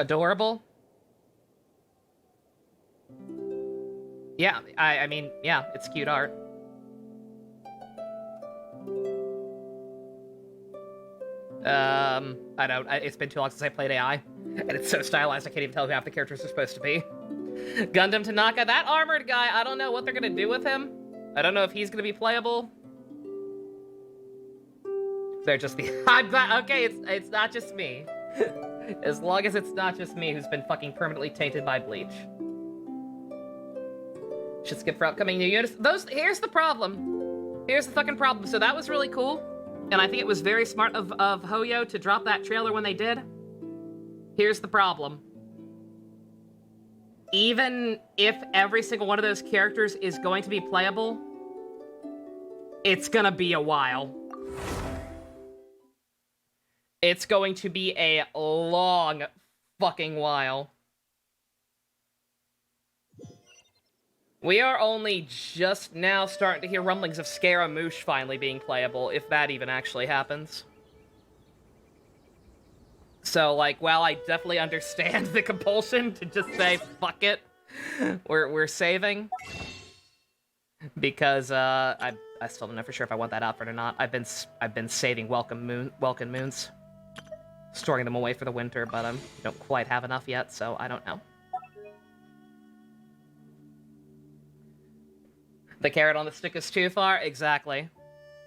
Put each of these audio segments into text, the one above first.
Adorable. Yeah, I mean, yeah, it's cute art. I don't. It's been too long since I played AI, and it's so stylized I can't even tell who half the characters are supposed to be. Gundam Tanaka, that armored guy, I don't know what they're gonna do with him. I don't know if he's gonna be playable. They're just the... okay, it's not just me. As long as it's not just me who's been fucking permanently tainted by bleach. Should skip for upcoming new units. Here's the problem. Here's the fucking problem. So that was really cool. And I think it was very smart of Hoyo to drop that trailer when they did. Here's the problem. Even if every single one of those characters is going to be playable, it's gonna be a while. It's going to be a long fucking while. We are only just now starting to hear rumblings of Scaramouche finally being playable, if that even actually happens. So, like, while I definitely understand the compulsion to just say, fuck it, we're saving. Because, I still don't know for sure if I want that outfit or not. I've been saving Welcome Moons. Storing them away for the winter, but I don't quite have enough yet, so I don't know. The carrot on the stick is too far? Exactly.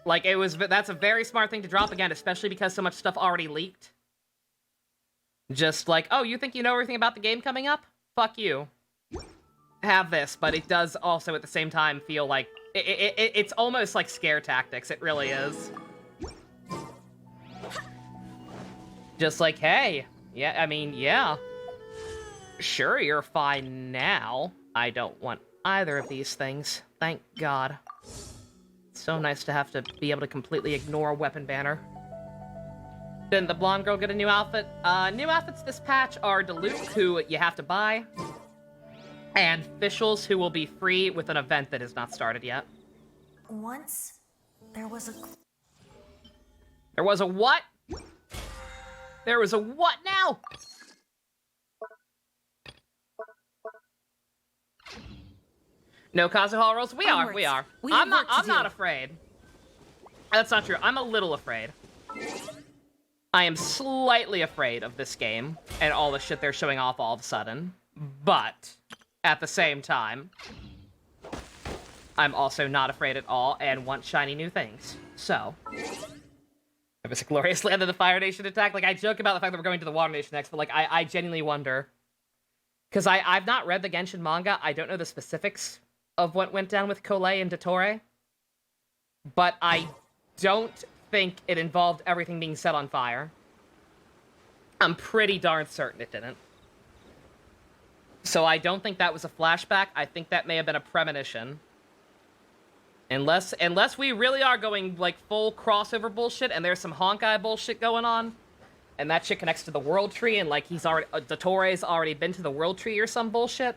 Like, that's a very smart thing to drop again, especially because so much stuff already leaked. Just like, oh, you think you know everything about the game coming up? Fuck you. Have this, but it does also at the same time feel like... It's almost like scare tactics, it really is. Just like, hey, yeah, I mean, yeah. Sure, you're fine now. I don't want either of these things. Thank God. It's so nice to have to be able to completely ignore a weapon banner. Didn't the blonde girl get a new outfit? New outfits this patch are Diluc, who you have to buy, and Fischls, who will be free with an event that has not started yet. Once, there was a... There was a what? There was a what now? No Kazuha rolls? We are. I'm not afraid. That's not true. I'm a little afraid. I am slightly afraid of this game and all the shit they're showing off all of a sudden. But, at the same time, I'm also not afraid at all and want shiny new things. So... It was a glorious land of the Fire Nation attack. Like, I joke about the fact that we're going to the Water Nation next, but, like, I genuinely wonder. Because I've not read the Genshin manga. I don't know the specifics of what went down with Collei and Dottore. But I don't think it involved everything being set on fire. I'm pretty darn certain it didn't. So I don't think that was a flashback. I think that may have been a premonition. Unless we really are going, like, full crossover bullshit, and there's some Honkai bullshit going on, and that shit connects to the World Tree, and, like, Dottore's already been to the World Tree or some bullshit,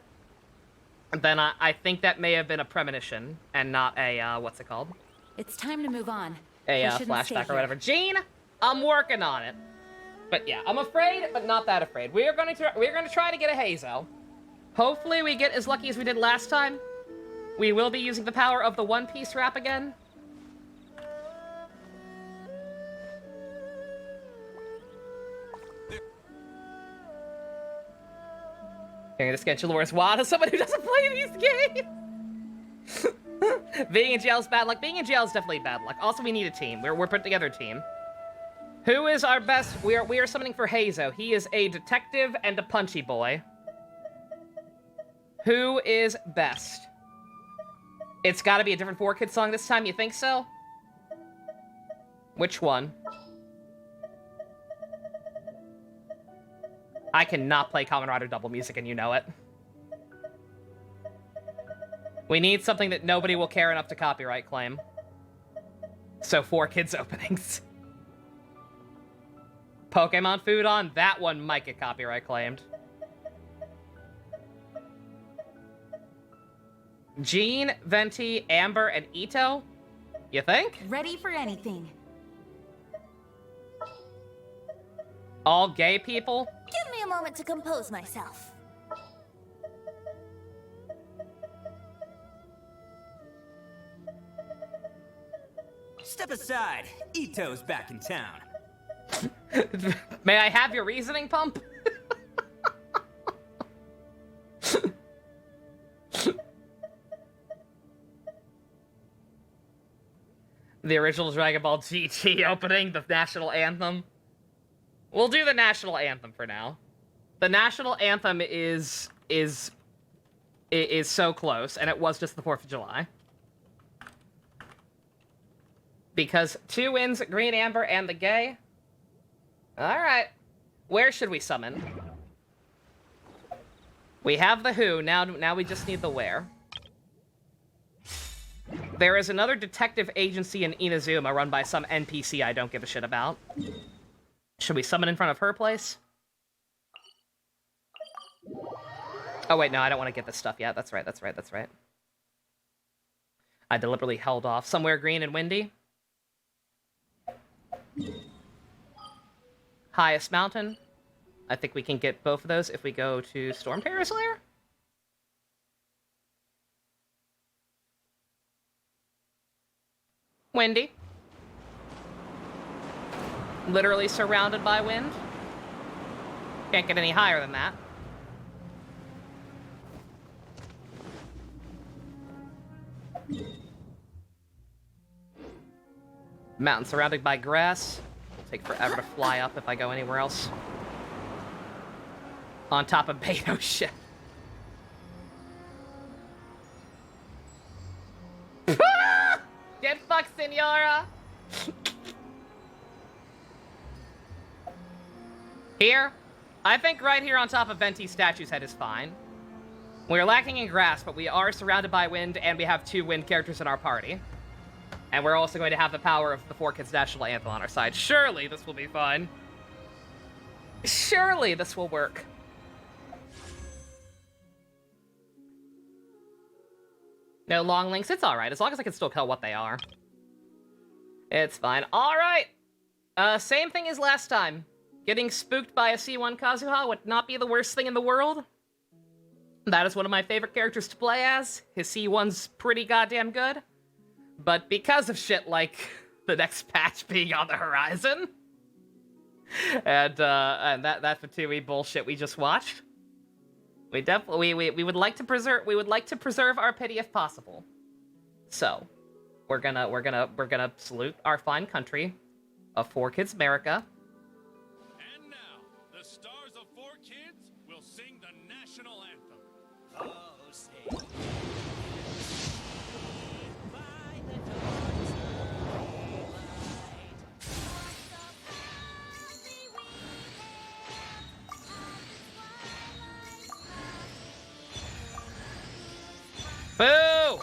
then I think that may have been a premonition, and not a, what's it called? It's time to move on. A, flashback or whatever. Gene, I'm working on it. But yeah, I'm afraid, but not that afraid. We're gonna try to get a Hazo. Hopefully we get as lucky as we did last time. We will be using the power of the One Piece wrap again. Hearing this Genshin lore is wild as someone who doesn't play these games. Being in jail is bad luck. Being in jail is definitely bad luck. Also, we need a team. We're putting together a team. Who is our best? We are summoning for Hazo. He is a detective and a punchy boy. Who is best? It's got to be a different 4Kids song this time, you think so? Which one? I cannot play Kamen Rider double music and you know it. We need something that nobody will care enough to copyright claim. So 4Kids openings. Pokemon Food On, that one might get copyright claimed. Jean, Venti, Amber, and Ito? You think? Ready for anything. All gay people? Give me a moment to compose myself. Step aside. Ito's back in town. May I have your reasoning, Pump? The original Dragon Ball GT opening, the national anthem. We'll do the national anthem for now. The national anthem is so close, and it was just the 4th of July. Because 2 wins, Green Amber and the Gay. Alright. Where should we summon? We have the who, now we just need the where. There is another detective agency in Inazuma run by some NPC I don't give a shit about. Should we summon in front of her place? Oh wait, no, I don't want to get this stuff yet. That's right. I deliberately held off. Somewhere green and windy. Highest mountain. I think we can get both of those if we go to Storm Terror's Lair. Windy. Literally surrounded by wind. Can't get any higher than that. Mountain surrounded by grass. It'll take forever to fly up if I go anywhere else. On top of Beto shit. Get fucked, Senora! Here? I think right here on top of Venti's statue's head is fine. We're lacking in grass, but we are surrounded by wind, and we have 2 wind characters in our party. And we're also going to have the power of the 4Kids National Anthem on our side. Surely this will be fun. Surely this will work. No long links, it's alright, as long as I can still tell what they are. It's fine. Alright! Same thing as last time. Getting spooked by a C1 Kazuha would not be the worst thing in the world. That is one of my favorite characters to play as. His C1's pretty goddamn good. But because of shit like the next patch being on the horizon, and that Fatui bullshit we just watched, we would like to preserve our pity if possible. So, we're gonna salute our fine country of 4Kids America. And now, the stars of 4Kids will sing the national anthem. Oh, say. By the dawn's early Boo!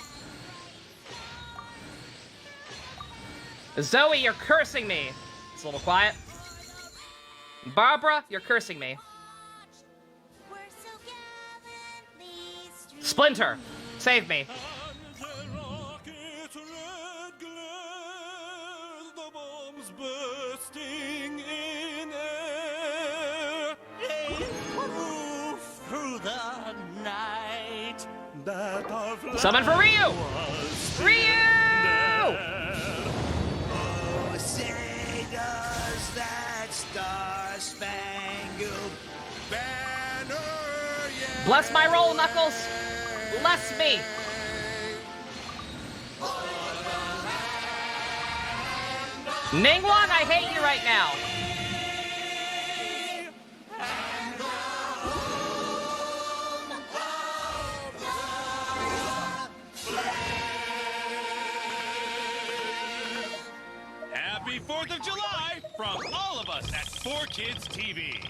Zoe, you're cursing me. It's a little quiet. Barbara, you're cursing me. Splinter, save me. Summon for Ryu! Ryu! Oh, say does that star-spangled banner yet Bless my roll, Knuckles! Bless me! Ningguang, I hate you right now! Happy 4th of July from all of us at 4Kids TV.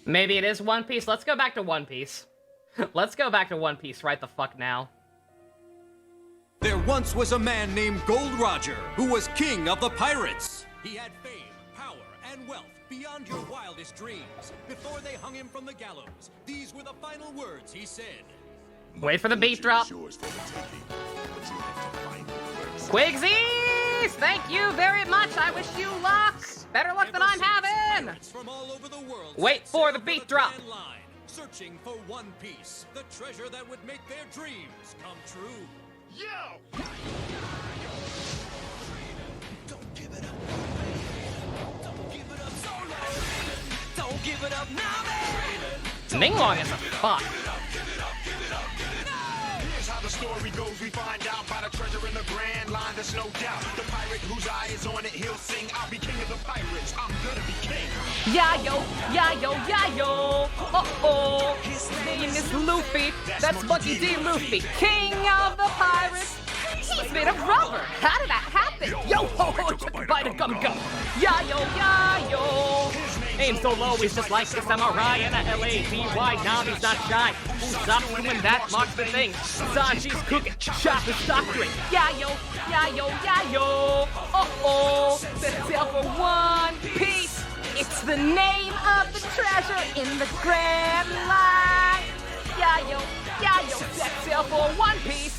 Maybe it is One Piece. Let's go back to One Piece. Let's go back to One Piece right the fuck now. There once was a man named Gold Roger, who was king of the pirates. He had fame, power, and wealth beyond your wildest dreams. Before they hung him from the gallows, these were the final words he said. Wait for the beat drop. Yours for the taking, but you have to find it first. Quigsy! please. Thank you very much. I wish you luck. Better luck than I'm having. Pirates from all over the world Wait set for sail the beat the drop. Grand Line, searching for One Piece, the treasure that would make their dreams come true. Yo! Don't give it up. Don't give it up so low. Don't give it up now, man. Ningguang is a fuck. Here's how the story goes. We find out about a treasure in the Grand Line. There's no doubt. The pirate whose eye is on it, he'll sing. I'll be king of the pirates. I'm gonna be king. Yeah, yo, yeah, yo, yeah, yo. Uh-oh. His name is Luffy. That's Monkey D. Luffy, king of the pirates. He's made of rubber. How did that happen? Yo, ho, ho, check the bite of gum gum. Yeah, yo, yeah, yo. Aim so low, he's just like the samurai in a L-A-D-Y. Now he's not shy. Usopp doing that marksman thing. Sanji's cooking, shop is doctoring. Yeah, yo, yeah, yo, yeah, yo. Uh-oh, set sail for One Piece. It's the name of the treasure in the Grand Line. Yeah, yo, set sail for One Piece.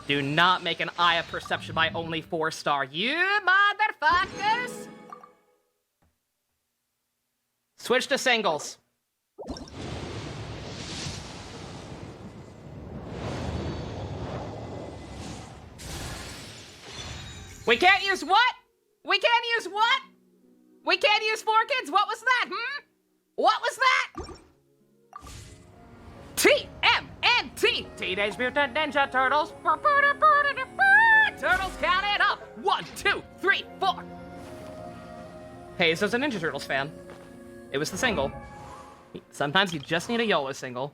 Do not make an eye of perception by only 4-star, you motherfuckers! Switch to singles. We can't use what? We can't use what? We can't use 4 kids? What was that, What was that? TMNT! Teenage Mutant Ninja Turtles. Turtles count it up. 1, 2, 3, 4. Hayes is a Ninja Turtles fan. It was the single. Sometimes you just need a YOLO single.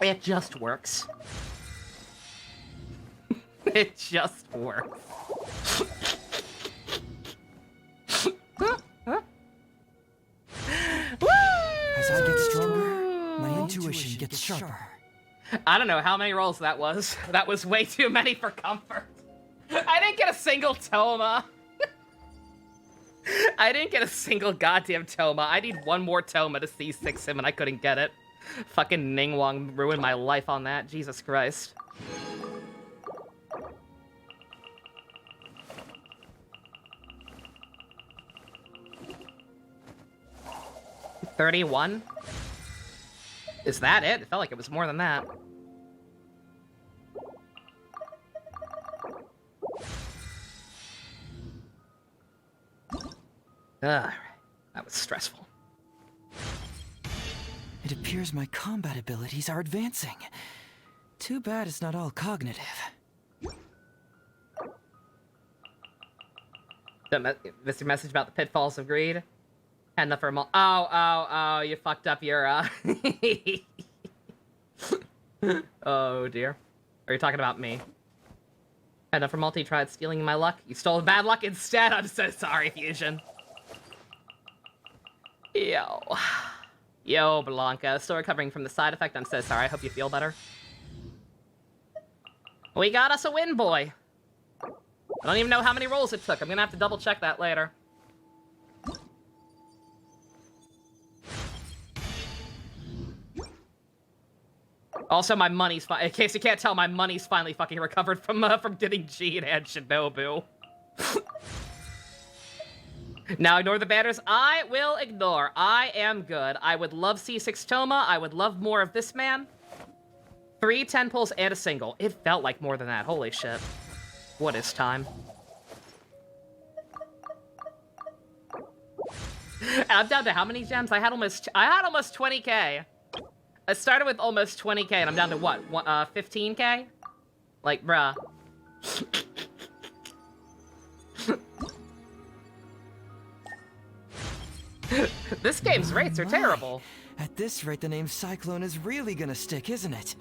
It just works. It just works. As I get stronger, my intuition gets sharper. I don't know how many rolls that was. That was way too many for comfort. I didn't get a single Toma. I didn't get a single goddamn Toma. I need one more Toma to C6 him and I couldn't get it. Fucking Ningguang ruined my life on that. Jesus Christ. $31? Is that it? It felt like it was more than that. Ugh, that was stressful. It appears my combat abilities are advancing. Too bad it's not all cognitive. This message about the pitfalls of greed? Had enough for a Oh, you fucked up your, Oh, dear. Are you talking about me? Had enough for multi, tried stealing my luck. You stole bad luck instead. I'm so sorry, Fusion. Yo, Blanca. Still recovering from the side effect. I'm so sorry. I hope you feel better. We got us a win, boy. I don't even know how many rolls it took. I'm gonna have to double check that later. Also, my money's in case you can't tell, my money's finally fucking recovered from getting Jean and Shinobu. Now ignore the banners. I will ignore. I am good. I would love C6 Toma. I would love more of this man. 3 10 pulls and a single. It felt like more than that. Holy shit. What is time? I'm down to how many gems? I had almost 20k. I started with almost 20k and I'm down to what? 15k? Like, bruh. This game's rates are terrible. At this rate, the name Cyclone is really gonna stick, isn't it?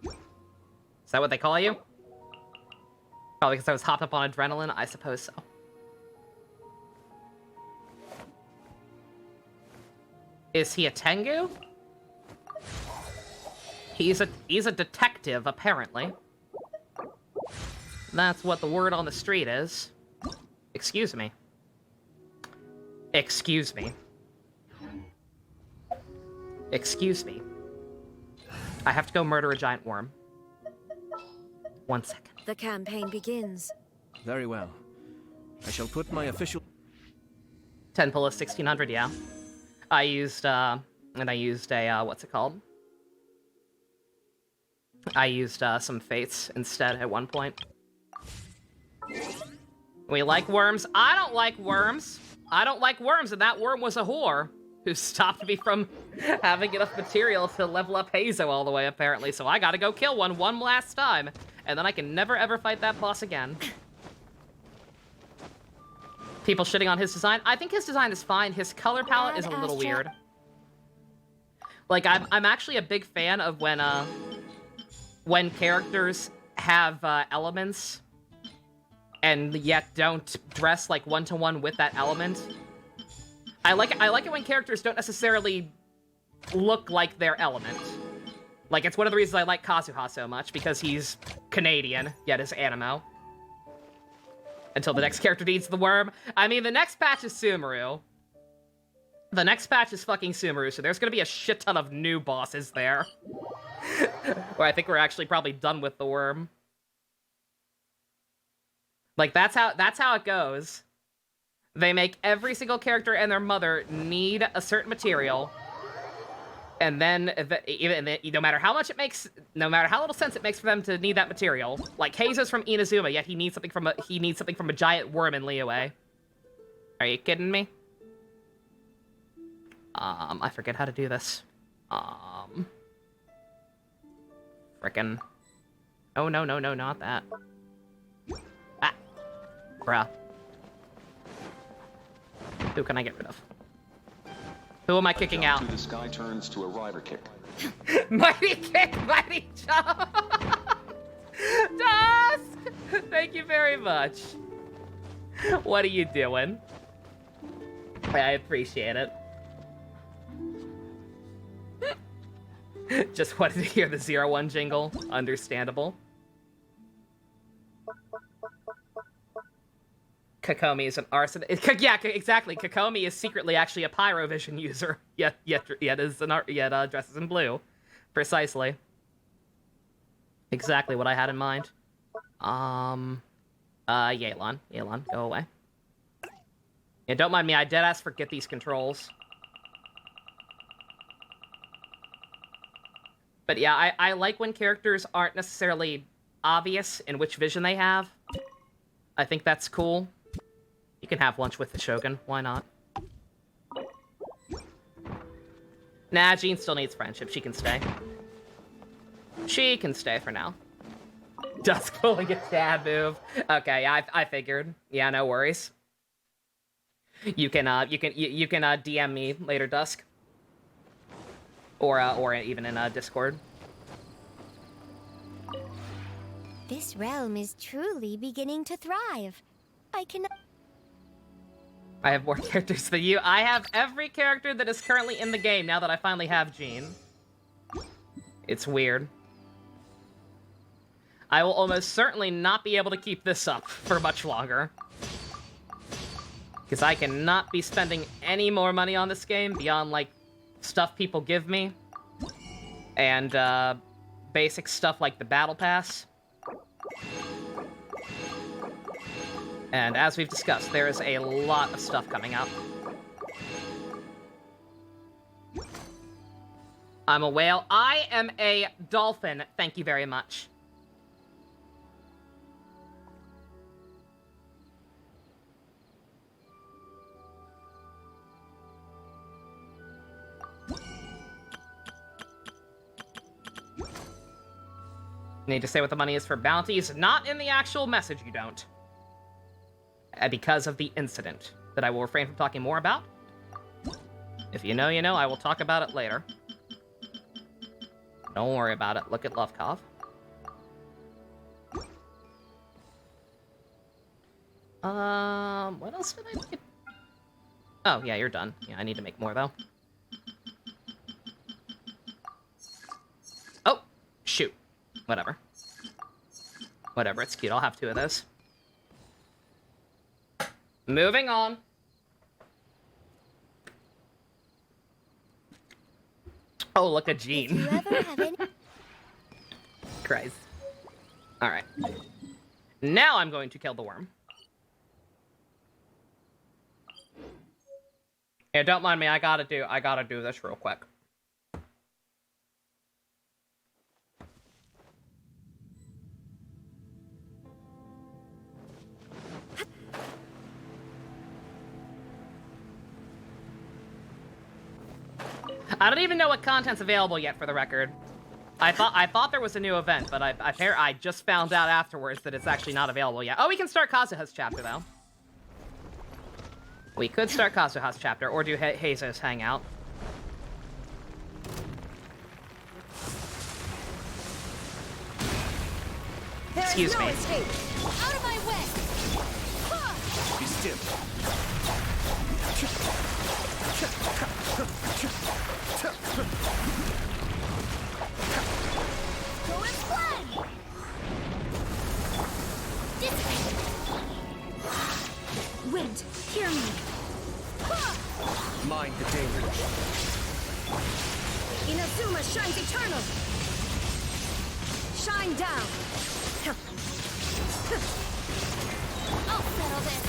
Is that what they call you? Probably because I was hopped up on adrenaline? I suppose so. Is he a Tengu? He's a detective, apparently. That's what the word on the street is. Excuse me. Excuse me. Excuse me. I have to go murder a giant worm. 1 second. The campaign begins. Very well. I shall put my official... 10 pull is 1600, yeah. I used a, what's it called? I used, some fates instead at one point. We like worms. I don't like worms. I don't like worms, and that worm was a whore who stopped me from having enough material to level up Hazo all the way, apparently, so I gotta go kill one last time, and then I can never ever fight that boss again. People shitting on his design. I think his design is fine. His color palette is a little weird. Like, I'm actually a big fan of when characters have elements and yet don't dress like one-to-one with that element. I like it when characters don't necessarily look like their element. Like, it's one of the reasons I like Kazuha so much, because he's Canadian, yet is animo. Until the next character needs the worm. I mean, the next patch is Sumeru. The next patch is fucking Sumeru, so there's gonna be a shit ton of new bosses there. Where I think we're actually probably done with the worm. Like, that's how it goes. They make every single character and their mother need a certain material, and then no matter how much it makes, no matter how little sense it makes for them to need that material, like Hazo's from Inazuma, yet he needs something from a giant worm in Liyue. Are you kidding me? I forget how to do this. Frickin'. Oh, no, not that. Ah. Bruh. Who can I get rid of? Who am I kicking out? The sky turns to a rider kick. Mighty kick, mighty jump! Dusk! Thank you very much. What are you doing? I appreciate it. Just wanted to hear the 0-1 jingle. Understandable. Kokomi is an arson. Yeah, exactly. Kokomi is secretly actually a Pyrovision user. Yet dresses in blue. Precisely. Exactly what I had in mind. Yelan, go away. Yeah, don't mind me. I deadass forget these controls. But yeah, I like when characters aren't necessarily obvious in which vision they have. I think that's cool. You can have lunch with the Shogun. Why not? Nah, Jean still needs friendship. She can stay. She can stay for now. Dusk pulling a dad move. Okay, I figured. Yeah, no worries. You can DM me later, Dusk. Or even in Discord. This realm is truly beginning to thrive. I have more characters than you. I have every character that is currently in the game now that I finally have Jean. It's weird. I will almost certainly not be able to keep this up for much longer. Because I cannot be spending any more money on this game beyond, like, stuff people give me. And, basic stuff like the Battle Pass. And as we've discussed, there is a lot of stuff coming out. I'm a whale. I am a dolphin. Thank you very much. Need to say what the money is for bounties. Not in the actual message, you don't. Because of the incident that I will refrain from talking more about. If you know, you know. I will talk about it later. Don't worry about it. Look at Lovekov. What else did I get? Oh, yeah, you're done. Yeah, I need to make more, though. Oh, shoot. Whatever. Whatever, it's cute. I'll have 2 of those. Moving on. Oh, look at Jean. If you ever have any... Christ. Alright. Now I'm going to kill the worm. Yeah, don't mind me, I gotta do this real quick. I don't even know what content's available yet, for the record. I thought there was a new event, but I just found out afterwards that it's actually not available yet. Oh, we can start Kazuha's chapter, though. We could start Kazuha's chapter, or do Heizo's hangout. Excuse me. Out of my way! Be still. Go and play! Wind, hear me. Mind the danger. Inazuma shines eternal. Shine down. I'll settle this.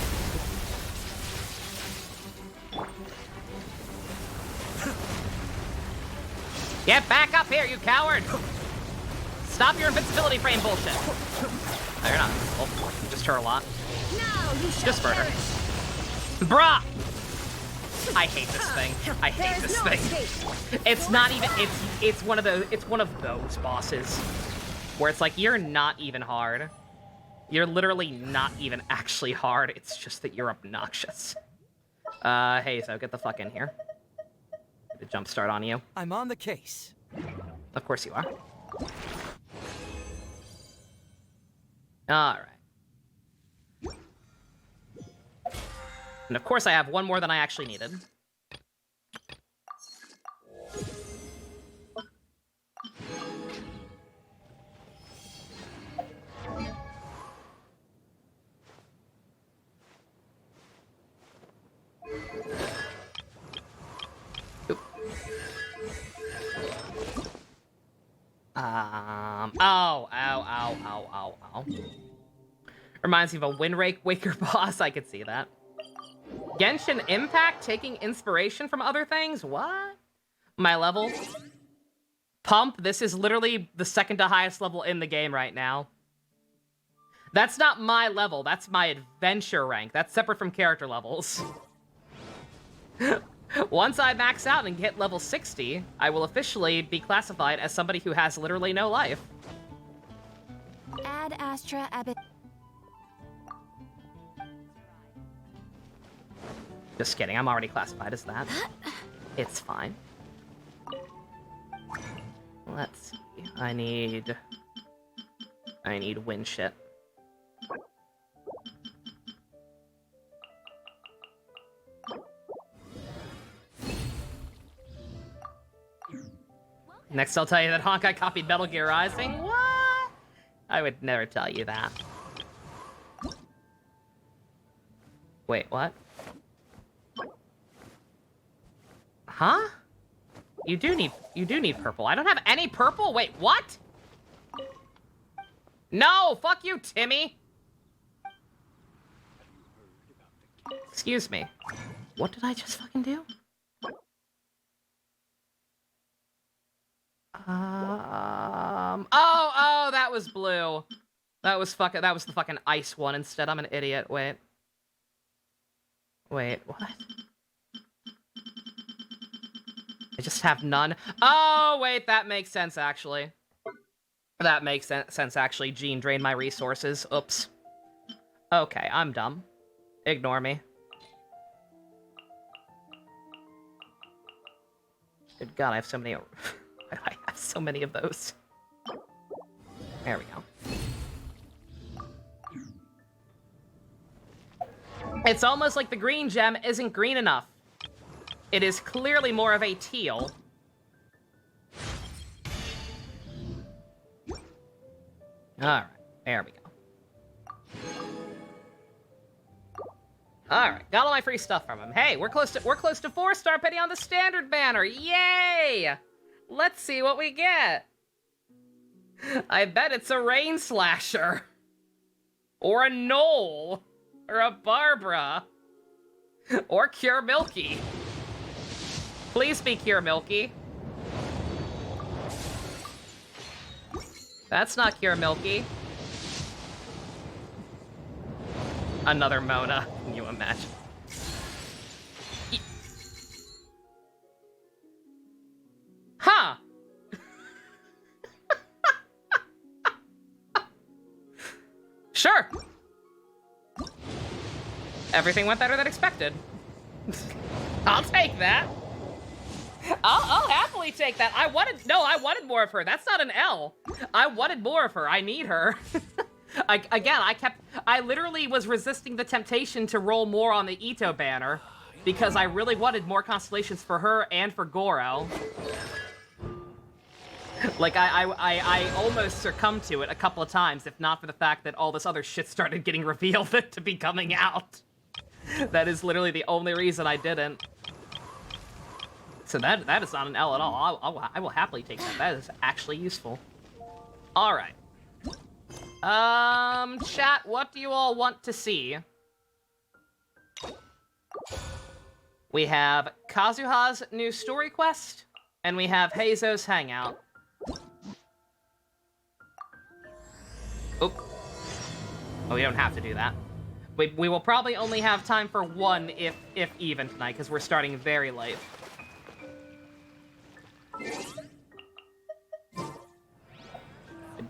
Get back up here, you coward! Stop your invincibility frame bullshit. Oh, you're not invincible. You just hurt a lot. Now you shall Just murder. perish. Bruh! I hate this thing. I hate this thing. It's not even. It's one of those bosses where it's like you're not even hard. You're literally not even actually hard. It's just that you're obnoxious. Hey, so get the fuck in here. Get a jump start on you. I'm on the case. Of course you are. All right. And of course I have one more than I actually needed. Oop. Ow. Reminds me of a Wind Waker boss. I could see that. Genshin Impact taking inspiration from other things? What? My level? Pump, this is literally the second to highest level in the game right now. That's not my level, that's my adventure rank. That's separate from character levels. Once I max out and get level 60, I will officially be classified as somebody who has literally no life. Ad Astra Abbot. Just kidding, I'm already classified as that. It's fine. Let's see. I need wind shit. Next, I'll tell you that Honkai copied Metal Gear Rising. What? I would never tell you that. Wait, what? Huh? You do need purple. I don't have any purple? Wait, what? No, fuck you, Timmy. Excuse me. What did I just fucking do? Oh, that was blue. That was the fucking ice one instead. I'm an idiot. Wait, what? I just have none. Oh, wait, that makes sense, actually. That makes sense, actually. Gene drained my resources. Oops. Okay, I'm dumb. Ignore me. Good God, I have so many... Why do I have so many of those? There we go. It's almost like the green gem isn't green enough. It is clearly more of a teal. Alright, there we go. Alright, got all my free stuff from him. Hey, we're close to 4-star petty on the standard banner. Yay! Let's see what we get. I bet it's a rain slasher. Or a Knoll. Or a Barbara. Or Cure Milky. Please be Cure Milky. That's not Cure Milky. Another Mona. Can you imagine? Huh. Sure. Everything went better than expected. I'll take that. I'll happily take that. I wanted more of her. That's not an L. I wanted more of her. I need her. I literally was resisting the temptation to roll more on the Ito banner because I really wanted more constellations for her and for Goro. Like, I almost succumbed to it a couple of times, if not for the fact that all this other shit started getting revealed to be coming out. That is literally the only reason I didn't. So that is not an L at all. I will happily take that. That is actually useful. All right. Chat, what do you all want to see? We have Kazuha's new story quest, and we have Heizo's hangout. Oh, we don't have to do that. We will probably only have time for one, if even, tonight, because we're starting very late. I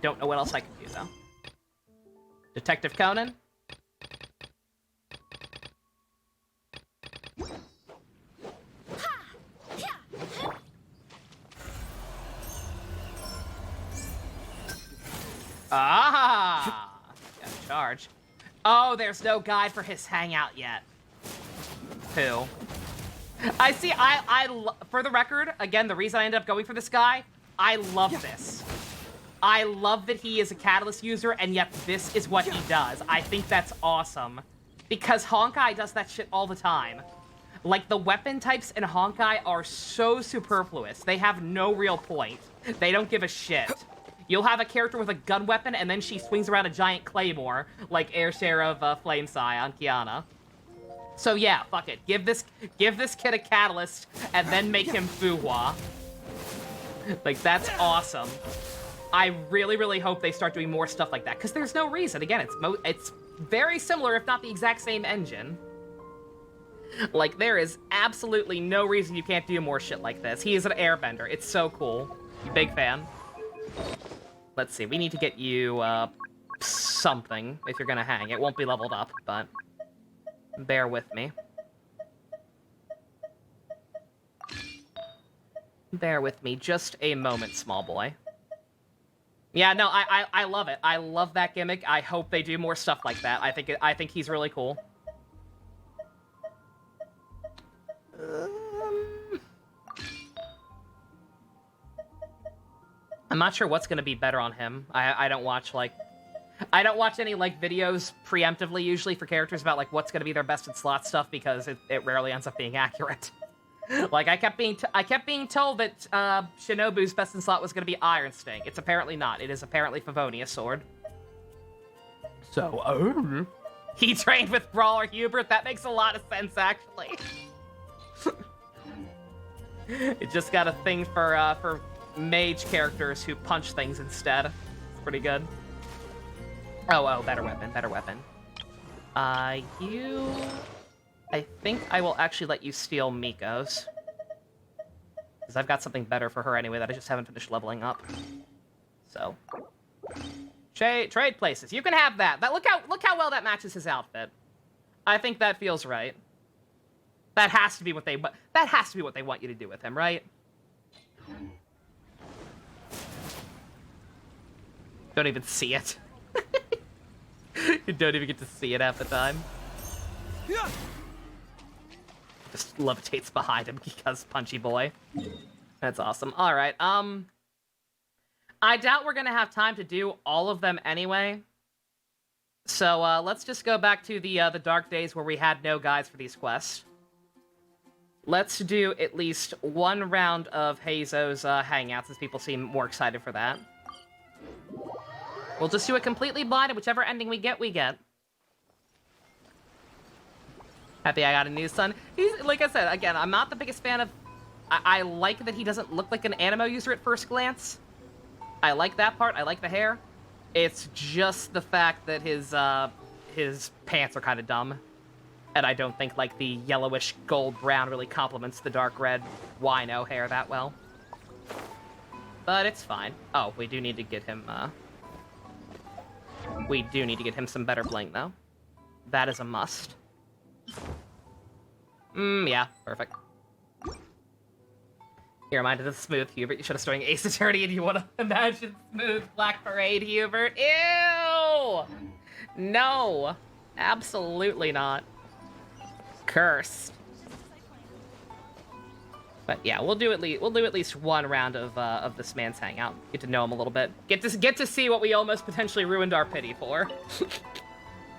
don't know what else I can do, though. Detective Conan? Ah! Got a charge. Oh, there's no guide for his hangout yet. Who? I see, for the record, again, the reason I ended up going for this guy, I love this. I love that he is a Catalyst user, and yet this is what he does. I think that's awesome. Because Honkai does that shit all the time. Like, the weapon types in Honkai are so superfluous. They have no real point. They don't give a shit. You'll have a character with a gun weapon, and then she swings around a giant claymore, like Airshare of Flame Sai on Kiana. So yeah, fuck it. Give this kid a Catalyst, and then make him Fuhua. Like, that's awesome. I really, really hope they start doing more stuff like that, because there's no reason. Again, it's very similar, if not the exact same engine. Like, there is absolutely no reason you can't do more shit like this. He is an airbender. It's so cool. Big fan. Let's see, we need to get you, something, if you're gonna hang. It won't be leveled up, but bear with me. Bear with me just a moment, small boy. Yeah, no, I love it. I love that gimmick. I hope they do more stuff like that. I think he's really cool. I'm not sure what's gonna be better on him. I don't watch, like... I don't watch any, like, videos preemptively, usually, for characters about, like, what's gonna be their best in slot stuff, because it rarely ends up being accurate. Like, I kept being told that, Shinobu's best in slot was gonna be Iron Sting. It's apparently not. It is apparently Favonius Sword. So, he trained with Brawler Hubert? That makes a lot of sense, actually. It just got a thing for mage characters who punch things instead. It's pretty good. Oh, better weapon, better weapon. I think I will actually let you steal Miko's. Because I've got something better for her anyway that I just haven't finished leveling up. So. Trade places. You can have that. Look how well that matches his outfit. I think that feels right. That has to be what they want you to do with him, right? Don't even see it. You don't even get to see it half the time. Just levitates behind him because punchy boy. That's awesome. All right. I doubt we're gonna have time to do all of them anyway. So let's just go back to the dark days where we had no guides for these quests. Let's do at least one round of Heizo's hangouts, as people seem more excited for that. We'll just do it completely blind, and whichever ending we get, we get. Happy I got a new son. He's, like I said, again, I'm not the biggest fan of... I like that he doesn't look like an animo user at first glance. I like that part. I like the hair. It's just the fact that his pants are kind of dumb. And I don't think, like, the yellowish gold-brown really complements the dark red wino hair that well. But it's fine. Oh, we do need to get him, we do need to get him some better bling, though. That is a must. Yeah, perfect. You're reminded of Smooth, Hubert. You should have started Ace Attorney and you want to imagine Smooth Black Parade, Hubert. Ew! No. Absolutely not. Cursed. But yeah, we'll do at least one round of this man's hangout. Get to know him a little bit. Get to see what we almost potentially ruined our pity for.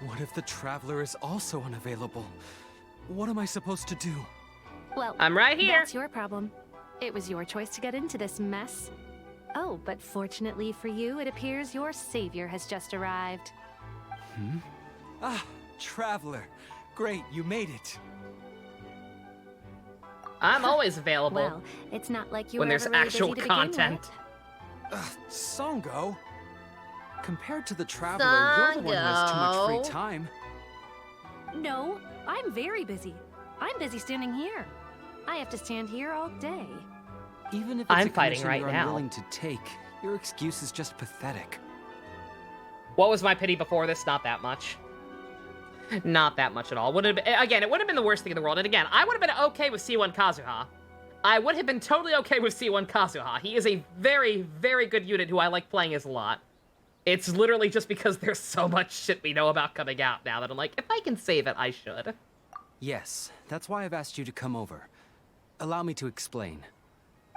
What if the Traveler is also unavailable? What am I supposed to do? Well, I'm right here. That's your problem. It was your choice to get into this mess. Oh, but fortunately for you, it appears your savior has just arrived. Ah, Traveler. Great, you made it. I'm always available. Well, it's not like you when were there's ever really actual busy to begin content. with. Songo? Compared to the Traveler, you're the one who has too much free time. No, I'm very busy. I'm busy standing here. I have to stand here all day. Even if it's I'm a fighting commission right you're now. unwilling to take, your excuse is just pathetic. What was my pity before this? Not that much. Not that much at all. Would have been, again, it would have been the worst thing in the world. And again, I would have been okay with C1 Kazuha. I would have been totally okay with C1 Kazuha. He is a very, very good unit who I like playing as a lot. It's literally just because there's so much shit we know about coming out now that I'm like, if I can save it, I should. Yes, that's why I've asked you to come over. Allow me to explain.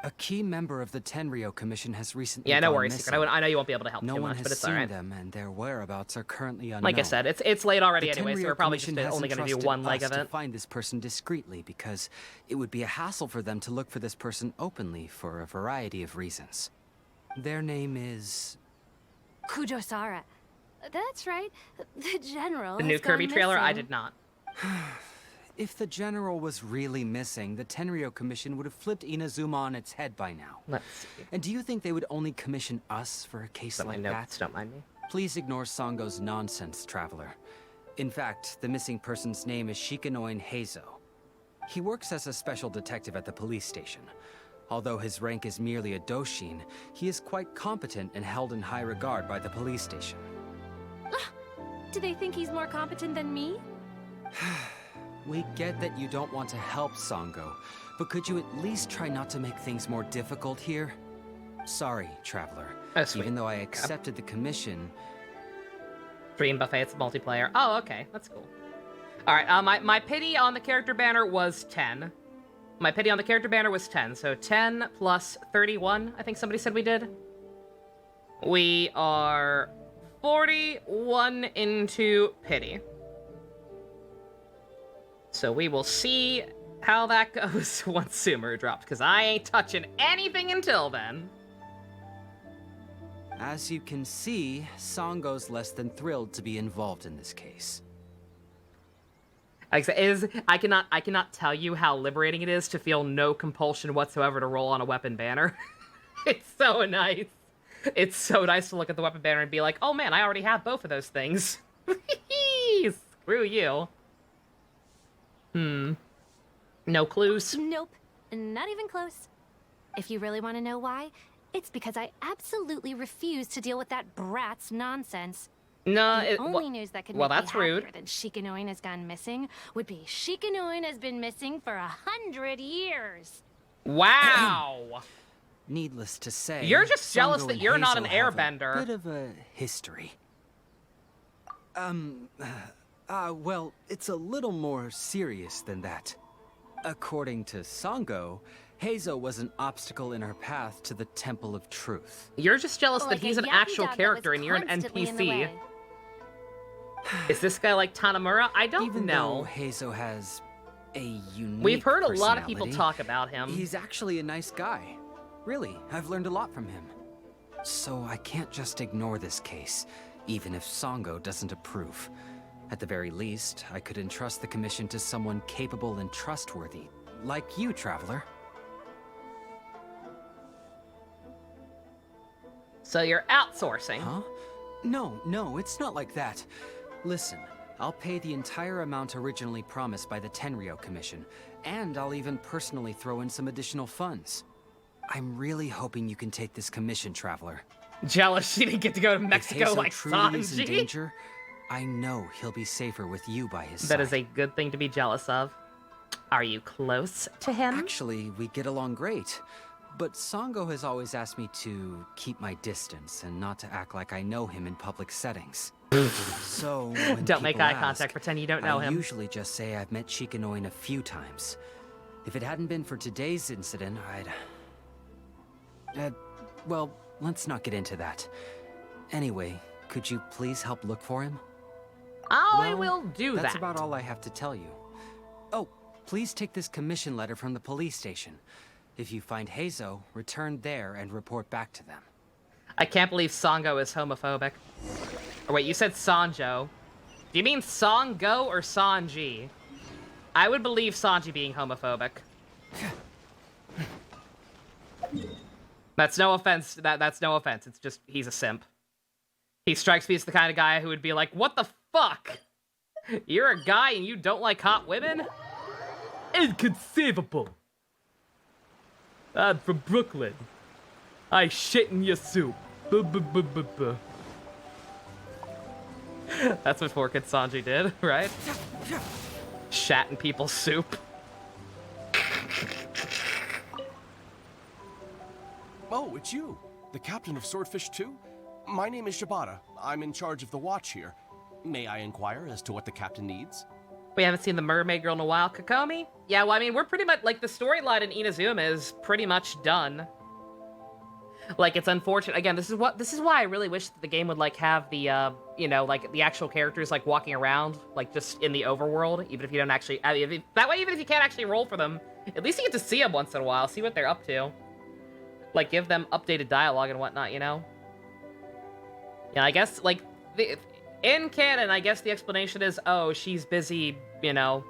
A key member of the Tenryo Commission has recently Yeah, no gone worries, missing. Secret. I know you won't be able to help No too one much, has but it's seen alright. them, and their whereabouts are currently unknown. Like I said, it's late already The anyway, so Tenryo we're probably Commission just has only going to do entrusted one leg us of to it. find this person discreetly because it would be a hassle for them to look for this person openly for a variety of reasons. Their name is... Kujosara. That's right. The general The new has Kirby gone trailer? I missing. did not. If the general was really missing, the Tenryo Commission would have flipped Inazuma on its head by now. Let's see. And do you think they would only commission us for a case Don't like mind that? notes, don't mind me. Please ignore Songo's nonsense, Traveler. In fact, the missing person's name is Shikanoin Heizo. He works as a special detective at the police station. Although his rank is merely a doshin, he is quite competent and held in high regard by the police station. Do they think he's more competent than me? We get that you don't want to help Songo, but could you at least try not to make things more difficult here? Sorry, Traveler. Oh, sweet. Even though I accepted the commission... Dream Buffet, it's multiplayer. Oh, okay, that's cool. Alright, my pity on the character banner was 10. My pity on the character banner was 10, so 10 plus 31, I think somebody said we did. We are 41 into pity. So we will see how that goes once Sumeru drops, because I ain't touching anything until then. As you can see, Songo's less than thrilled to be involved in this case. Like I said, I cannot tell you how liberating it is to feel no compulsion whatsoever to roll on a weapon banner. It's so nice. It's so nice to look at the weapon banner and be like, oh man, I already have both of those things. Screw you. No clues? Nope. Not even close. If you really want to know why, it's because I absolutely refuse to deal with that brat's nonsense. No, The only news that could well, make that's me happier rude. than Shikanoin has gone missing would be Shikanoin has been missing for 100 years. Wow. Needless to say, You're just jealous Songo that and you're not an Hazel have airbender. A bit of a history. Well, it's a little more serious than that. According to Songo, Heizo was an obstacle in her path to the Temple of Truth. You're just jealous that Like a he's an yappy actual dog that character was and you're an constantly in the NPC. way. Is this guy like Tanamura? I don't Even know. though Heizo has a unique We've heard a lot of people personality, talk about him. He's actually a nice guy. Really, I've learned a lot from him. so I can't just ignore this case, even if Songo doesn't approve. At the very least, I could entrust the commission to someone capable and trustworthy, like you, Traveler. So you're outsourcing. Huh? No, it's not like that. Listen, I'll pay the entire amount originally promised by the Tenryou Commission, and I'll even personally throw in some additional funds. I'm really hoping you can take this commission, Traveler. Jealous she didn't get to go to Mexico If Heizo like truly is in Sanji. danger, I know he'll be safer with you by his side. That is a good thing to be jealous of. Are you close to him? Actually, we get along great. But Songo has always asked me to keep my distance and not to act like I know him in public settings. So, when Don't make people eye ask, contact, pretend you don't know I him. usually just say I've met Shikanoin a few times. If it hadn't been for today's incident, well, let's not get into that. Anyway, could you please help look for him? I will do that. That's about all I have to tell you. Oh, please take this commission letter from the police station. If you find Heizo, return there and report back to them. I can't believe Songo is homophobic. Or wait, you said Sanjo. Do you mean Songo or Sanji? I would believe Sanji being homophobic. That's no offense. That's no offense. It's just he's a simp. He strikes me as the kind of guy who would be like, "What the fuck? You're a guy and you don't like hot women? Inconceivable. I'm from Brooklyn. I shit in your soup. Buh. That's what 4 Kid Sanji did, right? Shat in people's soup. Oh, it's you, the captain of Swordfish 2? My name is Shibata. I'm in charge of the watch here. May I inquire as to what the captain needs? We haven't seen the mermaid girl in a while. Kokomi? Yeah, well, I mean, we're pretty much, like, the storyline in Inazuma is pretty much done. Like, it's unfortunate. Again, this is why I really wish that the game would, like, have the, you know, like, the actual characters, like, walking around, like, just in the overworld, even if you don't actually, that way, even if you can't actually roll for them, at least you get to see them once in a while, see what they're up to. Like, give them updated dialogue and whatnot, you know? Yeah, I guess, like, in canon, I guess the explanation is, oh, she's busy, you know,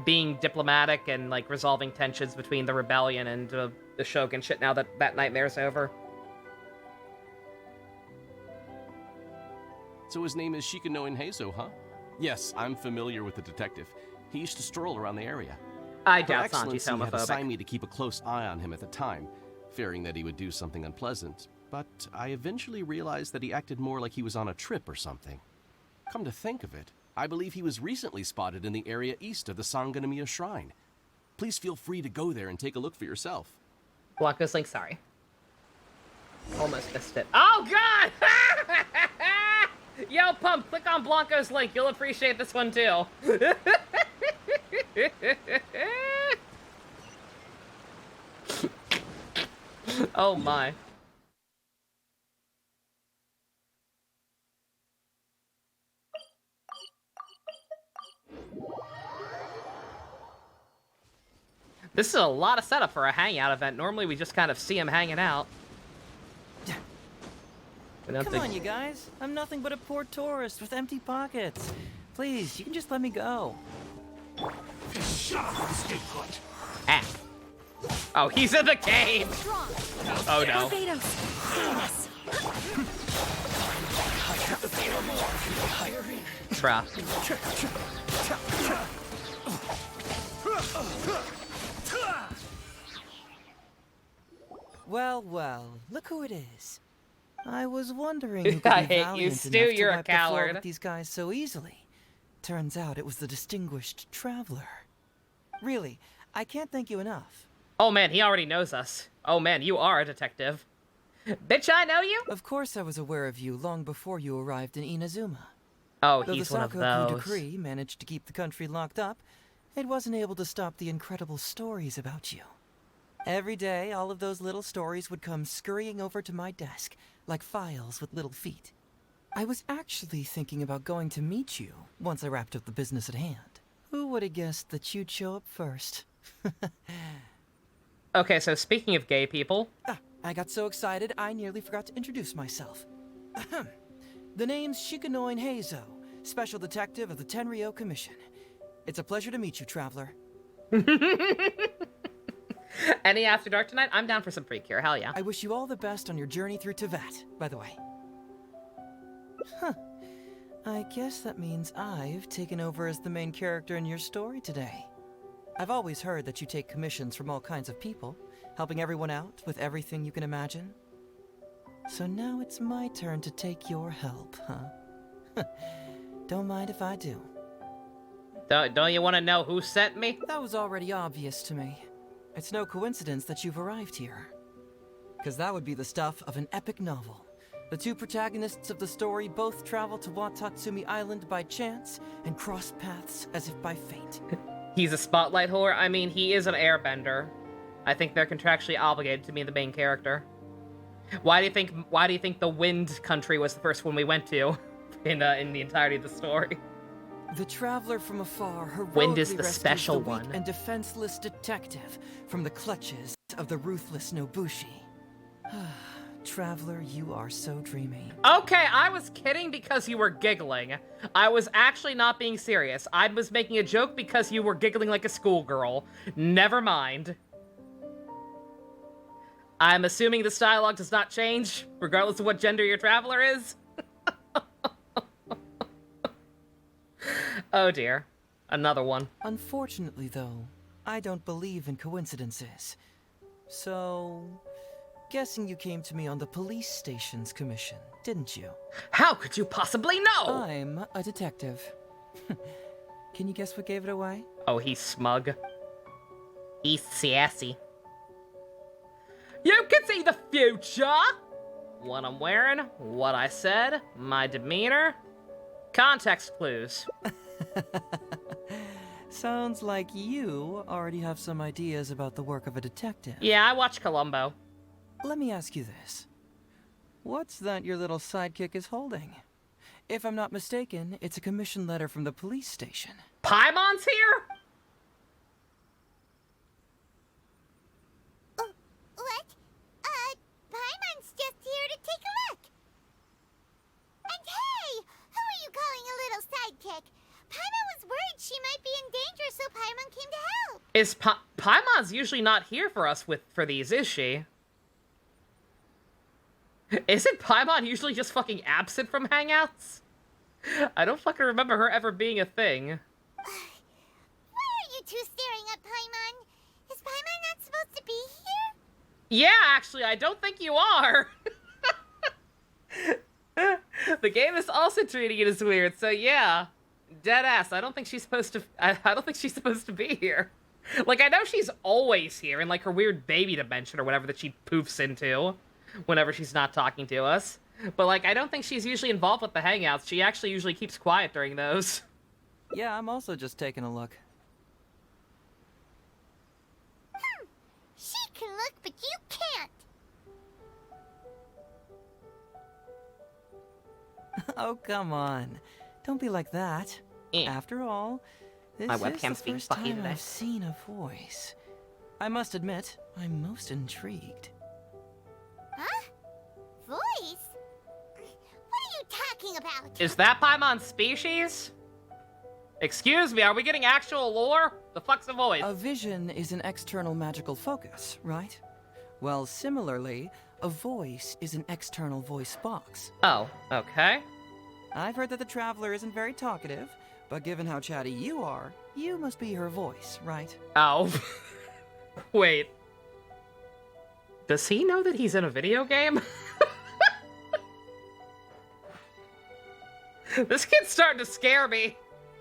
being diplomatic and, like, resolving tensions between the rebellion and the Shogun shit now that that nightmare's over. So his name is Shikanoin Heizo, huh? Yes, I'm familiar with the detective. He used to stroll around the area. I Her doubt Sanji's Excellency had assigned homophobic. me to keep a close eye on him at the time, fearing that he would do something unpleasant, but I eventually realized that he acted more like he was on a trip or something. Come to think of it, I believe he was recently spotted in the area east of the Sanganamiya Shrine. Please feel free to go there and take a look for yourself. Blanco's link, sorry. Almost missed it. Oh, God! Yo, Pump, click on Blanco's link. You'll appreciate this one, too. Oh, my. This is a lot of setup for a hangout event. Normally, we just kind of see him hanging out. Come on, you guys. I'm nothing but a poor tourist with empty pockets. Please, you can just let me go. Shut up, stay put. Ah. Oh, he's in the cave! Oh, no. Barbados, sign us. Bruh. Well, look who it is. I was wondering who could be I hate you, valiant Stu, enough to you're a wipe the floor coward. with these guys so easily. Turns out it was the distinguished traveler. Really, I can't thank you enough. Oh, man, he already knows us. Oh, man, you are a detective. Bitch, I know you? Of course I was aware of you long before you arrived in Inazuma. Oh, Though he's the one of Sakoku those. decree managed to keep the country locked up, it wasn't able to stop the incredible stories about you. Every day, all of those little stories would come scurrying over to my desk, like files with little feet. I was actually thinking about going to meet you once I wrapped up the business at hand. Who would have guessed that you'd show up first? Okay, so speaking of gay people... I got so excited I nearly forgot to introduce myself. Ahem. The name's Shikanoin Heizo, Special Detective of the Tenryou Commission. It's a pleasure to meet you, Traveler. Any After Dark tonight? I'm down for some Precure, hell yeah. I wish you all the best on your journey through Tevat, by the way. Huh. I guess that means I've taken over as the main character in your story today. I've always heard that you take commissions from all kinds of people, helping everyone out with everything you can imagine. So now it's my turn to take your help, huh? Don't mind if I do. Don't you want to know who sent me? That was already obvious to me. It's no coincidence that you've arrived here. Because that would be the stuff of an epic novel. The two protagonists of the story both travel to Watatsumi Island by chance and cross paths as if by fate. He's a spotlight whore? I mean, he is an airbender. I think they're contractually obligated to be the main character. Why do you think the Wind Country was the first one we went to in the entirety of the story? The traveler from afar Wind is heroically the rescues special the weak one. and defenseless detective from the clutches of the ruthless Nobushi. Traveler, you are so dreamy. Okay, I was kidding because you were giggling. I was actually not being serious. I was making a joke because you were giggling like a schoolgirl. Never mind. I'm assuming this dialogue does not change, regardless of what gender your traveler is. Oh dear. Another one. Unfortunately, though, I don't believe in coincidences. So, guessing you came to me on the police station's commission, didn't you? How could you possibly know? I'm a detective. Can you guess what gave it away? Oh, he's smug. He's sassy. You can see the future! What I'm wearing, what I said, my demeanor. Context clues. Sounds like you already have some ideas about the work of a detective. Yeah, I watch Columbo. Let me ask you this. What's that your little sidekick is holding? If I'm not mistaken, it's a commission letter from the police station. Paimon's here? What? Paimon's just here to take a look. And hey, who are you calling a little sidekick? Paimon was worried she might be in danger, so Paimon came to help. Is Paimon's usually not here for us for these, is she? Isn't Paimon usually just fucking absent from hangouts? I don't fucking remember her ever being a thing. Why are you two staring at Paimon? Is Paimon not supposed to be here? Yeah, actually, I don't think you are. The game is also treating it as weird, so yeah. Dead ass. I don't think she's supposed to. I don't think she's supposed to be here. Like, I know she's always here in like her weird baby dimension or whatever that she poofs into whenever she's not talking to us. But like, I don't think she's usually involved with the hangouts. She actually usually keeps quiet during those. Yeah, I'm also just taking a look. She can look, but you can't. Oh, come on. Don't be like that. After all, this My is webcam's the being first fucky time today. I've seen a voice. I must admit, I'm most intrigued. Huh? Voice? What are you talking about? Is that Paimon's species? Excuse me, are we getting actual lore? The fuck's a voice? A vision is an external magical focus, right? Well, similarly, a voice is an external voice box. Oh, okay. I've heard that the Traveler isn't very talkative, but given how chatty you are, you must be her voice, right? Oh. Wait. Does he know that he's in a video game? This kid's starting to scare me.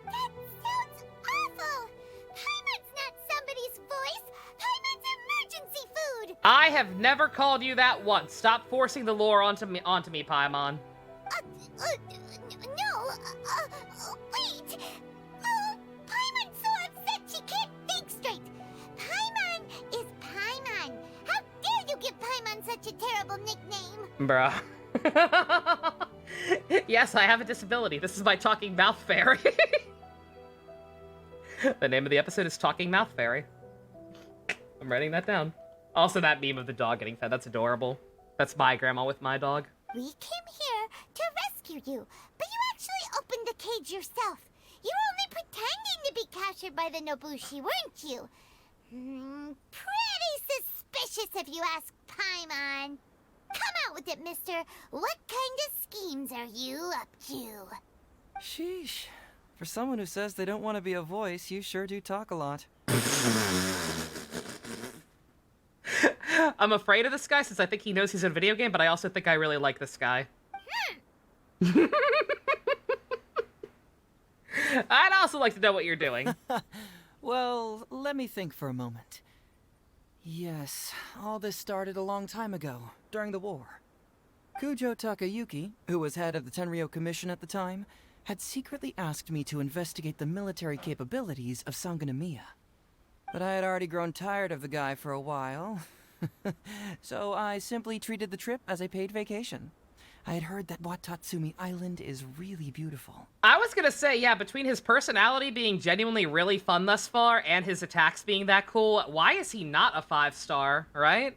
That sounds awful. Paimon's not somebody's voice. Paimon's emergency food. I have never called you that once. Stop forcing the lore onto me, Paimon. No, wait. Paimon's so upset she can't think straight. Paimon is Paimon. How dare you give Paimon such a terrible nickname? Bruh. Yes, I have a disability. This is my talking mouth fairy. The name of the episode is Talking Mouth Fairy. I'm writing that down. Also, that meme of the dog getting fed, that's adorable. That's my grandma with my dog. We came here to rescue you, but you actually opened the cage yourself. You were only pretending to be captured by the Nobushi, weren't you? Pretty suspicious if you ask Paimon. Come out with it, mister. What kind of schemes are you up to? Sheesh. For someone who says they don't want to be a voice, you sure do talk a lot. I'm afraid of this guy since I think he knows he's in a video game, but I also think I really like this guy. I'd also like to know what you're doing. Well, let me think for a moment. Yes, all this started a long time ago, during the war. Kujo Takayuki, who was head of the Tenryou Commission at the time, had secretly asked me to investigate the military capabilities of Sangonomiya. But I had already grown tired of the guy for a while, so I simply treated the trip as a paid vacation. I had heard that Watatsumi Island is really beautiful. I was gonna say, yeah, between his personality being genuinely really fun thus far and his attacks being that cool, why is he not a 5-star, right?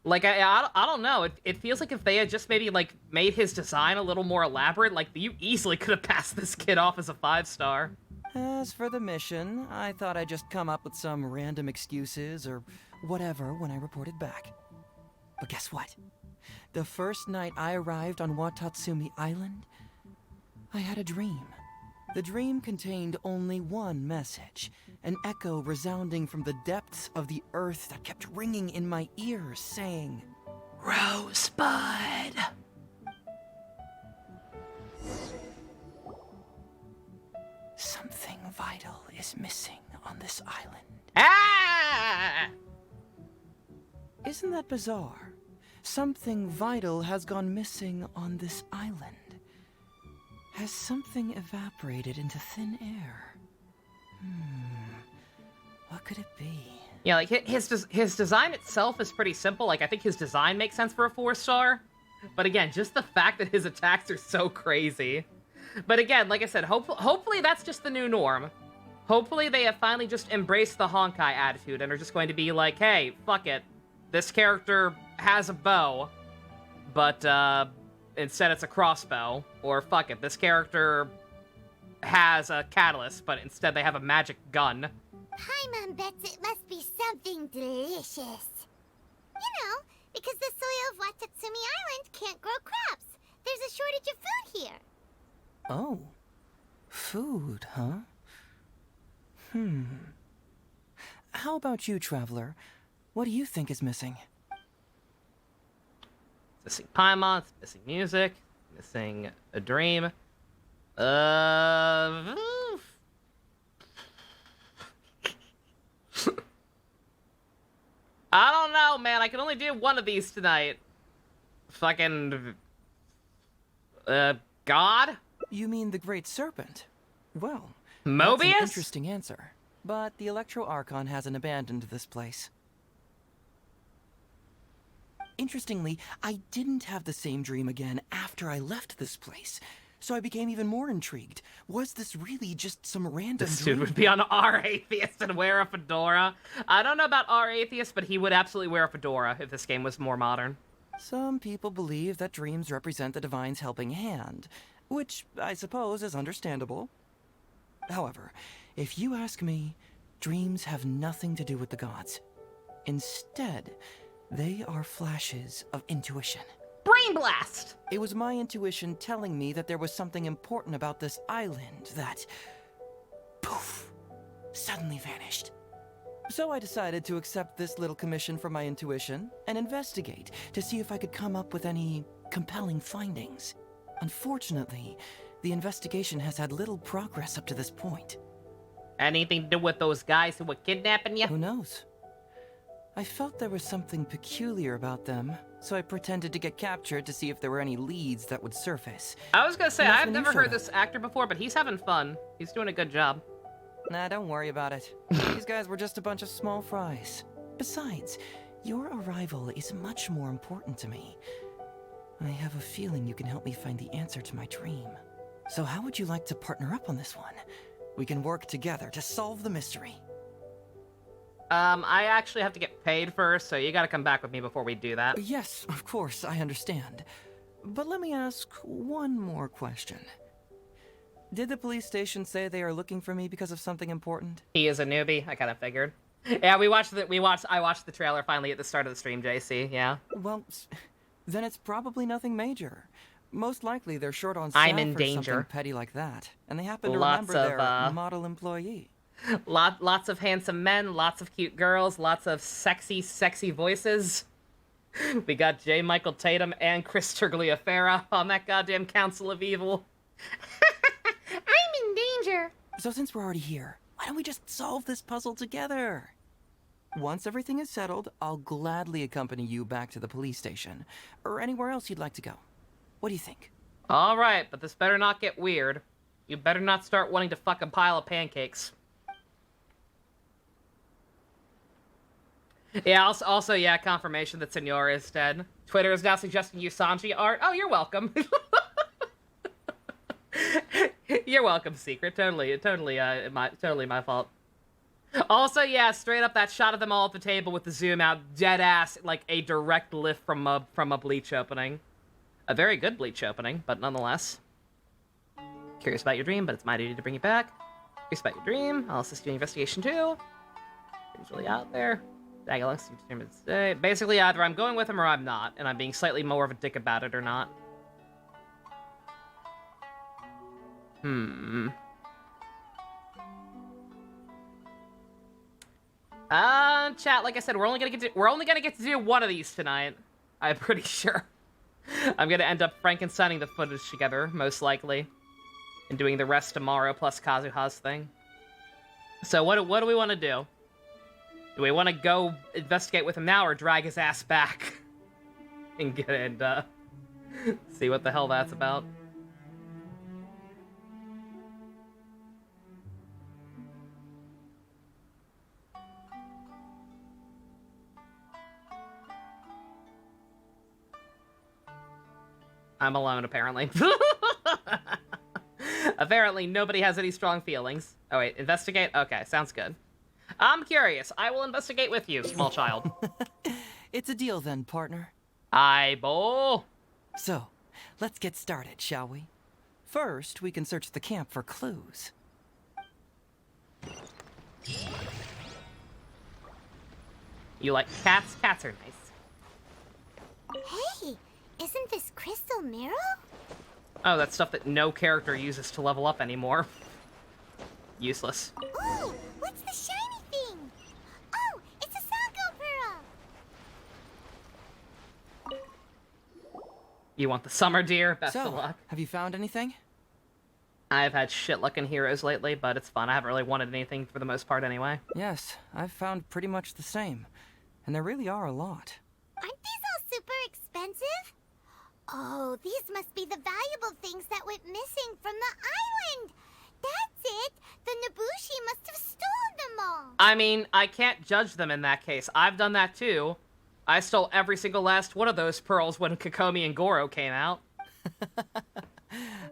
Like, I don't know. It feels like if they had just maybe, like, made his design a little more elaborate, like, you easily could have passed this kid off as a 5-star. As for the mission, I thought I'd just come up with some random excuses or whatever when I reported back. But guess what? The first night I arrived on Watatsumi Island, I had a dream. The dream contained only one message, an echo resounding from the depths of the earth that kept ringing in my ears, saying, "Rosebud." Something vital is missing on this island. Ah! Isn't that bizarre? Something vital has gone missing on this island. Has something evaporated into thin air? What could it be? Yeah, like, his design itself is pretty simple. Like, I think his design makes sense for a 4-star. But again, just the fact that his attacks are so crazy. But again, like I said, hopefully that's just the new norm. Hopefully they have finally just embraced the Honkai attitude and are just going to be like, hey, fuck it. This character has a bow, but instead it's a crossbow. Or fuck it, this character has a catalyst, but instead they have a magic gun. Paimon bets it must be something delicious. You know, because the soil of Watatsumi Island can't grow crops. There's a shortage of food here. Oh. Food, huh? How about you, Traveler? What do you think is missing? Missing Paimon, it's missing music, missing a dream. I don't know, man. I can only do one of these tonight. Fucking... God? You mean the Great Serpent? Well, Mobius? that's an interesting answer. But the Electro Archon hasn't abandoned this place. Interestingly, I didn't have the same dream again after I left this place. So I became even more intrigued. Was this really just some random This dream? dude would be on R Atheist and wear a fedora. I don't know about R Atheist, but he would absolutely wear a fedora if this game was more modern. Some people believe that dreams represent the Divine's helping hand, which I suppose is understandable. However, if you ask me, dreams have nothing to do with the gods. Instead, they are flashes of intuition. Brain blast! It was my intuition telling me that there was something important about this island that, poof, suddenly vanished. So I decided to accept this little commission from my intuition and investigate to see if I could come up with any compelling findings. Unfortunately, the investigation has had little progress up to this point. Anything to do with those guys who were kidnapping you? Who knows? I felt there was something peculiar about them, so I pretended to get captured to see if there were any leads that would surface. I was gonna say, And that's I've when you never showed heard up. this actor before, but he's having fun. He's doing a good job. Nah, don't worry about it. These guys were just a bunch of small fries. Besides, your arrival is much more important to me. I have a feeling you can help me find the answer to my dream. So how would you like to partner up on this one? We can work together to solve the mystery. I actually have to get paid first, so you gotta come back with me before we do that. Yes, of course, I understand. But let me ask one more question. Did the police station say they are looking for me because of something important? He is a newbie. I kind of figured. Yeah, I watched the trailer finally at the start of the stream, JC. Yeah. Well, then it's probably nothing major. Most likely they're short on staff I'm in or danger. something petty like that, and they happen to Lots remember of, their model employee. Lots of handsome men, lots of cute girls, lots of sexy voices. We got J. Michael Tatum and Chris Tergliafera on that goddamn Council of Evil. I'm in danger. So since we're already here, why don't we just solve this puzzle together? Once everything is settled, I'll gladly accompany you back to the police station, or anywhere else you'd like to go. What do you think? All right, but this better not get weird. You better not start wanting to fuck a pile of pancakes. Yeah, also, yeah, confirmation that Senor is dead. Twitter is now suggesting you Sanji art. Oh, you're welcome. You're welcome, Secret. Totally my fault. Also, yeah, straight up that shot of them all at the table with the zoom out, dead ass, like a direct lift from a Bleach opening. A very good Bleach opening, but nonetheless. Curious about your dream, but it's my duty to bring you back. Curious about your dream, I'll assist you in investigation too. He's really out there. Dagalux, you determined to stay. Basically, either I'm going with him or I'm not, and I'm being slightly more of a dick about it or not. Chat, like I said, we're only gonna get to do one of these tonight. I'm pretty sure. I'm gonna end up Frankensteining the footage together, most likely, and doing the rest tomorrow plus Kazuha's thing. So what do we want to do? Do we want to go investigate with him now, or drag his ass back and see what the hell that's about? I'm alone, apparently. Apparently, nobody has any strong feelings. Oh, wait, investigate? Okay, sounds good. I'm curious. I will investigate with you, small child. It's a deal then, partner. Aye, bo. So, let's get started, shall we? First, we can search the camp for clues. You like cats? Cats are nice. Hey, isn't this crystal mirror? Oh, that's stuff that no character uses to level up anymore. Useless. Ooh, what's the shiny thing? Oh, it's a Sango Pearl! You want the summer deer? Best of luck. Have you found anything? I've had shit luck in heroes lately, but it's fun. I haven't really wanted anything for the most part anyway. Yes, I've found pretty much the same. And there really are a lot. Aren't these all super expensive? Oh, these must be the valuable things that went missing from the island! That's it! The Nobushi must have stolen them all! I mean, I can't judge them in that case. I've done that too. I stole every single last one of those pearls when Kokomi and Goro came out.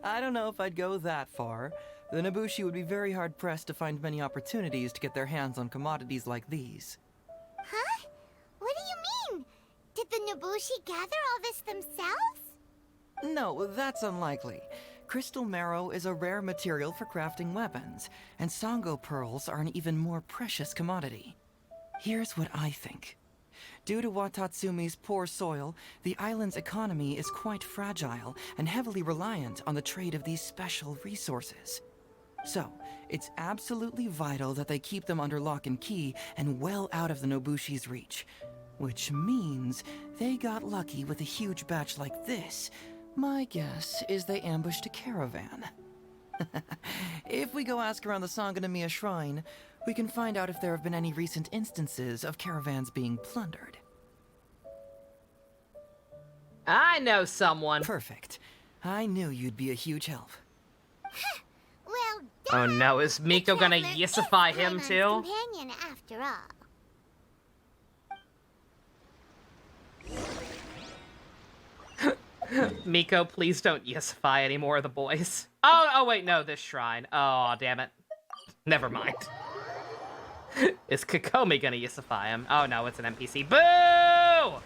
I don't know if I'd go that far. The Nobushi would be very hard-pressed to find many opportunities to get their hands on commodities like these. Huh? What do you mean? Did the Nobushi gather all this themselves? No, that's unlikely. Crystal marrow is a rare material for crafting weapons, and Sango pearls are an even more precious commodity. Here's what I think. Due to Watatsumi's poor soil, the island's economy is quite fragile and heavily reliant on the trade of these special resources. So, it's absolutely vital that they keep them under lock and key and well out of the Nobushi's reach. Which means they got lucky with a huge batch like this. My guess is they ambushed a caravan. If we go ask around the Sangonomiya Shrine, we can find out if there have been any recent instances of caravans being plundered. I know someone. Perfect. I knew you'd be a huge help. Well, Oh no, is Miko gonna yesify him Paimon's too? companion after all. Miko, please don't yesify any more of the boys. Oh wait, no, this shrine. Oh, damn it. Never mind. Is Kokomi gonna yusify him? Oh no, it's an NPC. Boo!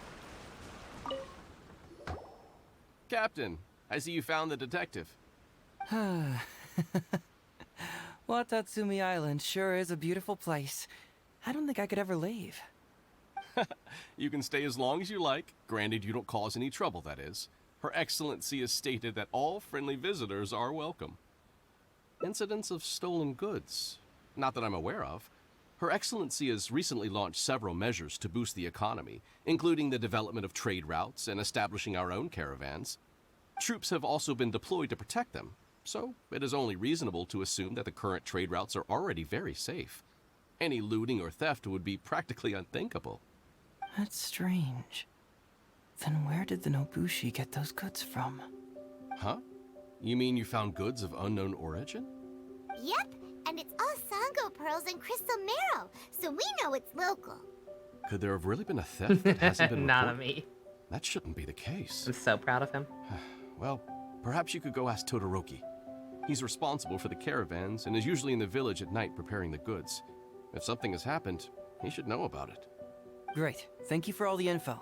Captain, I see you found the detective. Watatsumi Island sure is a beautiful place. I don't think I could ever leave. You can stay as long as you like, granted you don't cause any trouble, that is. Her Excellency has stated that all friendly visitors are welcome. Incidents of stolen goods? Not that I'm aware of. Her Excellency has recently launched several measures to boost the economy, including the development of trade routes and establishing our own caravans. Troops have also been deployed to protect them, so it is only reasonable to assume that the current trade routes are already very safe. Any looting or theft would be practically unthinkable. That's strange. Then where did the Nobushi get those goods from? Huh? You mean you found goods of unknown origin? Yep, and it's all Sango pearls and crystal marrow, so we know it's local. Could there have really been a theft that hasn't been reported? Nanami. That shouldn't be the case. I'm so proud of him. Well, perhaps you could go ask Todoroki. He's responsible for the caravans and is usually in the village at night preparing the goods. If something has happened, he should know about it. Great. Thank you for all the info.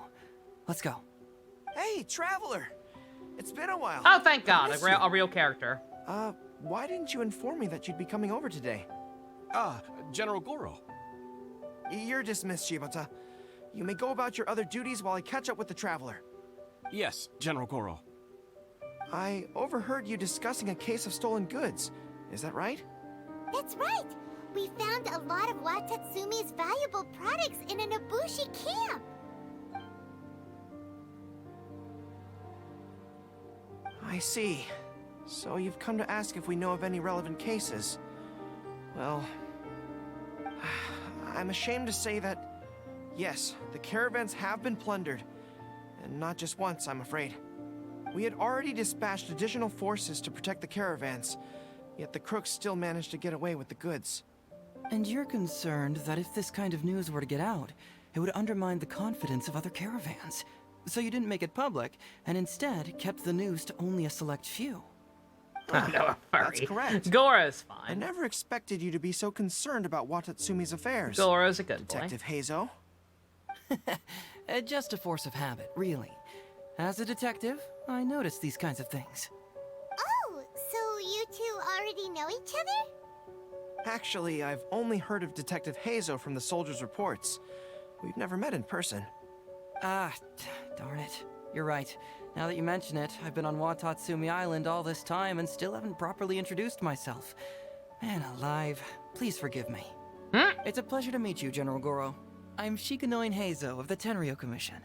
Let's go. Hey, Traveler! It's been a while. Oh, thank I God, missed a real character. Why didn't you inform me that you'd be coming over today? General Goro. You're dismissed, Shibata. You may go about your other duties while I catch up with the Traveler. Yes, General Goro. I overheard you discussing a case of stolen goods. Is that right? That's right! We found a lot of Watatsumi's valuable products in a Nobushi camp! I see. So you've come to ask if we know of any relevant cases. Well, I'm ashamed to say that, yes, the caravans have been plundered. And not just once, I'm afraid. We had already dispatched additional forces to protect the caravans, yet the crooks still managed to get away with the goods. And you're concerned that if this kind of news were to get out, it would undermine the confidence of other caravans. So you didn't make it public, and instead kept the news to only a select few. No, That's correct. Goro's I fine. never expected you to be so concerned about Watatsumi's affairs. Goro's a good Detective Heizo. Just a force of habit, really. As a detective, I notice these kinds of things. Oh, so you two already know each other? Actually, I've only heard of Detective Heizo from the soldiers' reports. We've never met in person. Darn it. You're right. Now that you mention it, I've been on Watatsumi Island all this time and still haven't properly introduced myself. Man alive, please forgive me. It's a pleasure to meet you, General Goro. I'm Shikanoin Heizo of the Tenryo Commission.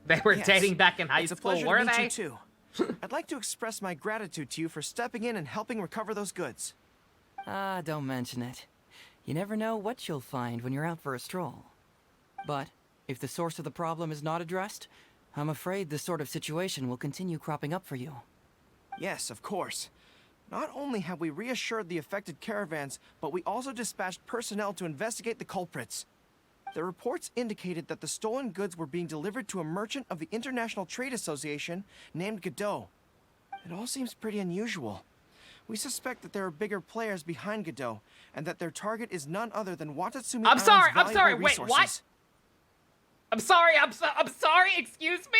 They were Yes, dating back in high it's a school, pleasure were to meet they? you too. I'd like to express my gratitude to you for stepping in and helping recover those goods. Don't mention it. You never know what you'll find when you're out for a stroll. But if the source of the problem is not addressed, I'm afraid this sort of situation will continue cropping up for you. Yes, of course. Not only have we reassured the affected caravans, but we also dispatched personnel to investigate the culprits. The reports indicated that the stolen goods were being delivered to a merchant of the International Trade Association named Godot. It all seems pretty unusual. We suspect that there are bigger players behind Godot, and that their target is none other than Watatsumi I'm sorry, Island's valuable wait, resources. what? I'm sorry, excuse me?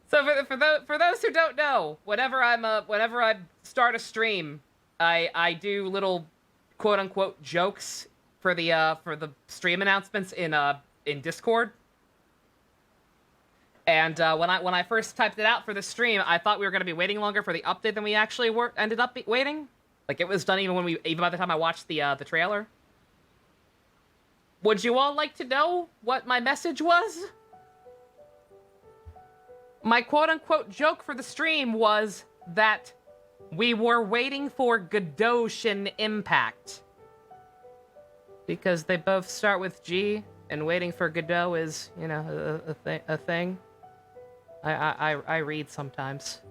So for those who don't know, whenever I start a stream, I do little quote unquote jokes for the stream announcements in Discord. And when I first typed it out for the stream, I thought we were going to be waiting longer for the update than we actually ended up waiting. Like, it was done even by the time I watched the trailer. Would you all like to know what my message was? My quote-unquote joke for the stream was that we were waiting for Godoshin Impact. Because they both start with G, and waiting for Godot is, you know, a thing. I read sometimes.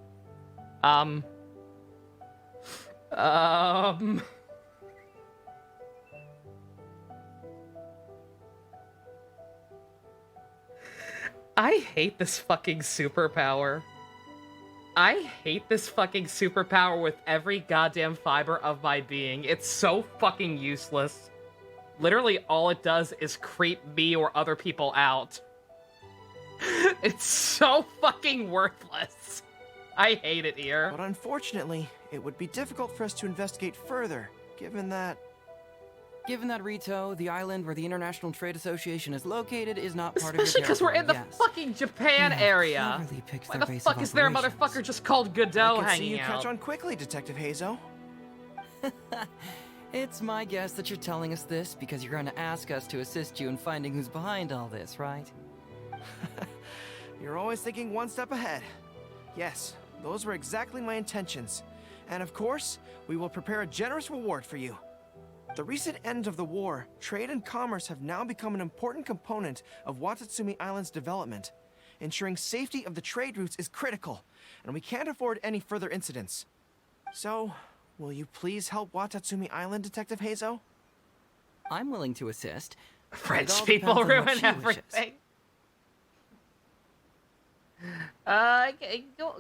I hate this fucking superpower. I hate this fucking superpower with every goddamn fiber of my being. It's so fucking useless. Literally all it does is creep me or other people out. It's so fucking worthless. I hate it here. But unfortunately, it would be difficult for us to investigate further, given that... Given that Rito, the island where the International Trade Association is located, is not part of your Especially because we're in the fucking Japan area. Why the fuck is there a motherfucker just called Godot I can see hanging you catch out? on quickly, Detective Hazo. It's my guess that you're telling us this because you're going to ask us to assist you in finding who's behind all this, right? You're always thinking one step ahead. Yes, those were exactly my intentions. And of course, we will prepare a generous reward for you. The recent end of the war, trade and commerce have now become an important component of Watatsumi Island's development. Ensuring safety of the trade routes is critical, and we can't afford any further incidents. So, will you please help Watatsumi Island, Detective Hazo? I'm willing to assist. French people ruin everything.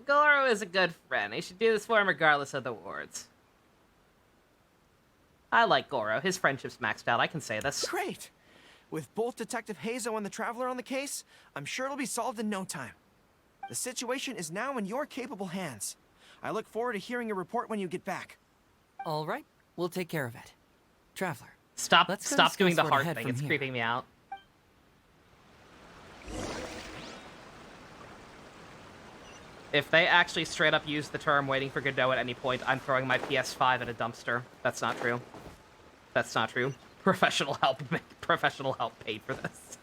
Goro is a good friend. He should do this for him regardless of the awards. I like Goro. His friendship's maxed out. I can say this. Great! With both Detective Hazo and the Traveler on the case, I'm sure it'll be solved in no time. The situation is now in your capable hands. I look forward to hearing your report when you get back. All right, we'll take care of it. Traveler. Stop doing the heart heart thing. It's creeping me out. If they actually straight up use the term waiting for Godot at any point, I'm throwing my PS5 in a dumpster. That's not true. That's not true. Professional help paid for this.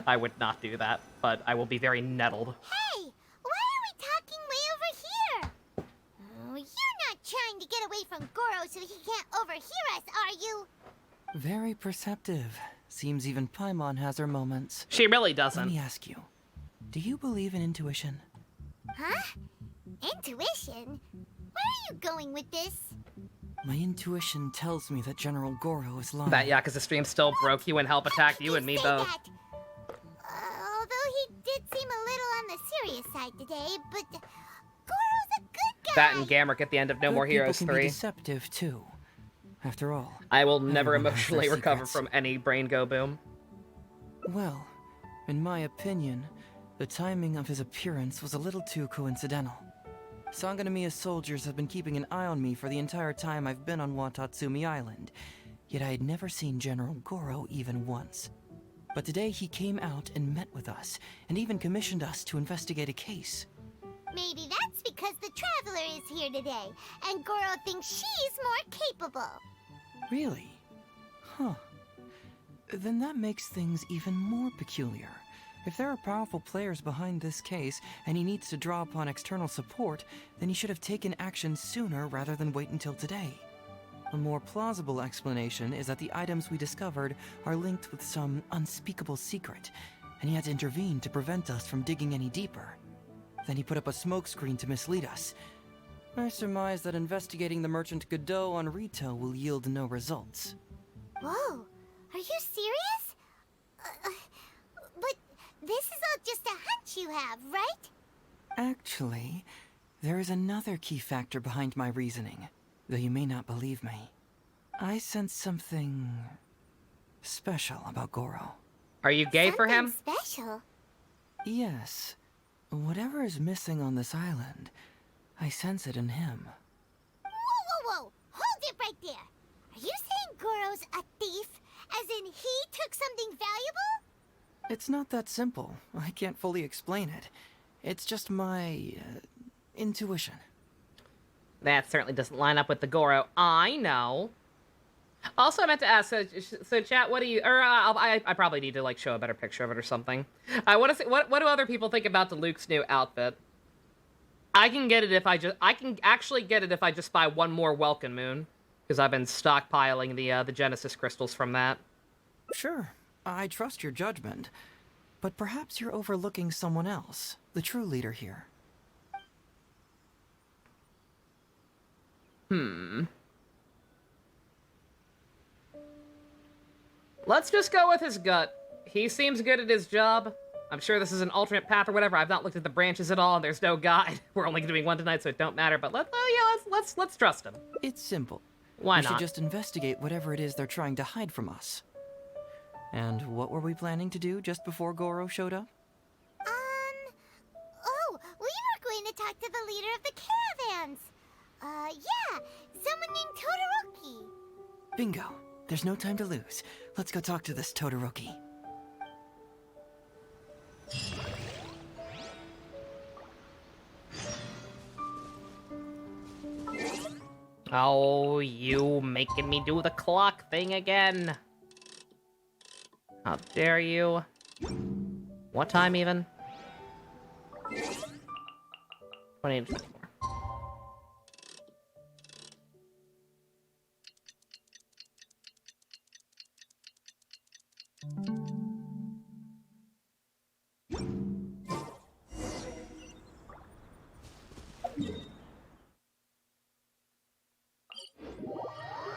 I would not do that, but I will be very nettled. Hey! Why are we talking way over here? Oh, you're not trying to get away from Goro so he can't overhear us, are you? Very perceptive. Seems even Paimon has her moments. She really doesn't. Let me ask you, do you believe in intuition? Huh? Intuition? Where are you going with this? My intuition tells me that General Goro is lying. That, yeah, because the stream still broke. He wouldn't help attack you and me both. Although he did seem a little on the serious side today, but Goro's a good guy. That and Gamrick at the end of No More Heroes People can 3. be deceptive too. After all, I will never everyone has emotionally their recover secrets. from any brain go boom. Well, in my opinion, the timing of his appearance was a little too coincidental. Sanganamiya's soldiers have been keeping an eye on me for the entire time I've been on Watatsumi Island, yet I had never seen General Goro even once. But today he came out and met with us, and even commissioned us to investigate a case. Maybe that's because the Traveler is here today, and Goro thinks she's more capable. Really? Huh. Then that makes things even more peculiar. If there are powerful players behind this case, and he needs to draw upon external support, then he should have taken action sooner rather than wait until today. A more plausible explanation is that the items we discovered are linked with some unspeakable secret, and he had to intervene to prevent us from digging any deeper. Then he put up a smokescreen to mislead us. I surmise that investigating the merchant Godot on Rito will yield no results. Whoa, are you serious? But this is all just a hunch you have, right? Actually, there is another key factor behind my reasoning, though you may not believe me. I sense something special about Goro. Are you gay for him? Special? Yes. Whatever is missing on this island, I sense it in him. Whoa! Hold it right there! Are you saying Goro's a thief? As in he took something valuable? It's not that simple. I can't fully explain it. It's just my intuition. That certainly doesn't line up with the Goro I know. Also, I meant to ask, so chat, what do you, or I probably need to like show a better picture of it or something. I want to see, what do other people think about the Luke's new outfit? I can get it if I can actually get it if I just buy one more Welkin Moon, because I've been stockpiling the Genesis crystals from that. Sure, I trust your judgment, but perhaps you're overlooking someone else, the true leader here. Let's just go with his gut. He seems good at his job. I'm sure this is an alternate path or whatever. I've not looked at the branches at all, and there's no guide. We're only doing one tonight, so it don't matter. But let's trust him. It's simple. Why we not? should just investigate whatever it is they're trying to hide from us. And what were we planning to do just before Goro showed up? Oh, we were going to talk to the leader of the caravans. Yeah, someone named Todoroki. Bingo. There's no time to lose. Let's go talk to this Todoroki. Oh, you making me do the clock thing again. How dare you? What time even? 20 to 24.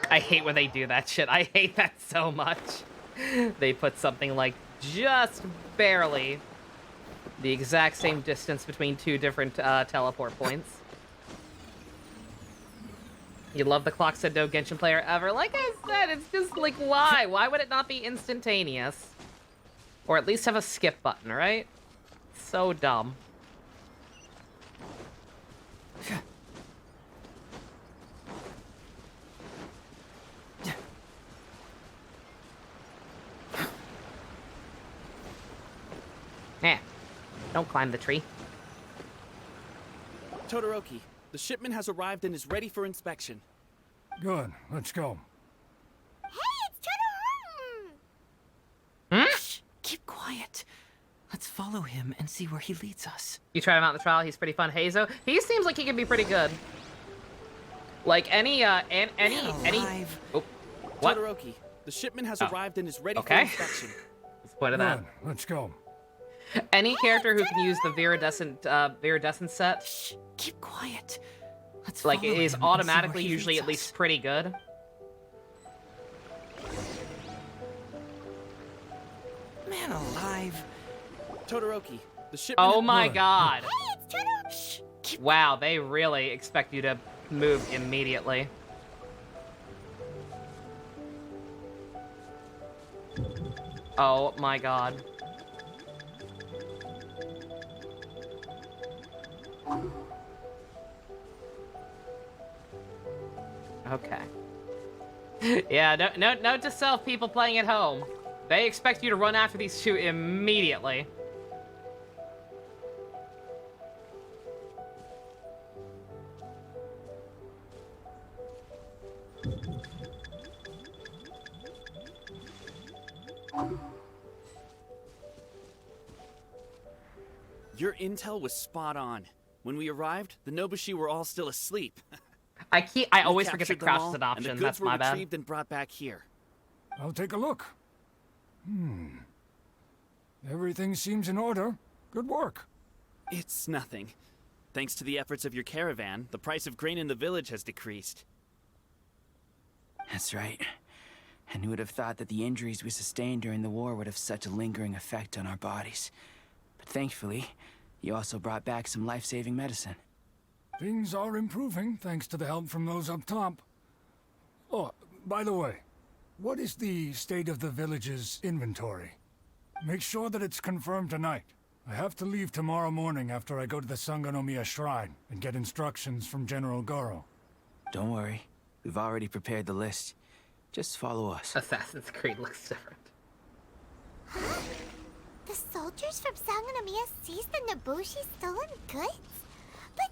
I hate when they do that shit. I hate that so much. They put something like just barely the exact same distance between two different teleport points. You love the clock, said no Genshin player ever. Like I said, it's just like, why? Why would it not be instantaneous? Or at least have a skip button, right? So dumb. Eh, don't climb the tree. Todoroki, the shipment has arrived and is ready for inspection. Good, let's go. Hey, it's Todoroki! Shh, keep quiet. Let's follow him and see where he leads us. You tried him out in the trial, he's pretty fun. Hazo, he seems like he could be pretty good. Like any Oh, what? Todoroki, the shipment has arrived and is ready for Okay. inspection. What's the point of that? Good, let's go. Any character who can use the viridescent set, Shh, keep quiet. Let's like, follow it is him and see automatically where he usually leads at least us. pretty good. Man alive. Todoroki, the shipment. Oh my god. Hey, it's Todoroki! Shh, keep Wow, they really expect you to move immediately. Oh my god. Okay. Yeah, note to self, people playing at home. They expect you to run after these two immediately. Your intel was spot on. When we arrived, the Nobushi were all still asleep. I We always forget that captured them crouch all, is an and option. the goods That's were my bad. retrieved and brought back here. I'll take a look. Everything seems in order. Good work. It's nothing. Thanks to the efforts of your caravan, the price of grain in the village has decreased. That's right. And who would have thought that the injuries we sustained during the war would have such a lingering effect on our bodies? But thankfully, you also brought back some life-saving medicine. Things are improving thanks to the help from those up top. Oh, by the way, what is the state of the village's inventory? Make sure that it's confirmed tonight. I have to leave tomorrow morning after I go to the Sangonomiya Shrine and get instructions from General Goro. Don't worry. We've already prepared the list. Just follow us. Assassin's Creed looks different. The soldiers from Sangonomiya seized the Nobushi stolen goods? But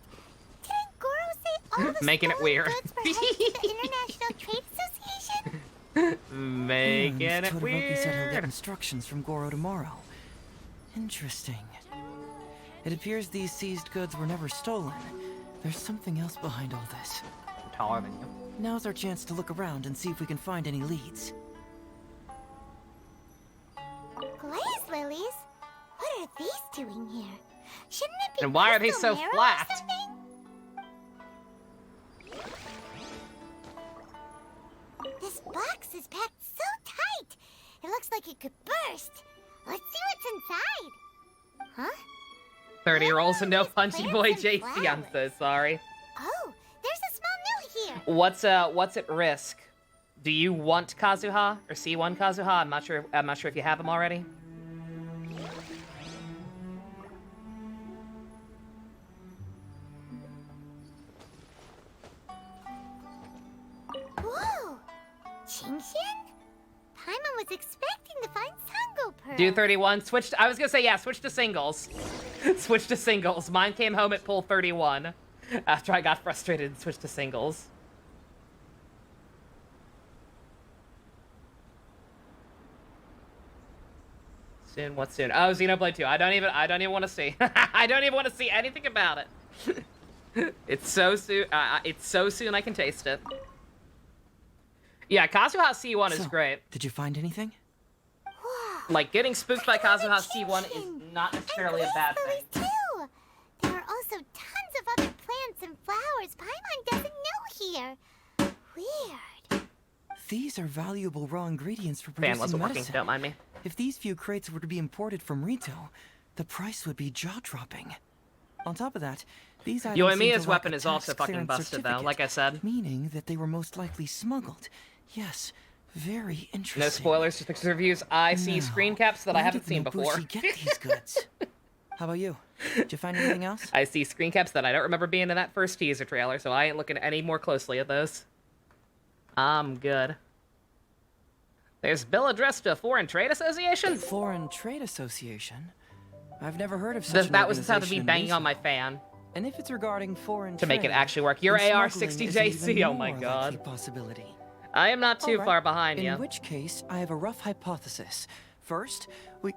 didn't Goro say all the Making it stolen weird. goods were headed to the International Trade Association? Making it Todoroki said he'll get weird. instructions from Goro tomorrow. Interesting. It appears these seized goods were never stolen. There's something else behind all this. I'm taller than you. Now's our chance to look around and see if we can find any leads. Glaze lilies? What are these doing here? Shouldn't it be And why are they crystal so marrow or flat? something? This box is packed so tight. It looks like it could burst. Let's see what's inside. Huh? 30 rolls and no punchy plants boy and JC. I'm so flowers. sorry. Oh, there's a small note here. What's at risk? Do you want Kazuha or C1 Kazuha? I'm not sure if you have him already. Whoa! Chingshin? Paimon was expecting to find Sango Pearl. Do 31. I was gonna say, yeah, switch to singles. Switch to singles. Mine came home at pull 31 after I got frustrated and switched to singles. Soon, what soon? Oh, Xenoblade 2. I don't even want to see. I don't even want to see anything about it. It's so soon. It's so soon I can taste it. Yeah, Kazuha C1 is great. Did you find anything? Like, getting spooked by Kazuha C1 is not necessarily a bad thing. Too. There are also tons of other plants and flowers Paimon doesn't know here. Weird. These are valuable raw ingredients for Fan producing wasn't working, medicine. don't mind me. If these few crates were to be imported from Rito, the price would be jaw-dropping. On top of that, these items Yoimiya's seem to lack weapon a is also tax fucking clearance busted, though, certificate, like I said. Meaning that they were most likely smuggled. Yes, very interesting. No spoilers, just pictures of reviews. I see Now, screen caps that I where haven't did seen before. Nobushi get these goods? How about you? Did you find anything else? I see screen caps that I don't remember being in that first teaser trailer, so I ain't looking any more closely at those. I'm good. There's a bill addressed to a Foreign Trade Association? Foreign Trade Association? I've never heard of such an That was the sound of me organization in banging on Rizo. my fan. And if it's regarding foreign To make it trade, actually work. Your then AR-60 smuggling is an JC, even oh my more god. likely possibility. I am not too All right, far behind you. In which case, I have a rough hypothesis. First, we...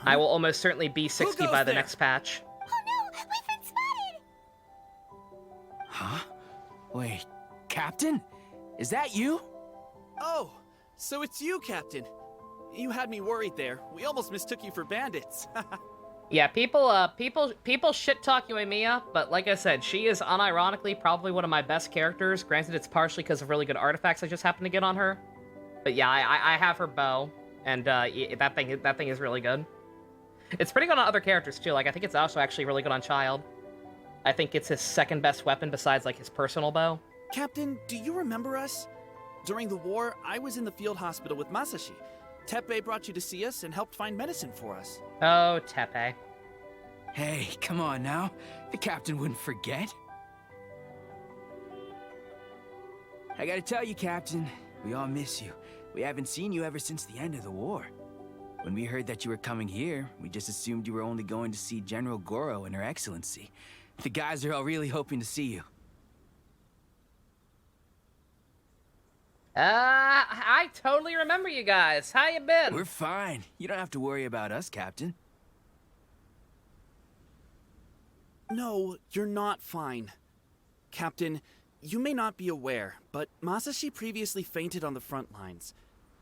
I will almost certainly be 60 goes by the there? next patch. Oh no, we've been spotted! Huh? Wait, Captain? Is that you? Oh, so it's you, Captain. You had me worried there. We almost mistook you for bandits. Yeah, people shit talk Yoimiya, but like I said, she is unironically probably one of my best characters. Granted, it's partially because of really good artifacts I just happened to get on her. But yeah, I have her bow, and that thing is really good. It's pretty good on other characters too. Like I think it's also actually really good on Child. I think it's his second best weapon besides like his personal bow. Captain, do you remember us? During the war, I was in the field hospital with Masashi. Teppei brought you to see us and helped find medicine for us. Oh, Teppei. Hey, come on now. The captain wouldn't forget. I gotta tell you, Captain, we all miss you. We haven't seen you ever since the end of the war. When we heard that you were coming here, we just assumed you were only going to see General Goro and Her Excellency. The guys are all really hoping to see you. I totally remember you guys. How you been? We're fine. You don't have to worry about us, Captain. No, you're not fine. Captain, you may not be aware, but Masashi previously fainted on the front lines.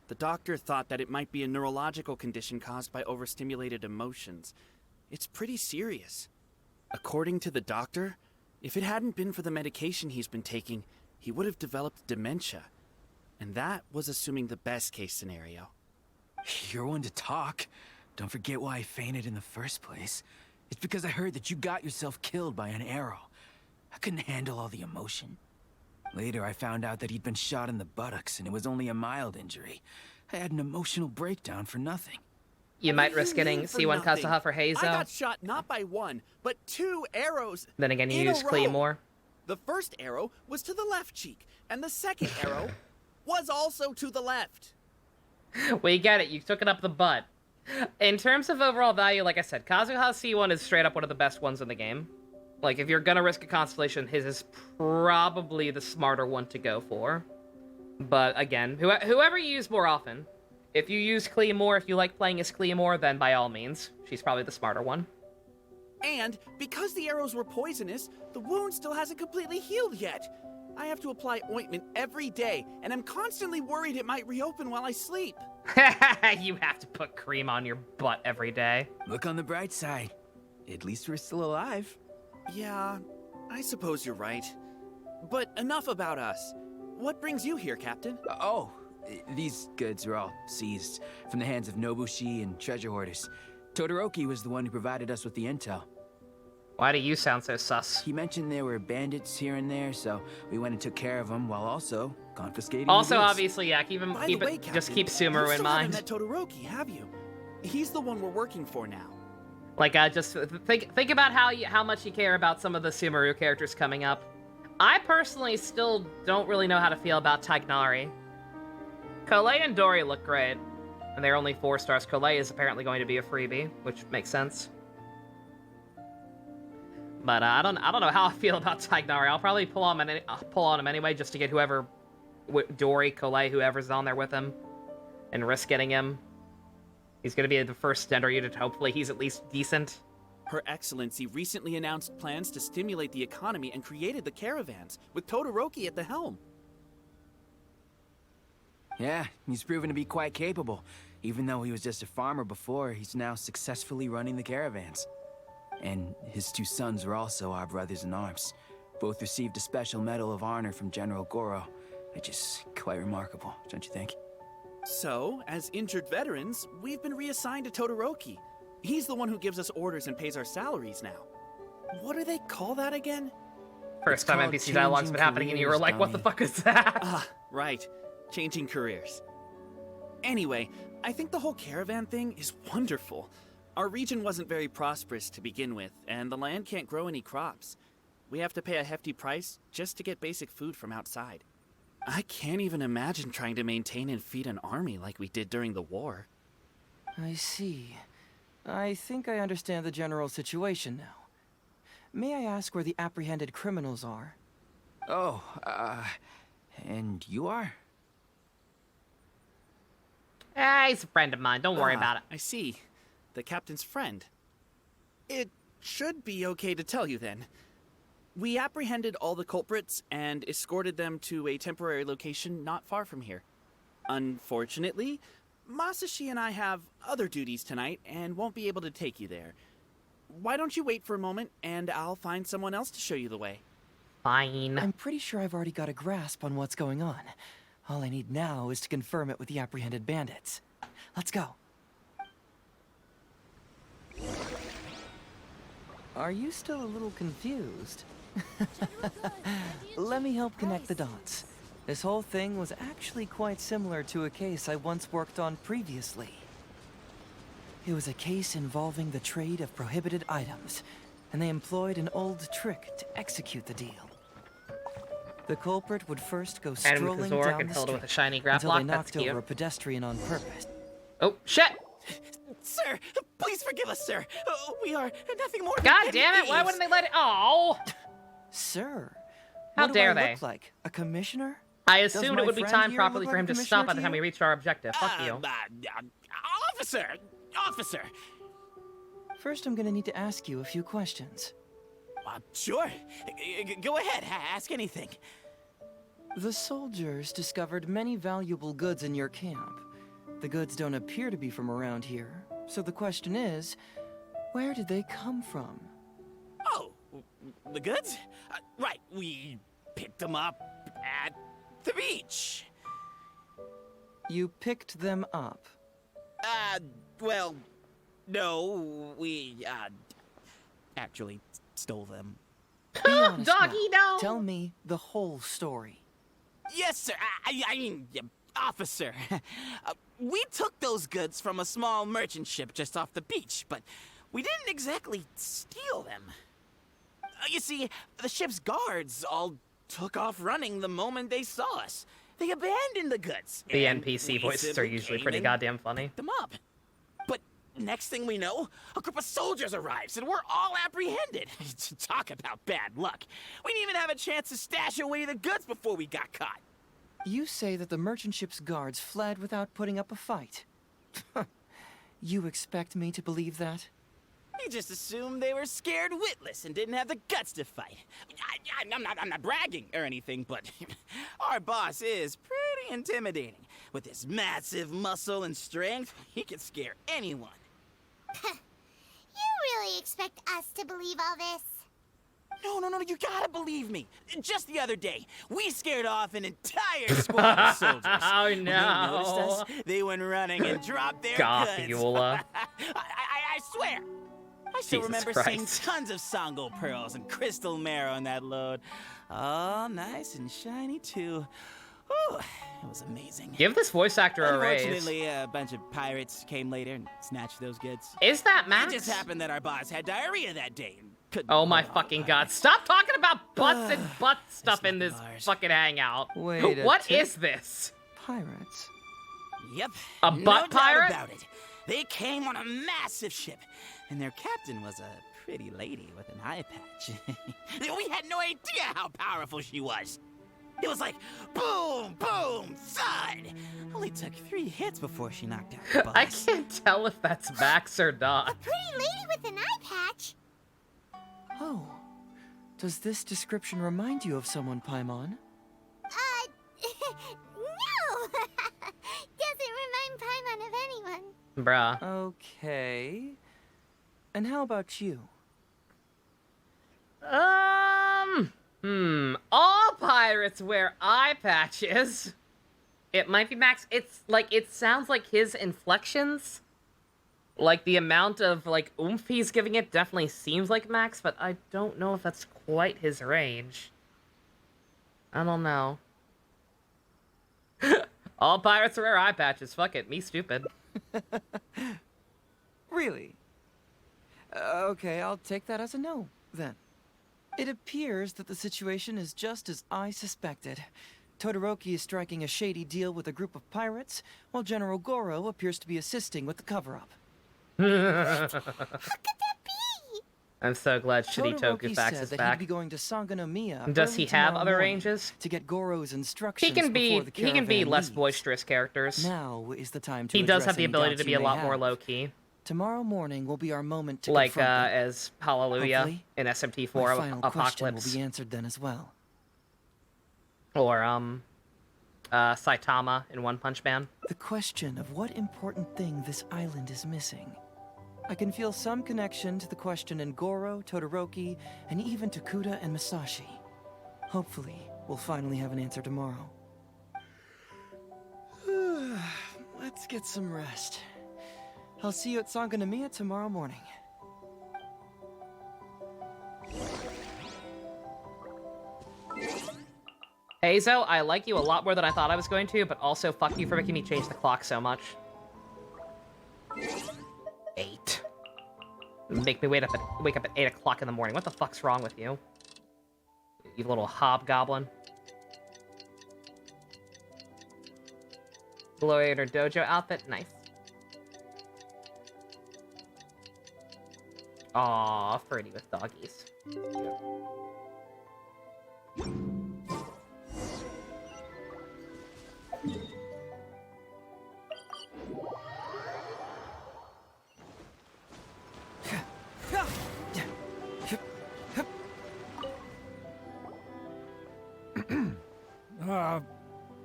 The doctor thought that it might be a neurological condition caused by overstimulated emotions. It's pretty serious. According to the doctor, if it hadn't been for the medication he's been taking, he would have developed dementia. And that was assuming the best case scenario. You're one to talk. Don't forget why I fainted in the first place. It's because I heard that you got yourself killed by an arrow. I couldn't handle all the emotion. Later, I found out that he'd been shot in the buttocks and it was only a mild injury. I had an emotional breakdown for nothing. You might risk getting For C1 nothing. Kazuha for Heizo. I got shot not by one, but 2 arrows. Then again, you in a use row. Claymore. The first arrow was to the left cheek, and the second arrow was also to the left. We get it. You took it up the butt. In terms of overall value, like I said, Kazuha C1 is straight up one of the best ones in the game. Like, if you're gonna risk a Constellation, his is probably the smarter one to go for. But again, whoever you use more often. If you use Claymore, if you like playing as Claymore, then by all means, she's probably the smarter one. And because the arrows were poisonous, the wound still hasn't completely healed yet. I have to apply ointment every day, and I'm constantly worried it might reopen while I sleep. You have to put cream on your butt every day. Look on the bright side. At least we're still alive. Yeah, I suppose you're right. But enough about us. What brings you here, Captain? These goods are all seized from the hands of Nobushi and treasure hoarders. Todoroki was the one who provided us with the intel. Why do you sound so sus? He mentioned there were bandits here and there, so we went and took care of them while also confiscating Also, the goods. obviously, yeah, keep By the way, just Captain, keep Sumeru you in still mind. haven't met Todoroki, have you? He's the one we're working for now. Like, just think about how much you care about some of the Sumeru characters coming up. I personally still don't really know how to feel about Tignari. Collei and Dori look great, and they're only 4 stars. Collei is apparently going to be a freebie, which makes sense. But I don't know how I feel about Tignari. I'll probably pull on him anyway, just to get whoever, Dori, Collei, whoever's on there with him, and risk getting him. He's gonna be the first Dendro unit. Hopefully, he's at least decent. Her Excellency recently announced plans to stimulate the economy and created the caravans, with Todoroki at the helm. Yeah, he's proven to be quite capable. Even though he was just a farmer before, he's now successfully running the caravans. And his 2 sons were also our brothers in arms. Both received a special medal of honor from General Goro, which is quite remarkable, don't you think? So, as injured veterans, we've been reassigned to Todoroki. He's the one who gives us orders and pays our salaries now. What do they call that again? First time NPC dialogue's been happening and you were like, what the fuck is that? Ah, right. Changing careers. Anyway, I think the whole caravan thing is wonderful. Our region wasn't very prosperous to begin with, and the land can't grow any crops. We have to pay a hefty price just to get basic food from outside. I can't even imagine trying to maintain and feed an army like we did during the war. I see. I think I understand the general situation now. May I ask where the apprehended criminals are? Oh, and you are? He's a friend of mine. Don't worry about it. I see. The captain's friend. It should be okay to tell you then. We apprehended all the culprits and escorted them to a temporary location not far from here. Unfortunately, Masashi and I have other duties tonight and won't be able to take you there. Why don't you wait for a moment and I'll find someone else to show you the way. Fine. I'm pretty sure I've already got a grasp on what's going on. All I need now is to confirm it with the apprehended bandits. Let's go. Are you still a little confused? Let me help connect the dots. This whole thing was actually quite similar to a case I once worked on previously. It was a case involving the trade of prohibited items, and they employed an old trick to execute the deal. The culprit would first go strolling down the street with a shiny graph until lock. they knocked That's over a pedestrian on purpose. Oh, shit! Sir, please forgive us, sir. We are nothing more than God petty damn it! Why thieves. wouldn't they let it? Oh! Sir, How what dare do I they? look like? A commissioner? I Does assumed my it would be friend timed here properly look for like him a to commissioner stop by the to time we you? reach our objective. Fuck you. Officer! First, I'm gonna need to ask you a few questions. Sure. Go ahead, ask anything. The soldiers discovered many valuable goods in your camp. The goods don't appear to be from around here, so the question is, where did they come from? Oh, the goods? Right, we picked them up at the beach. You picked them up? Well, no, we, actually stole them. Be honest Doggy, now. no! Tell me the whole story. Yes, sir. I mean, officer. We took those goods from a small merchant ship just off the beach, but we didn't exactly steal them. You see, the ship's guards all took off running the moment they saw us. They abandoned the goods. The and NPC we voices are simply usually came pretty and goddamn funny. picked them up. But next thing we know, a group of soldiers arrives and we're all apprehended. Talk about bad luck. We didn't even have a chance to stash away the goods before we got caught. You say that the merchant ship's guards fled without putting up a fight. You expect me to believe that? We just assumed they were scared witless and didn't have the guts to fight. I'm not bragging or anything, but our boss is pretty intimidating. With his massive muscle and strength, he could scare anyone. You really expect us to believe all this? No, you gotta believe me. Just the other day, we scared off an entire squad of soldiers. Oh, When they no. noticed us, they went running and dropped their God, guns. Eula. I swear. I still Jesus remember Christ. seeing tons of Songo pearls and crystal marrow on that load. All nice and shiny, too. Ooh, it was amazing. Give this voice actor a raise. Unfortunately, a bunch of pirates came later and snatched those goods. Is that Max? It just happened that our boss had diarrhea that day. And couldn't Oh my hold on. fucking god. Stop talking about butts and butt stuff in this fucking hangout. Wait a What tick. is this? Pirates? Yep. A no butt pirate? doubt about it. They came on a massive ship, and their captain was a pretty lady with an eye patch. We had no idea how powerful she was. It was like boom, boom, thud. Only took 3 hits before she knocked out the boss. I can't tell if that's Max or not. Pretty lady with an eye patch. Oh. Does this description remind you of someone, Paimon? No! Doesn't remind Paimon of anyone. Bruh. Okay. And how about you? All pirates wear eye patches. It might be Max. It's like, it sounds like his inflections. Like, the amount of, like, oomph he's giving it definitely seems like Max, but I don't know if that's quite his range. I don't know. All pirates wear eye patches. Fuck it. Me stupid. Really? Okay, I'll take that as a no, then. It appears that the situation is just as I suspected. Todoroki is striking a shady deal with a group of pirates, while General Goro appears to be assisting with the cover-up. I'm so glad Shitty Todoroki Tokufax said is that back. he'd be going to Sangonomiya. Does he early have tomorrow other morning ranges? to get Goro's instructions He can be before the he can be caravan less leaves. boisterous characters. Now is the time to He does address have the any ability doubts to be you a may lot more have. low key. Tomorrow morning will be our moment to Like confront them. as Hallelujah Hopefully, in My SMT4 final question Apocalypse. will be answered then as well. Or Saitama in One Punch Man. The question of what important thing this island is missing. I can feel some connection to the question in Goro, Todoroki, and even to Kuda and Masashi. Hopefully, we'll finally have an answer tomorrow. Let's get some rest. I'll see you at Sangonomiya tomorrow morning. Heizo, I like you a lot more than I thought I was going to, but also fuck you for making me change the clock so much. 8. Make me wake up at 8 o'clock in the morning. What the fuck's wrong with you? You little hobgoblin. Gladiator Dojo outfit, nice. Aw, Freddy with doggies.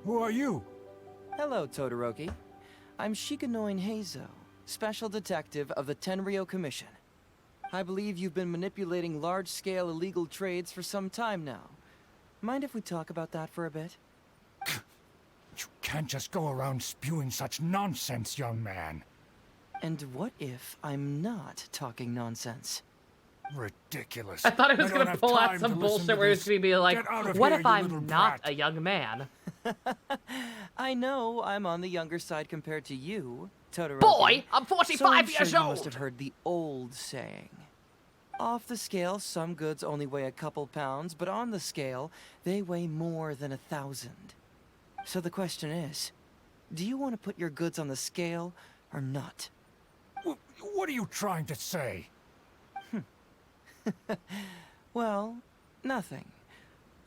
Who are you? Hello, Todoroki. I'm Shikanoin Heizo, Special Detective of the Tenryou Commission. I believe you've been manipulating large-scale illegal trades for some time now. Mind if we talk about that for a bit? You can't just go around spewing such nonsense, young man. And what if I'm not talking nonsense? Ridiculous. I thought it was I don't gonna have pull out time some to listen bullshit to where it was this. gonna be like, Get out of what here, if you I'm little not brat." a young man? I know I'm on the younger side compared to you, Todoroki. Boy, I'm 45 so I'm years sure you old! must have heard the old saying. Off the scale, some goods only weigh a couple pounds, but on the scale, they weigh more than 1,000. So the question is, do you want to put your goods on the scale or not? What are you trying to say? Well, nothing.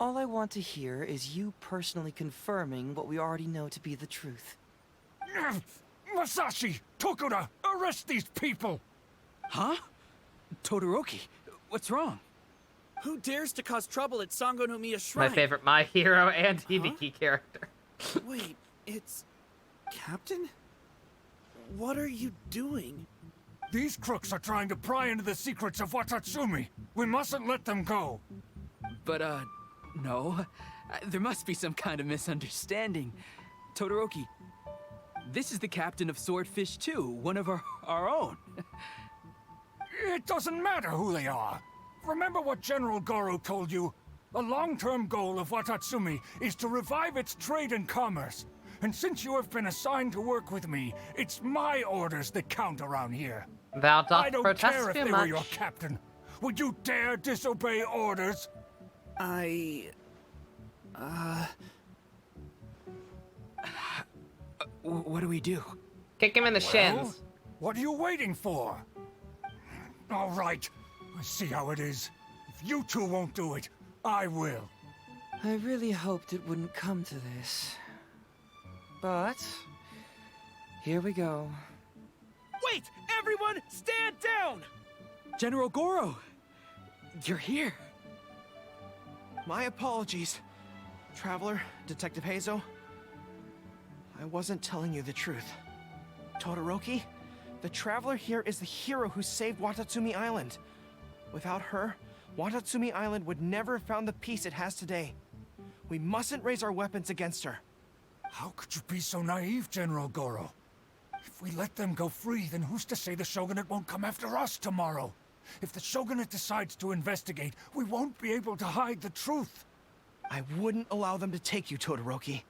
All I want to hear is you personally confirming what we already know to be the truth. Masashi! Tokuda! Arrest these people! Huh? Todoroki, what's wrong? Who dares to cause trouble at Sangonomiya Shrine? My favorite My Hero and Hibiki character. Wait, it's... Captain? What are you doing? These crooks are trying to pry into the secrets of Watatsumi. We mustn't let them go. But, no. There must be some kind of misunderstanding. It doesn't matter who they are. Remember what General Goro told you? A long-term goal of Watatsumi is to revive its trade and commerce. And since you have been assigned to work with me, it's my orders that count around here. Thou doth I don't protest care if too they much. were your captain. Would you dare disobey orders? What do we do? Kick him in the shins. What are you waiting for? All right, I see how it is. If you two won't do it, I will. I really hoped it wouldn't come to this. But here we go. Wait! Everyone, stand down! General Goro, you're here. My apologies, Traveler, Detective Hazo. I wasn't telling you the truth. Todoroki, the Traveler here is the hero who saved Watatsumi Island. Without her, Watatsumi Island would never have found the peace it has today. We mustn't raise our weapons against her. How could you be so naive, General Goro? If we let them go free, then who's to say the Shogunate won't come after us tomorrow? If the Shogunate decides to investigate, we won't be able to hide the truth. I wouldn't allow them to take you, Todoroki.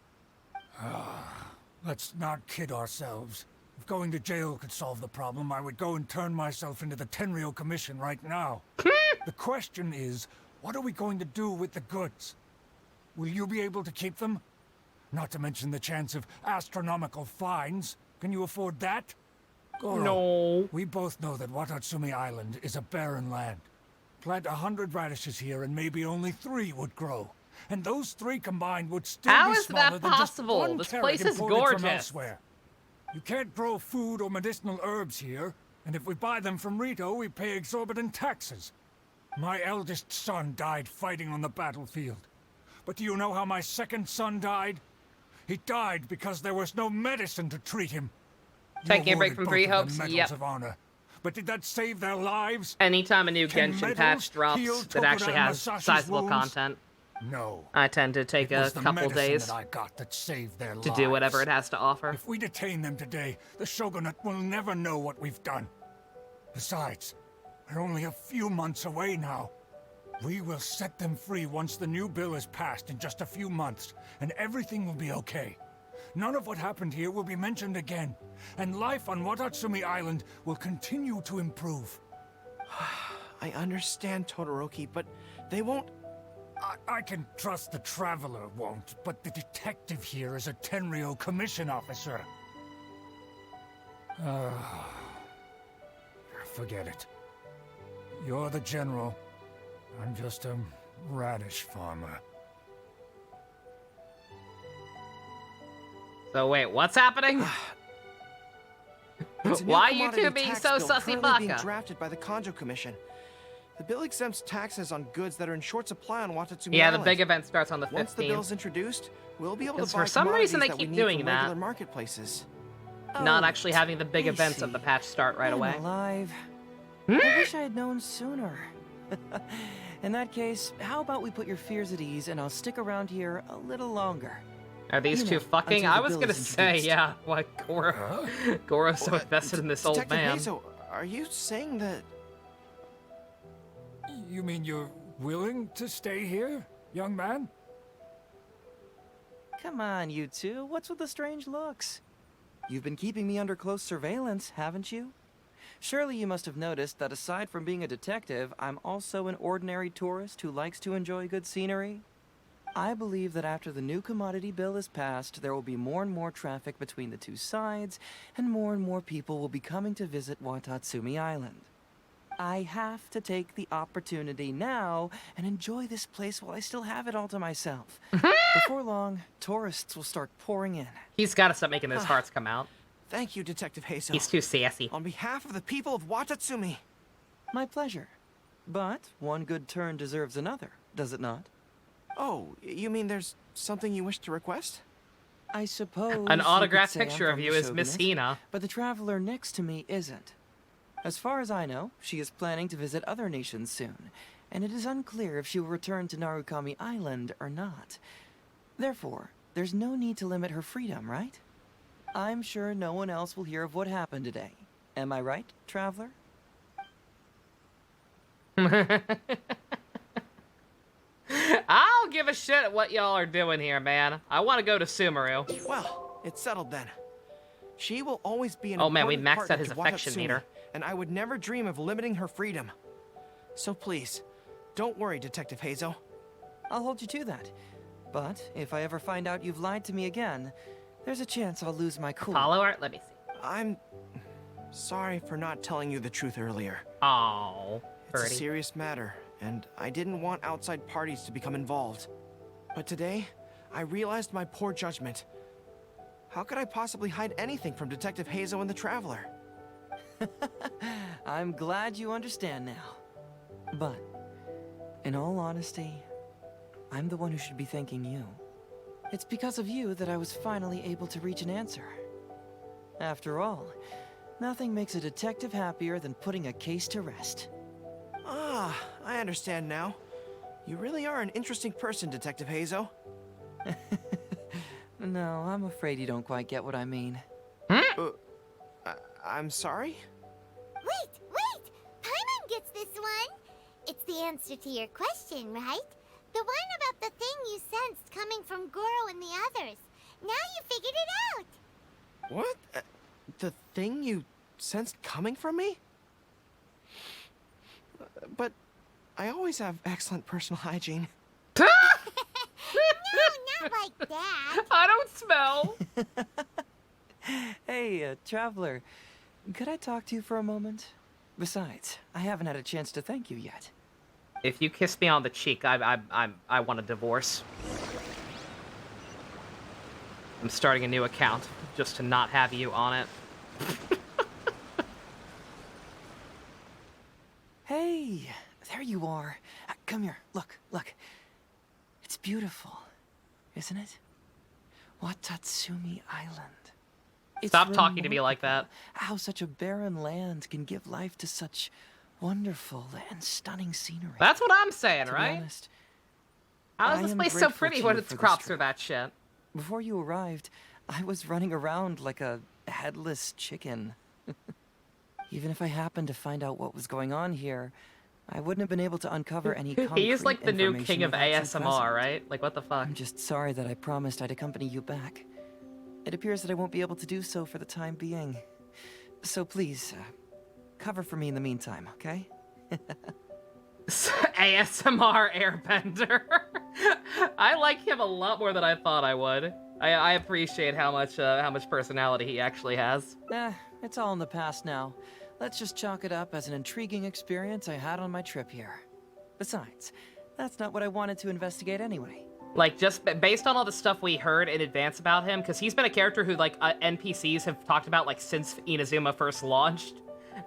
Let's not kid ourselves. If going to jail could solve the problem, I would go and turn myself into the Tenryou Commission right now. The question is, what are we going to do with the goods? Will you be able to keep them? Not to mention the chance of astronomical fines. Can you afford that? Goro, No. we both know that Watatsumi Island is a barren land. Plant 100 radishes here and maybe only 3 would grow. And those 3 combined would still How be is smaller that than just possible? one This carrot place is imported from gorgeous. elsewhere. You can't grow food or medicinal herbs here, and if we buy them from Rito, we pay exorbitant taxes. My eldest son died fighting on the battlefield. But do you know how my second son died? He died because there was no medicine to treat him. Taking a break from both Three of them Hopes? medals Yep. of honor. But did that save their lives? Anytime a new Can Genshin medals patch drops heal that actually Tokugawa has Masashi's sizable wounds? content, No. I tend to take It a was the couple medicine days that I got that saved their to do whatever lives. it has to offer. If we detain them today, the Shogunate will never know what we've done. Besides, we're only a few months away now. We will set them free once the new bill is passed in just a few months, and everything will be okay. None of what happened here will be mentioned again, and life on Watatsumi Island will continue to improve. I understand, Todoroki, but they won't... I can trust the Traveler won't, but the detective here is a Tenryou Commission officer. Forget it. You're the general. I'm just a radish farmer. So wait, what's happening? It's a new Why you commodity two being tax so bill sussy currently being baka? drafted by the Kanjo Commission. The bill exempts taxes on goods that are in short supply on Watatsumi Yeah, Island. the big event starts on the 15th. Once the bill's introduced, we'll be able to 'Cause buy for some reason they commodities that we keep need doing from that. regular marketplaces. Not Oh, actually having the big I events of see. the patch start right I'm away. alive. I wish I had known sooner. In that case, how about we put your fears at ease and I'll stick around here a little longer. Are these You two know, fucking? until I the was bill gonna is say, introduced. yeah, like Goro's so invested in this old Detective man. Hazo, are you saying that... You mean you're willing to stay here, young man? Come on, you two. What's with the strange looks? You've been keeping me under close surveillance, haven't you? Surely you must have noticed that aside from being a detective, I'm also an ordinary tourist who likes to enjoy good scenery. I believe that after the new commodity bill is passed, there will be more and more traffic between the two sides, and more people will be coming to visit Watatsumi Island. I have to take the opportunity now and enjoy this place while I still have it all to myself. Before long, tourists will start pouring in. He's got to stop making those hearts come out. Thank you, Detective Hazo. He's too sassy. On behalf of the people of Watatsumi. My pleasure. But one good turn deserves another, does it not? Oh, you mean there's something you wish to request? I suppose An you could autographed say I'm picture of from you the is Miss Shogunate, Hina. But the traveler next to me isn't. As far as I know, she is planning to visit other nations soon, and it is unclear if she will return to Narukami Island or not. Therefore, there's no need to limit her freedom, right? I'm sure no one else will hear of what happened today. Am I right, traveler? I'll give a shit what y'all are doing here, man. I want to go to Sumeru. Well, it's settled then. She will always be an Oh man, we important maxed partner out his to affection Watatsumi, meter. and I would never dream of limiting her freedom. So please, don't worry, Detective Hazel. I'll hold you to that. But if I ever find out you've lied to me again, there's a chance I'll lose my cool. Follower? Let me see. I'm sorry for not telling you the truth earlier. Oh, it's a serious matter, and I didn't want outside parties to become involved. But today, I realized my poor judgment. How could I possibly hide anything from Detective Hazel and the Traveler? I'm glad you understand now. But, in all honesty, I'm the one who should be thanking you. It's because of you that I was finally able to reach an answer. After all, nothing makes a detective happier than putting a case to rest. Ah, I understand now. You really are an interesting person, Detective Hazel. No, I'm afraid you don't quite get what I mean. I'm sorry? Wait! Paimon gets this one! It's the answer to your question, right? The one about the thing you sensed coming from Goro and the others. Now you figured it out! What? The thing you sensed coming from me? But I always have excellent personal hygiene. No, not like that! I don't smell! Hey, Traveler, could I talk to you for a moment? Besides, I haven't had a chance to thank you yet. If you kiss me on the cheek, I want a divorce. I'm starting a new account just to not have you on it. Hey, there you are. Come here, look. It's beautiful, isn't it? Watatsumi Island. Stop talking to me like that. How such a barren land can give life to such wonderful and stunning scenery. That's what I'm saying, To be right? honest, How I is this am place so grateful pretty to when you its for this crops trip. are that shit? Before you arrived, I was running around like a headless chicken. Even if I happened to find out what was going on here, I wouldn't have been able to uncover any concrete He's like the new information king of without you ASMR, present. right? Like, what the fuck? I'm just sorry that I promised I'd accompany you back. It appears that I won't be able to do so for the time being. So please, cover for me in the meantime, okay? ASMR airbender. I like him a lot more than I thought I would. I appreciate how much personality he actually has. It's all in the past now. Let's just chalk it up as an intriguing experience I had on my trip here. Besides, that's not what I wanted to investigate anyway. Like, just based on all the stuff we heard in advance about him, because he's been a character who, like, NPCs have talked about, like, since Inazuma first launched.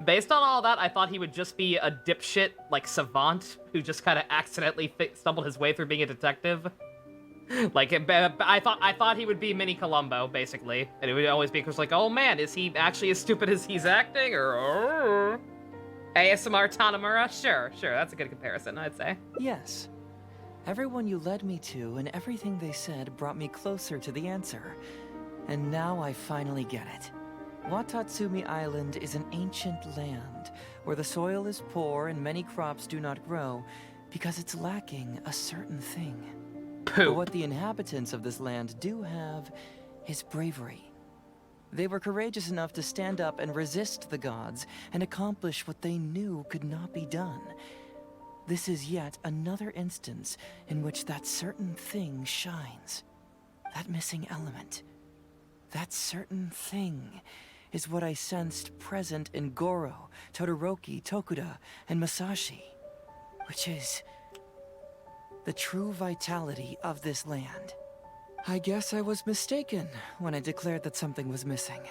Based on all that, I thought he would just be a dipshit, like, savant, who just kind of accidentally stumbled his way through being a detective. Like, I thought he would be Mini Columbo, basically. And it would always be, because, like, oh man, is he actually as stupid as he's acting, or... ASMR Tanamura? Sure, that's a good comparison, I'd say. Yes. Everyone you led me to and everything they said brought me closer to the answer. And now I finally get it. Watatsumi Island is an ancient land where the soil is poor and many crops do not grow because it's lacking a certain thing. But what the inhabitants of this land do have is bravery. They were courageous enough to stand up and resist the gods and accomplish what they knew could not be done. This is yet another instance in which that certain thing shines. That missing element. That certain thing is what I sensed present in Goro, Todoroki, Tokuda, and Masashi. Which is the true vitality of this land. I guess I was mistaken when I declared that something was missing.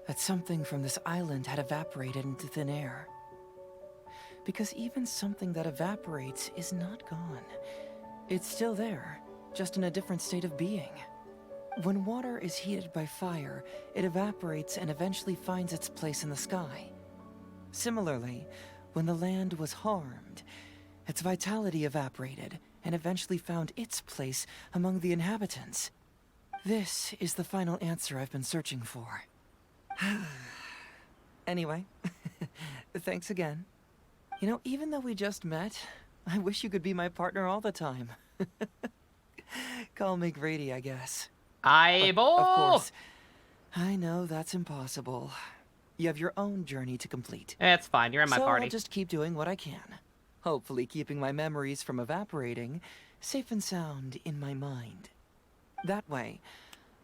That something from this island had evaporated into thin air. Because even something that evaporates is not gone. It's still there, just in a different state of being. When water is heated by fire, it evaporates and eventually finds its place in the sky. Similarly, when the land was harmed, its vitality evaporated and eventually found its place among the inhabitants. This is the final answer I've been searching for. Anyway, thanks again. You know, even though we just met, I wish you could be my partner all the time. Call me Grady, I guess. Of course, I know that's impossible. You have your own journey to complete. It's fine, you're in my party. I'll just keep doing what I can. Hopefully keeping my memories from evaporating safe and sound in my mind. That way,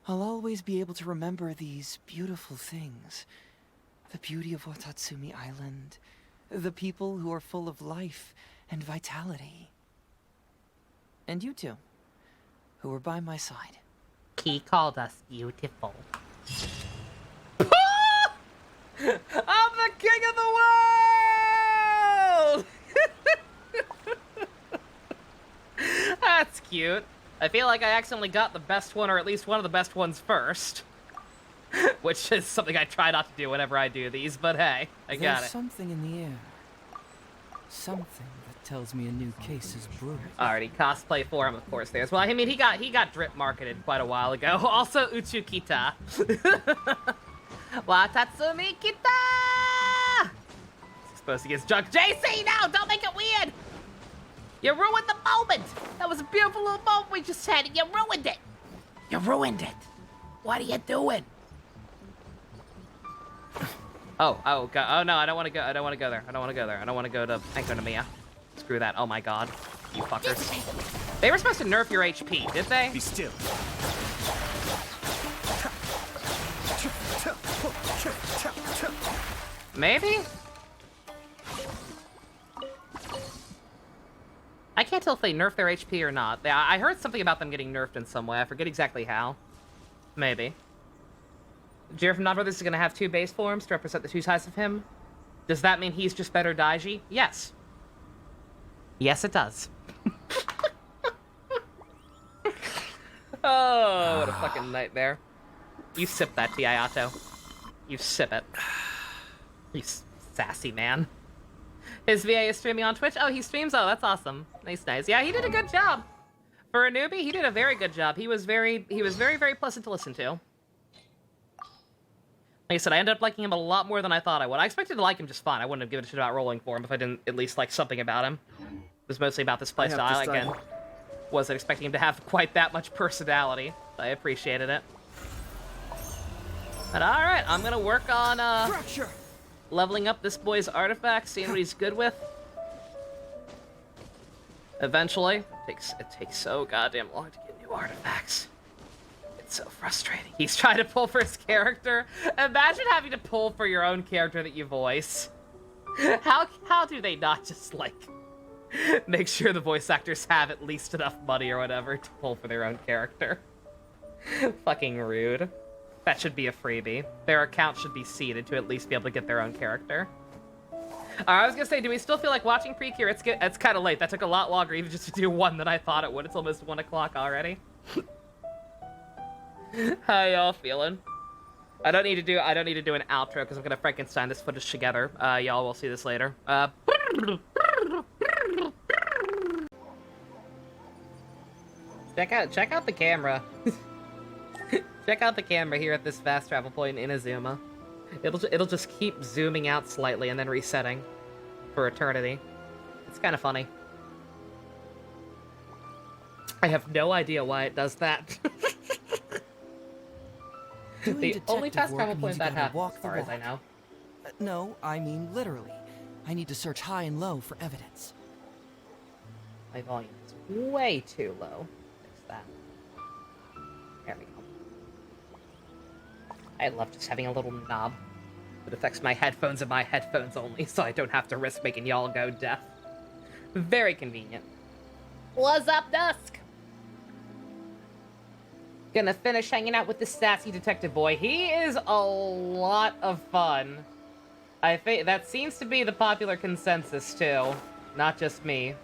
I'll always be able to remember these beautiful things. The beauty of Watatsumi Island. The people who are full of life and vitality. And you two, who are by my side. He called us beautiful. I'm the king of the world! That's cute. I feel like I accidentally got the best one, or at least one of the best ones first. Which is something I try not to do whenever I do these, but hey, I got it. There's something in the air. Something that tells me a new case is brewing. Alrighty, cosplay for him, of course. There's. Well, I mean, he got drip marketed quite a while ago. Also, Uchukita. Watatsumi Kita! Supposed to get drunk. JC, no! Don't make it weird! You ruined the moment! That was a beautiful little moment we just had, and you ruined it! You ruined it! What are you doing? Oh no, I don't want to go. I don't want to go there. I don't want to go there. I don't want to go to Enkonomiya. Screw that. Oh my god. You fuckers. They were supposed to nerf your HP, did they? Be still. Maybe? I can't tell if they nerfed their HP or not. I heard something about them getting nerfed in some way. I forget exactly how. Maybe. Jiro from Not Brothers is going to have 2 base forms to represent the 2 sides of him. Does that mean he's just better Daiji? Yes. Yes, it does. Oh, what a fucking nightmare. You sip that, Tiayato. You sip it. You sassy man. His VA is streaming on Twitch. Oh, he streams? Oh, that's awesome. Nice, nice. Yeah, he did a good job. For a newbie, he did a very good job. He was very, very pleasant to listen to. Like I said, I ended up liking him a lot more than I thought I would. I expected to like him just fine. I wouldn't have given a shit about rolling for him if I didn't at least like something about him. It was mostly about this playstyle. Again, wasn't expecting him to have quite that much personality. I appreciated it. But alright, I'm gonna work on leveling up this boy's artifacts, seeing what he's good with. Eventually. It takes so goddamn long to get new artifacts. It's so frustrating. He's trying to pull for his character. Imagine having to pull for your own character that you voice. How do they not just, like, make sure the voice actors have at least enough money or whatever to pull for their own character? Fucking rude. That should be a freebie. Their account should be seeded to at least be able to get their own character. I was gonna say, do we still feel like watching Precure? It's kind of late. That took a lot longer even just to do one than I thought it would. It's almost 1 o'clock already. How y'all feeling? I don't need to do an outro because I'm gonna Frankenstein this footage together. Y'all will see this later. Check out the camera. Check out the camera here at this fast travel point in Inazuma. It'll just keep zooming out slightly and then resetting for eternity. It's kind of funny. I have no idea why it does that. The only fast travel point that happens, as far as I know. No, I mean literally. I need to search high and low for evidence. My volume is way too low. Fix that. There we go. I love just having a little knob that affects my headphones and my headphones only, so I don't have to risk making y'all go deaf. Very convenient. What's up, Dusk? Gonna finish hanging out with this sassy detective boy. He is a lot of fun. I think that seems to be the popular consensus, too. Not just me.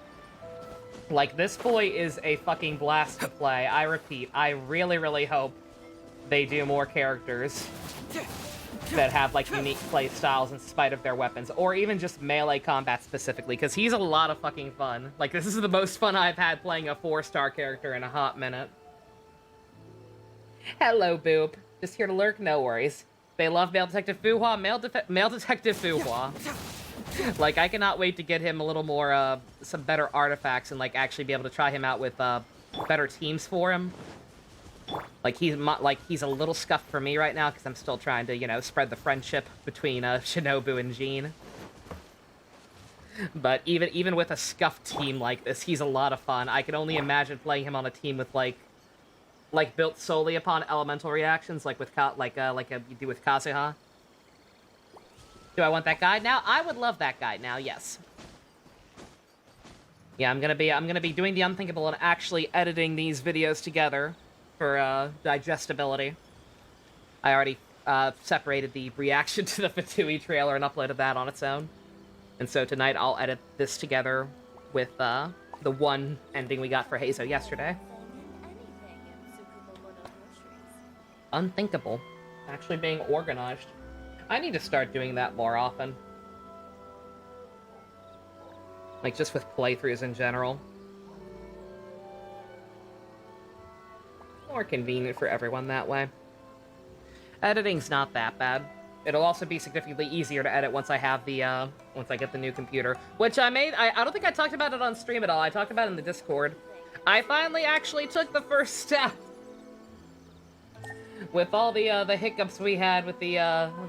Like, this boy is a fucking blast to play. I repeat, I really, really hope they do more characters that have, like, unique play styles in spite of their weapons, or even just melee combat specifically, because he's a lot of fucking fun. Like, this is the most fun I've had playing a 4-star character in a hot minute. Hello, Boop. Just here to lurk? No worries. They love Male Detective Fuhua, Male Detective Fuhua. Like, I cannot wait to get him a little more, some better artifacts and, like, actually be able to try him out with, better teams for him. Like, he's a little scuffed for me right now, because I'm still trying to, you know, spread the friendship between, Shinobu and Jean. But even with a scuffed team like this, he's a lot of fun. I can only imagine playing him on a team with, like built solely upon elemental reactions, like with you do with Kazuha. Do I want that guide now? I would love that guide now. Yes. Yeah, I'm gonna be doing the unthinkable and actually editing these videos together for digestibility. I already separated the reaction to the Fatui trailer and uploaded that on its own. And so tonight I'll edit this together with the one ending we got for Heizo yesterday. Unthinkable. Actually being organized. I need to start doing that more often. Like, just with playthroughs in general. More convenient for everyone that way. Editing's not that bad. It'll also be significantly easier to edit once I have the, once I get the new computer. Which I don't think I talked about it on stream at all. I talked about it in the Discord. I finally actually took the first step. With all the hiccups we had with the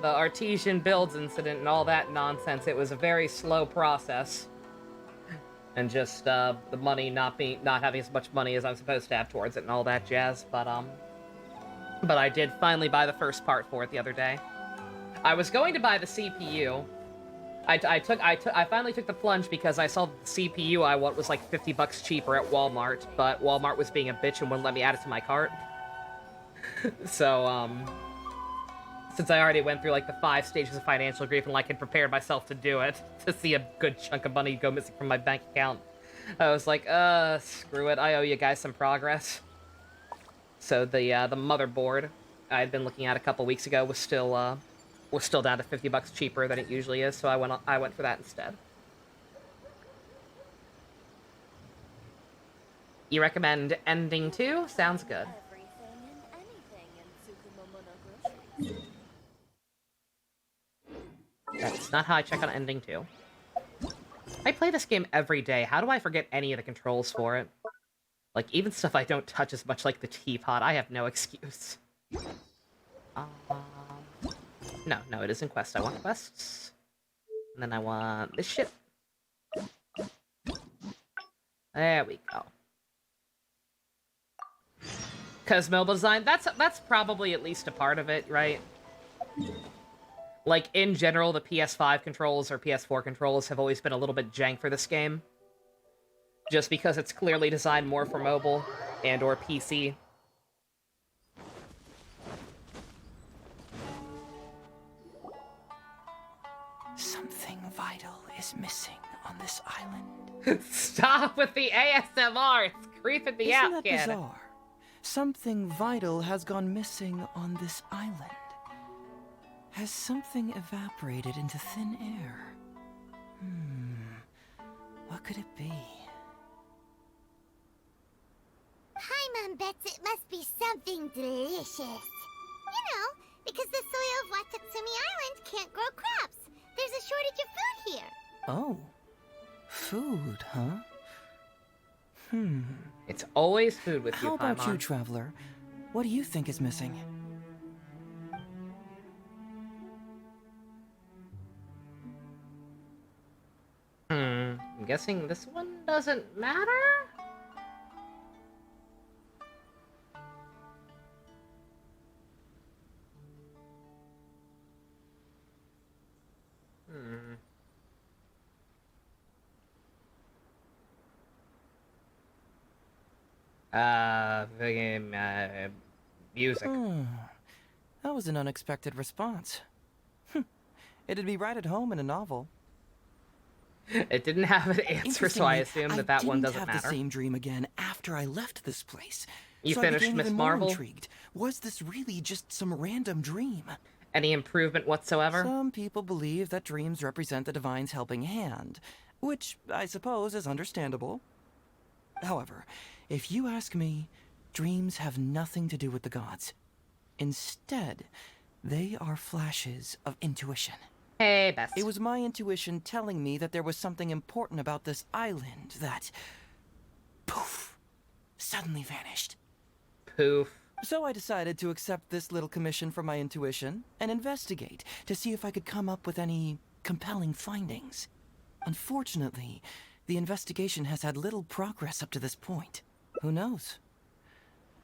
Artesian builds incident and all that nonsense, it was a very slow process. And just, the money not having as much money as I'm supposed to have towards it and all that jazz, but I did finally buy the first part for it the other day. I was going to buy the CPU. I finally took the plunge because I saw the CPU I want was like $50 cheaper at Walmart, but Walmart was being a bitch and wouldn't let me add it to my cart. So, since I already went through like the 5 stages of financial grief and like had prepared myself to do it, to see a good chunk of money go missing from my bank account, I was like, screw it, I owe you guys some progress. So the motherboard I had been looking at a couple weeks ago was still down to $50 cheaper than it usually is, so I went for that instead. You recommend ending 2? Sounds good. That's not how I check on ending 2. I play this game every day. How do I forget any of the controls for it? Like, even stuff I don't touch as much, like the teapot, I have no excuse. No, it isn't quest. I want quests. And then I want this shit. There we go. Because mobile design, that's probably at least a part of it, right? Like, in general, the PS5 controls or PS4 controls have always been a little bit jank for this game. Just because it's clearly designed more for mobile and or PC. Something vital is missing on this island. Stop with the ASMR! It's creeping me out, Isn't that kid. bizarre? Something vital has gone missing on this island. Has something evaporated into thin air? What could it be? Paimon bets it must be something delicious. You know, because the soil of Watatsumi Island can't grow crops. There's a shortage of food here. Oh. Food, huh? It's always food with you, How about Paimon. you, Traveler? What do you think is missing? I'm guessing this one doesn't matter? Music. That was an unexpected response. It'd be right at home in a novel. It didn't have an answer, so I assume that one doesn't matter. I didn't have the same dream again after I left this place. You so finished I became Miss even more Marvel? Intrigued. Was this really just some random dream? Any improvement whatsoever? Some people believe that dreams represent the divine's helping hand, which I suppose is understandable. However, if you ask me, dreams have nothing to do with the gods. Instead, they are flashes of intuition. Hey, Bess. It was my intuition telling me that there was something important about this island that, poof, suddenly vanished. Poof. So I decided to accept this little commission from my intuition and investigate to see if I could come up with any compelling findings. Unfortunately, the investigation has had little progress up to this point. Who knows?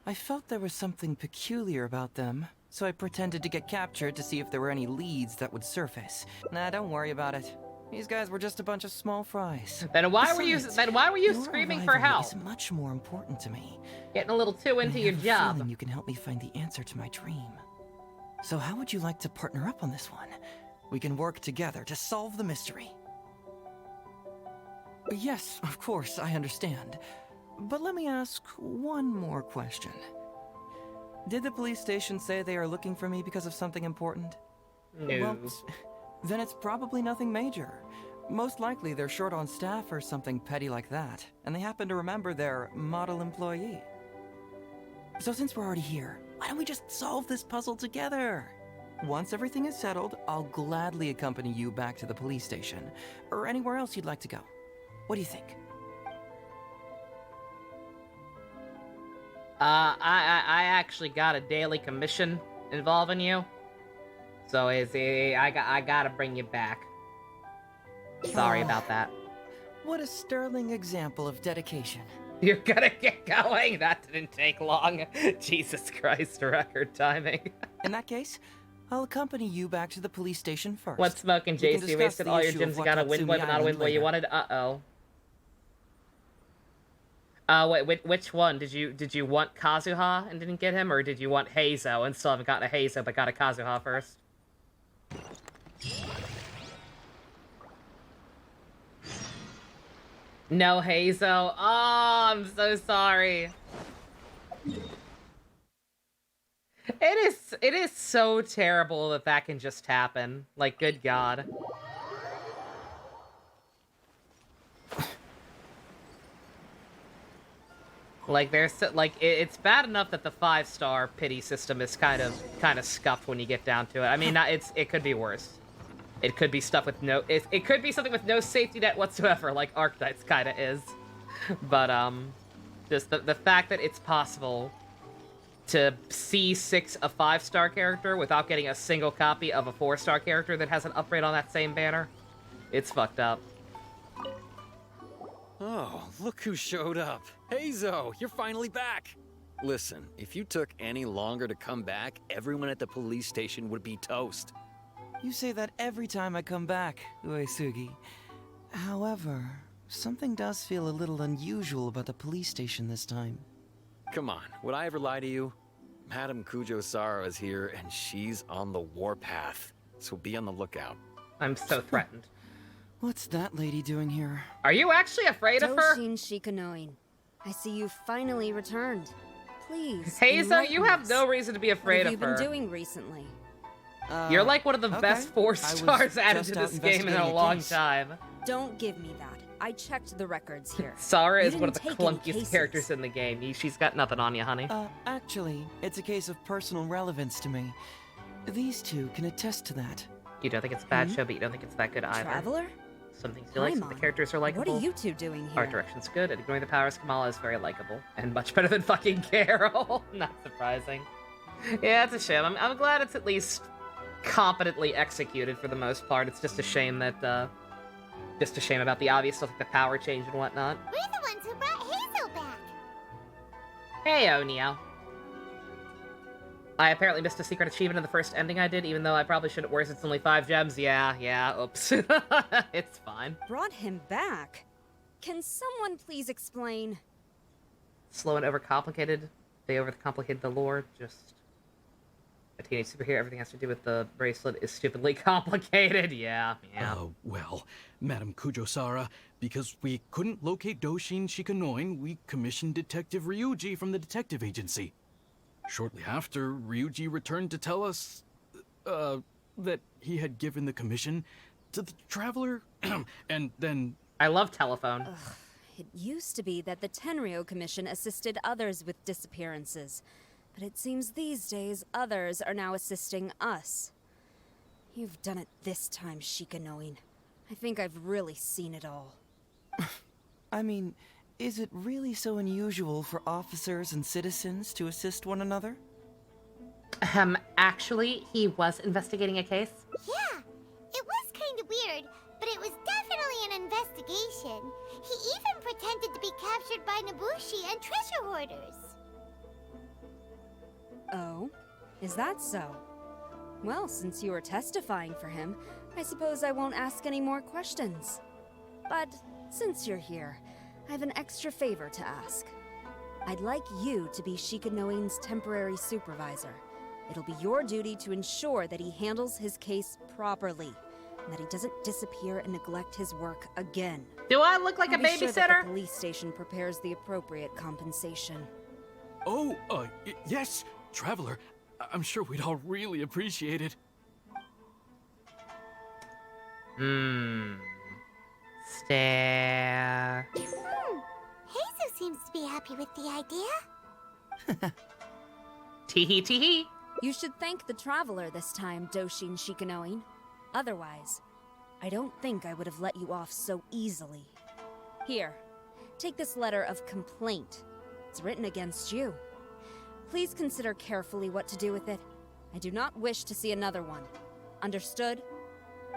I felt there was something peculiar about them, so I pretended to get captured to see if there were any leads that would surface. Nah, don't worry about it. These guys were just a bunch of small fries. Then why were you your screaming for arrival help? is much more important to me. Getting a little too into your I have a job. feeling you can help me find the answer to my dream. So how would you like to partner up on this one? We can work together to solve the mystery. Yes, of course, I understand. But let me ask one more question. Did the police station say they are looking for me because of something important? No. Well, then it's probably nothing major. Most likely they're short on staff or something petty like that, and they happen to remember their model employee. So since we're already here, why don't we just solve this puzzle together? Once everything is settled, I'll gladly accompany you back to the police station, or anywhere else you'd like to go. What do you think? I actually got a daily commission involving you. So I gotta bring you back. Sorry about that. What a sterling example of dedication. You're gonna get going? That didn't take long. Jesus Christ, record timing. In that case, I'll accompany you back to the police station first. What's smoking, We can JC? discuss Wasted the all your issue gems of and got a what win boy, but not a win boy you wanted? Uh-oh. Wait, which one? Did you want Kazuha and didn't get him, or did you want Heizo and still haven't gotten a Heizo but got a Kazuha first? No Heizo. Oh, I'm so sorry. It is so terrible that that can just happen. Like, good God. Like, it's bad enough that the 5-star pity system is kind of scuffed when you get down to it. I mean, it could be worse. It could be stuff with no, it could be something with no safety net whatsoever, like Arcknight's kind of is. But, just the fact that it's possible to C6 a 5-star character without getting a single copy of a 4-star character that has an upgrade on that same banner, it's fucked up. Oh, look who showed up. Heizo, you're finally back. Listen, if you took any longer to come back, everyone at the police station would be toast. You say that every time I come back, Uesugi. However, something does feel a little unusual about the police station this time. Come on, would I ever lie to you? Madame Kujo-Sara is here, and she's on the warpath. So be on the lookout. I'm so threatened. What's that lady doing here? Are you actually afraid of her? Doshin Shikanoin, I see you finally returned. Please. Heizo, you have no reason to be afraid of her. What have you been doing recently? You're like one of the best 4 stars added to this game in a long time. Don't give me that. I checked the records here. Sara You is one of the didn't take any clunkiest cases. characters in the game. She's got nothing on you, honey. Actually, it's a case of personal relevance to me. These two can attest to that. You don't think it's a bad show, but you don't think it's that good either. Traveler? Some things you like, some of the characters are likable. What are you two doing here? Art direction's good, and ignoring the powers, Kamala is very likable. And much better than fucking Carol. Not surprising. Yeah, it's a shame. I'm glad it's at least competently executed for the most part. It's just a shame that, just a shame about the obvious stuff like the power change and whatnot. We're the ones who brought Hazel back. Hey, Onio. I apparently missed a secret achievement in the first ending I did, even though I probably shouldn't worse. It's only 5 gems. Yeah, oops. It's fine. Brought him back? Can someone please explain? Slow and overcomplicated. They overcomplicated the lore. Just a teenage superhero. Everything has to do with the bracelet is stupidly complicated. Yeah. Well, Madame Kujo-Sara, because we couldn't locate Doshin Shikanoin, we commissioned Detective Ryuji from the detective agency. Shortly after, Ryuji returned to tell us, that he had given the commission to the Traveler, and then... I love telephone. Ugh, it used to be that the Tenryo Commission assisted others with disappearances, but it seems these days others are now assisting us. You've done it this time, Shikanoin. I think I've really seen it all. I mean, is it really so unusual for officers and citizens to assist one another? Actually, he was investigating a case. Yeah, it was kind of weird, but it was definitely an investigation. He even pretended to be captured by Nobushi and treasure hoarders. Oh? Is that so? Well, since you are testifying for him, I suppose I won't ask any more questions. But since you're here, I have an extra favor to ask. I'd like you to be Shikanoin's temporary supervisor. It'll be your duty to ensure that he handles his case properly, and that he doesn't disappear and neglect his work again. Do I look like I'll a be sure that babysitter? the police station prepares the appropriate compensation. Oh, yes, Traveler. I'm sure we'd all really appreciate it. Stare. Heizo seems to be happy with the idea. Teehee teehee. You should thank the Traveler this time, Doshin Shikanoin. Otherwise, I don't think I would have let you off so easily. Here, take this letter of complaint. It's written against you. Please consider carefully what to do with it. I do not wish to see another one. Understood?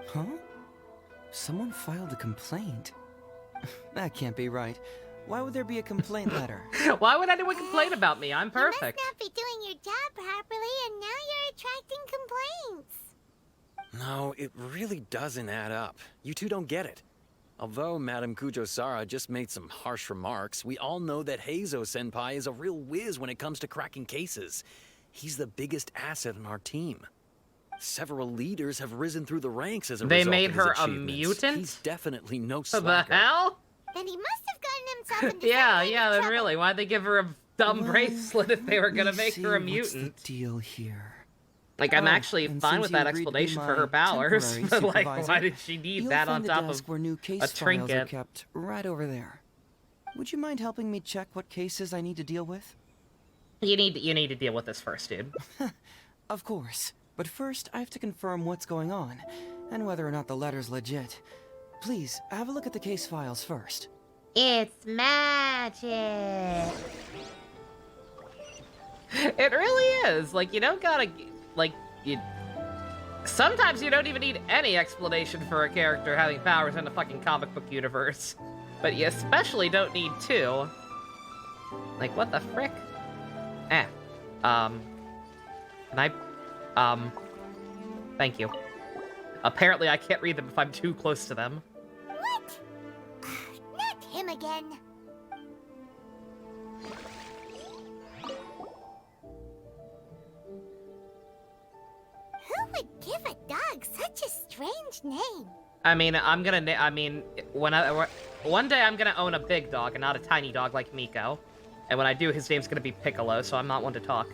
Huh? Someone filed a complaint? That can't be right. Why would there be a complaint letter? Why would anyone complain about me? I'm perfect. You must not be doing your job properly, and now you're attracting complaints. No, it really doesn't add up. You two don't get it. Although Madame Kujo-Sara just made some harsh remarks, we all know that Heizo-senpai is a real whiz when it comes to cracking cases. He's the biggest asset on our team. Several leaders have risen through the ranks as a result They made of his her a achievements. mutant? He's definitely no What slacker. the hell? Then he must have gotten himself into Yeah, then really, why'd they give her a dumb bracelet if they were gonna make her a What's the mutant? deal here? Like, I'm Oh, actually and fine since with you that agreed to be explanation for my her powers, temporary but like, supervisor, why did she need you'll that on find top a desk of where new case a files are trinket? kept right over there. Would you mind helping me check what cases I need to deal with? You need to deal with this first, dude. Of course. But first, I have to confirm what's going on, and whether or not the letter's legit. Please, have a look at the case files first. It's magic. It really is. Like, you don't gotta, like, you... Sometimes you don't even need any explanation for a character having powers in the fucking comic book universe. But you especially don't need two. Like, what the frick? Can I... Thank you. Apparently I can't read them if I'm too close to them. What? Not him again. Who would give a dog such a strange name? I mean, one day I'm gonna own a big dog and not a tiny dog like Miko. And when I do, his name's gonna be Piccolo, so I'm not one to talk.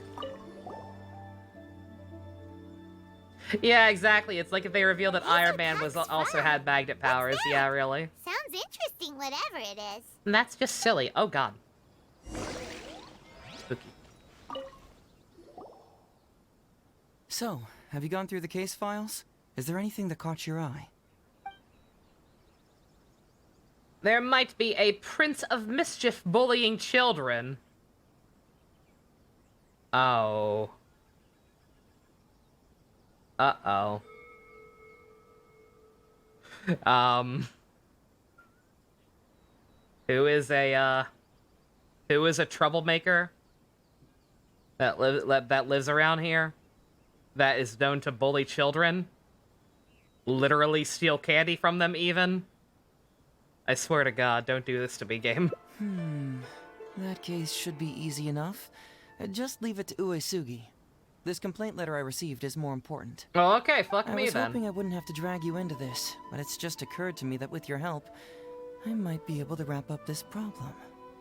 Yeah, exactly. It's like if they reveal that Iron Man was also had magnet powers. Yeah, really. Sounds interesting, whatever it is. And that's just silly. Oh god. Spooky. So, have you gone through the case files? Is there anything that caught your eye? There might be a Prince of Mischief bullying children. Oh. Uh-oh. Who is a troublemaker that lives around here, that is known to bully children, literally steal candy from them even? I swear to God, don't do this to me, game. That case should be easy enough. Just leave it to Uesugi. This complaint letter I received is more important. Oh, okay, fuck me I was then. hoping I wouldn't have to drag you into this, but it's just occurred to me that with your help, I might be able to wrap up this problem.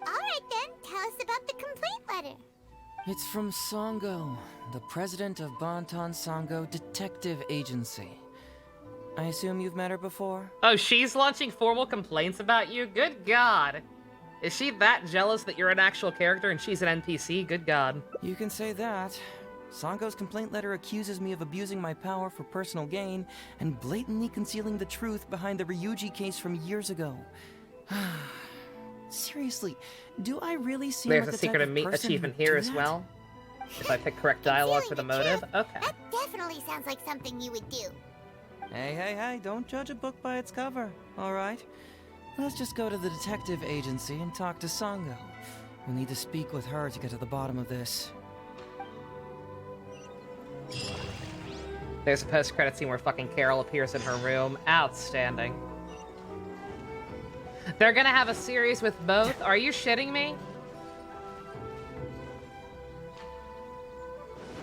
Alright then, tell us about the complaint letter. It's from Sango, the president of Bantan Sango Detective Agency. I assume you've met her before? Oh, she's launching formal complaints about you? Good God. Is she that jealous that you're an actual character and she's an NPC? Good God. You can say that. Sango's complaint letter accuses me of abusing my power for personal gain and blatantly concealing the truth behind the Ryuji case from years ago. Seriously, do I really seem There's like a the secret type of person achievement who'd here do as that? well. If I pick correct dialogue for the motive. Okay. That definitely sounds like something you would do. Hey, don't judge a book by its cover, alright? Let's just go to the detective agency and talk to Sango. We'll need to speak with her to get to the bottom of this. There's a post-credit scene where fucking Carol appears in her room. Outstanding. They're gonna have a series with both? Are you shitting me?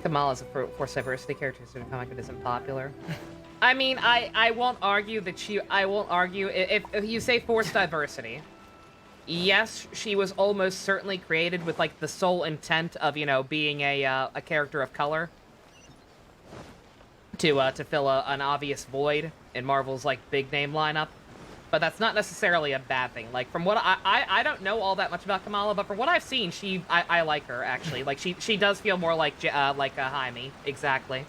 Kamala's a forced diversity character in the comic, but isn't popular. I mean, I won't argue that I won't argue if you say forced diversity. Yes, she was almost certainly created with like the sole intent of, you know, being a character of color to fill an obvious void in Marvel's like big name lineup. But that's not necessarily a bad thing. Like, from what I don't know all that much about Kamala, but from what I've seen, I like her actually. Like, she does feel more like Jaime, exactly.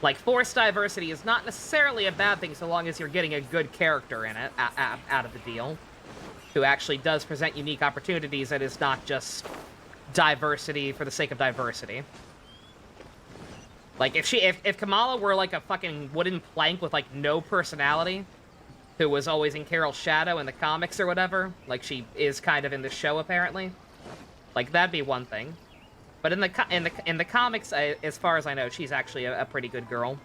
Like, forced diversity is not necessarily a bad thing so long as you're getting a good character in it out of the deal, who actually does present unique opportunities and is not just diversity for the sake of diversity. Like, if Kamala were like a fucking wooden plank with like no personality, who was always in Carol's shadow in the comics or whatever, like she is kind of in the show apparently, like that'd be one thing. But in the comics, as far as I know, she's actually a pretty good girl.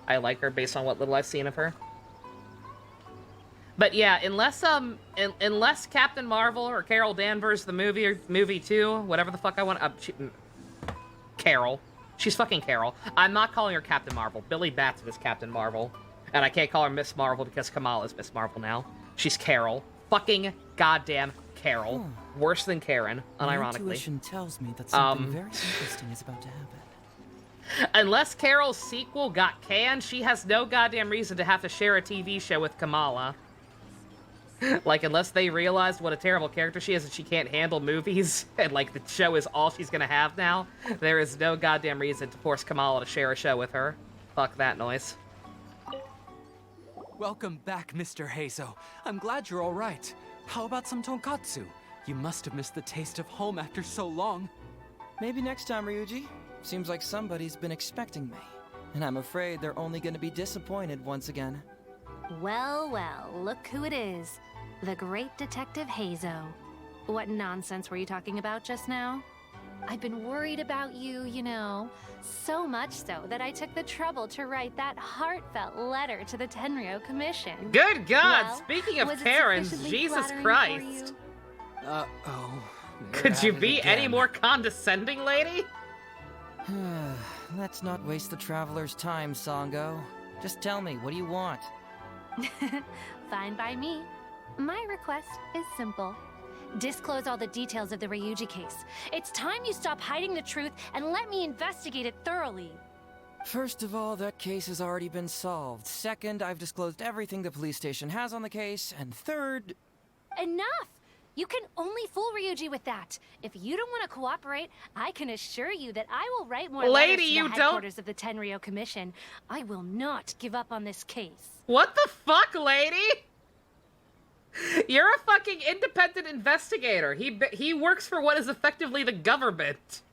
I like her based on what little I've seen of her. But yeah, unless Captain Marvel or Carol Danvers, the movie 2, whatever the fuck I want, Carol. She's fucking Carol. I'm not calling her Captain Marvel. Billy Batson is Captain Marvel. And I can't call her Miss Marvel because Kamala's Miss Marvel now. She's Carol. Fucking goddamn Carol. Worse than Karen, My unironically. intuition tells me that something very interesting is about to happen. Unless Carol's sequel got canned, she has no goddamn reason to have to share a TV show with Kamala. Like, unless they realized what a terrible character she is and she can't handle movies, and, like, the show is all she's gonna have now, there is no goddamn reason to force Kamala to share a show with her. Fuck that noise. Welcome back, Mr. Heizo. I'm glad you're all right. How about some tonkatsu? You must have missed the taste of home after so long. Maybe next time, Ryuji. Seems like somebody's been expecting me. And I'm afraid they're only gonna be disappointed once again. Well, look who it is. The great Detective Heizo. What nonsense were you talking about just now? I've been worried about you, you know. So much so that I took the trouble to write that heartfelt letter to the Tenryou Commission. Good God! Well, Speaking of was it Karens, sufficiently Jesus flattering for Christ. you? Uh-oh. Could you be any more condescending, lady? Let's not waste the traveler's time, Sango. Just tell me, what do you want? Fine by me. My request is simple. Disclose all the details of the Ryuji case. It's time you stop hiding the truth and let me investigate it thoroughly. First of all, that case has already been solved. Second, I've disclosed everything the police station has on the case. And third... Enough! You can only fool Ryuji with that. If you don't want to cooperate, I can assure you that I will write more letters to the headquarters of the Tenryou Commission. I will not give up on this case. What the fuck, lady? You're a fucking independent investigator. He works for what is effectively the government.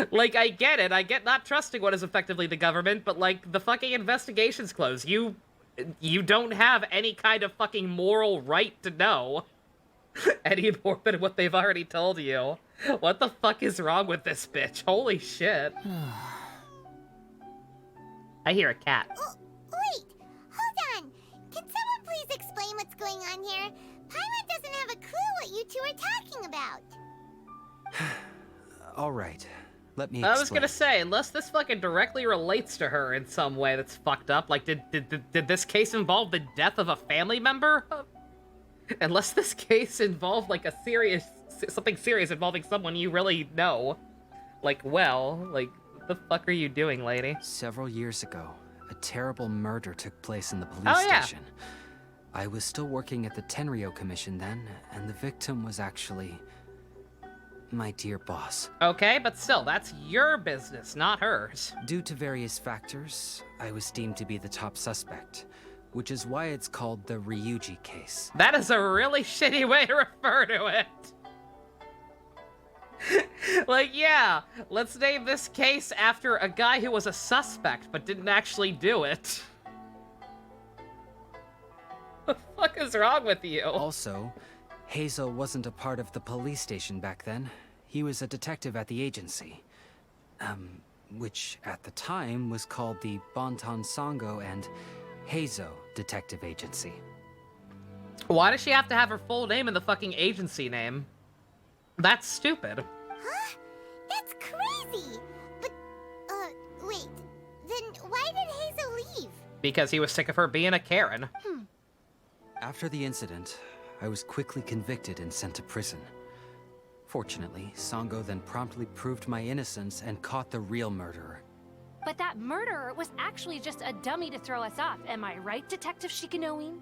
Like, I get it. I get not trusting what is effectively the government, but, like, the fucking investigation's closed. You don't have any kind of fucking moral right to know any more than what they've already told you. What the fuck is wrong with this bitch? Holy shit. I hear a cat. Oh, wait! Hold on! Can someone please explain what's going on here? Paimon doesn't have a clue what you two are talking about. All right. Let me explain. I was gonna say, unless this fucking directly relates to her in some way that's fucked up, like, did this case involve the death of a family member? Unless this case involved, like, something serious involving someone you really know. Like, well, like, what the fuck are you doing, lady? Several years ago, a terrible murder took place in the police station. I was still working at the Tenryou Commission then, and the victim was actually... my dear boss. Okay, but still, that's your business, not hers. Due to various factors, I was deemed to be the top suspect, which is why it's called the Ryuji case. That is a really shitty way to refer to it. Like, yeah, let's name this case after a guy who was a suspect but didn't actually do it. What the fuck is wrong with you? Also, Hazel wasn't a part of the police station back then. He was a detective at the agency. Which at the time was called the Bonton Sango and Heizo Detective Agency. Why does she have to have her full name in the fucking agency name? That's stupid. Huh? That's crazy! But, wait. Then why did Hazel leave? Because he was sick of her being a Karen. After the incident, I was quickly convicted and sent to prison. Fortunately, Sango then promptly proved my innocence and caught the real murderer. But that murderer was actually just a dummy to throw us off, am I right, Detective Shikanoin?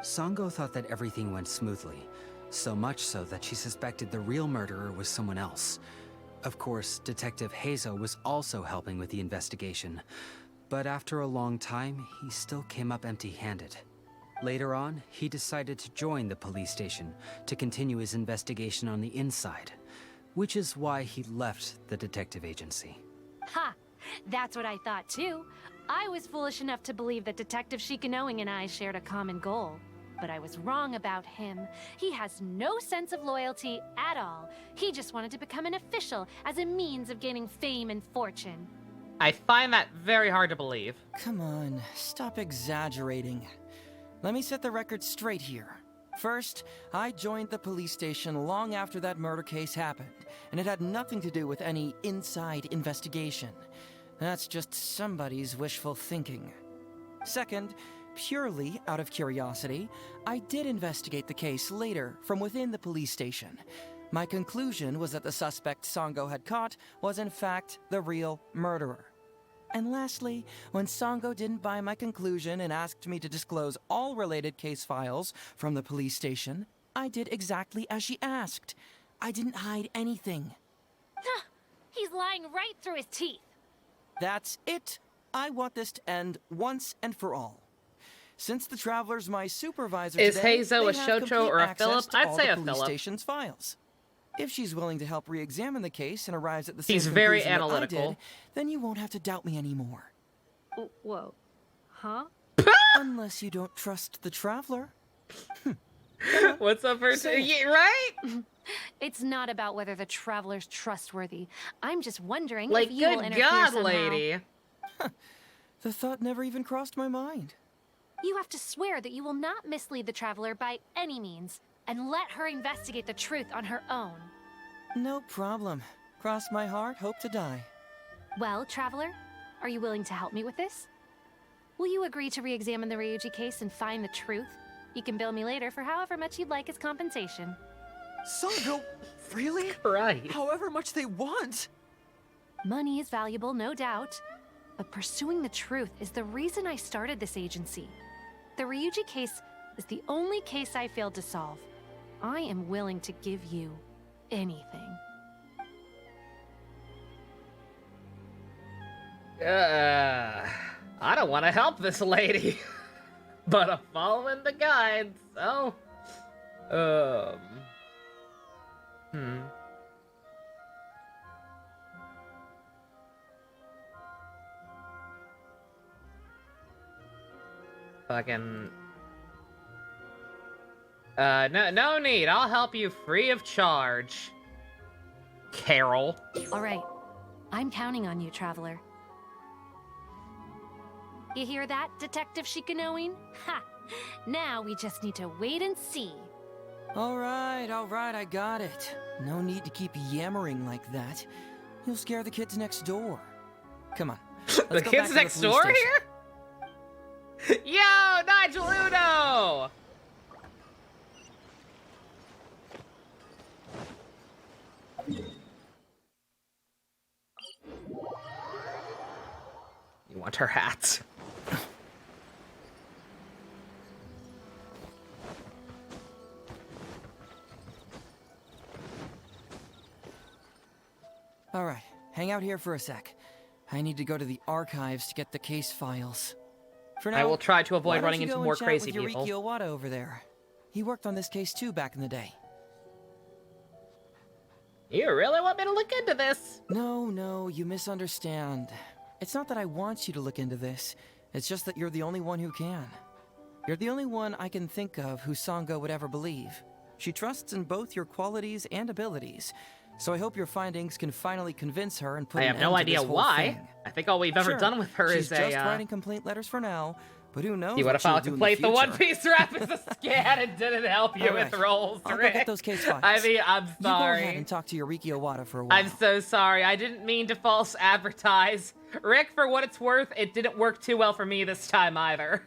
Sango thought that everything went smoothly, so much so that she suspected the real murderer was someone else. Of course, Detective Heizo was also helping with the investigation, but after a long time, he still came up empty-handed. Later on, he decided to join the police station to continue his investigation on the inside, which is why he left the detective agency. Ha! That's what I thought too. I was foolish enough to believe that Detective Shikanoin and I shared a common goal. But I was wrong about him. He has no sense of loyalty at all. He just wanted to become an official as a means of gaining fame and fortune. I find that very hard to believe. Come on, stop exaggerating. Let me set the record straight here. First, I joined the police station long after that murder case happened, and it had nothing to do with any inside investigation. That's just somebody's wishful thinking. Second, purely out of curiosity, I did investigate the case later from within the police station. My conclusion was that the suspect Sango had caught was in fact the real murderer. And lastly, when Sango didn't buy my conclusion and asked me to disclose all related case files from the police station, I did exactly as she asked. I didn't hide anything. He's lying right through his teeth. That's it. I want this to end once and for all. Since the Traveler's my supervisor Is today, Heizo a they have Shocho complete or a access Philip? to I'd all say the a police Philip. station's files. If she's willing to help re-examine the case and arrives at the same He's very conclusion that I analytical. did, then you won't have to doubt me anymore. Whoa. Huh? Unless you don't trust the Traveler. What's up, person? Yeah, right? It's not about whether the Traveler's trustworthy. I'm just wondering Like, if you will good interfere God, somehow. lady. The thought never even crossed my mind. You have to swear that you will not mislead the Traveler by any means, and let her investigate the truth on her own. No problem. Cross my heart, hope to die. Well, Traveler, are you willing to help me with this? Will you agree to re-examine the Ryuji case and find the truth? You can bill me later for however much you'd like as compensation. Sango, really? Right. However much they want. Money is valuable, no doubt. But pursuing the truth is the reason I started this agency. The Ryuji case is the only case I failed to solve. I am willing to give you anything. I don't want to help this lady, but I'm following the guide, so... Fucking... no need. I'll help you free of charge. Carol. All right. I'm counting on you, Traveler. You hear that, Detective Shikanoin? Ha! Now we just need to wait and see. All right, I got it. No need to keep yammering like that. You'll scare the kids next door. Come on. The kids next door here? Yo, Nigel Uno! You want her hat? hang out here for a sec. I need to go to the archives to get the case files. For now, I will try to why avoid don't running you into go more and chat crazy with people. Yuriki Owada over there. He worked on this case too back in the day. You really want me to look into this? No, you misunderstand. It's not that I want you to look into this. It's just that you're the only one who can. You're the only one I can think of who Sango would ever believe. She trusts in both your qualities and abilities. So I hope your findings can finally convince her and put I an have no end to idea this whole why. thing. I think all we've ever Sure, done with her she's is just writing complaint letters for now, but who knows You want what to file a she'll do in complaint? The One future. Piece rap is a scan and didn't help you with rolls, I'll go Rick. get those case files. I mean, I'm You go ahead sorry. and talk to Yuriki Owada for a while. I'm so sorry. I didn't mean to false advertise. Rick, for what it's worth, it didn't work too well for me this time either.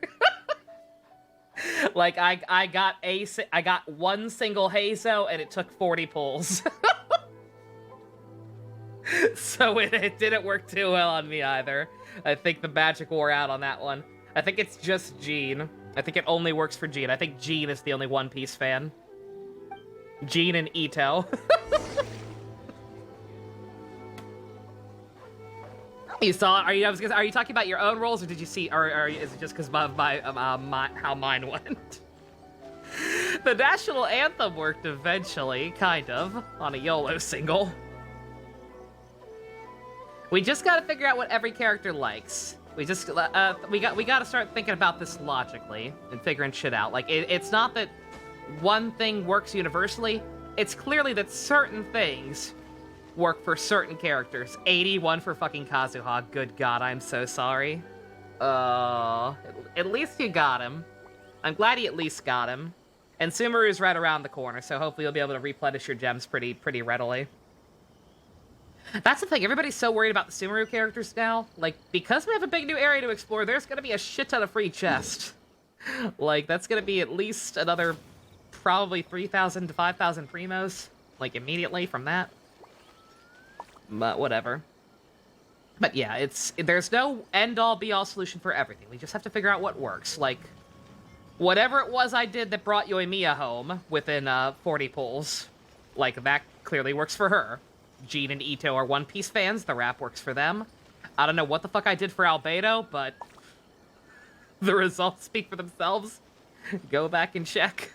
Like, I got one single Hazo, and it took 40 pulls. So it didn't work too well on me either. I think the magic wore out on that one. I think it's just Jean. I think it only works for Jean. I think Jean is the only One Piece fan. Jean and Ito. You saw it? Are you talking about your own rolls, or did you see, or is it just because how mine went? The national anthem worked eventually, kind of, on a YOLO single. We just gotta figure out what every character likes. We gotta start thinking about this logically and figuring shit out. Like, it's not that one thing works universally. It's clearly that certain things work for certain characters. 81 for fucking Kazuha. Good God, I'm so sorry. At least you got him. I'm glad he at least got him. And Sumeru's right around the corner, so hopefully you'll be able to replenish your gems pretty readily. That's the thing, everybody's so worried about the Sumeru characters now. Like, because we have a big new area to explore, there's gonna be a shit ton of free chest. Like, that's gonna be at least another probably 3,000 to 5,000 primos. Like, immediately from that. But whatever. But yeah, there's no end-all be-all solution for everything. We just have to figure out what works. Like, whatever it was I did that brought Yoimiya home within 40 pulls, like, that clearly works for her. Jean and Ito are One Piece fans. The rap works for them. I don't know what the fuck I did for Albedo, but the results speak for themselves. Go back and check.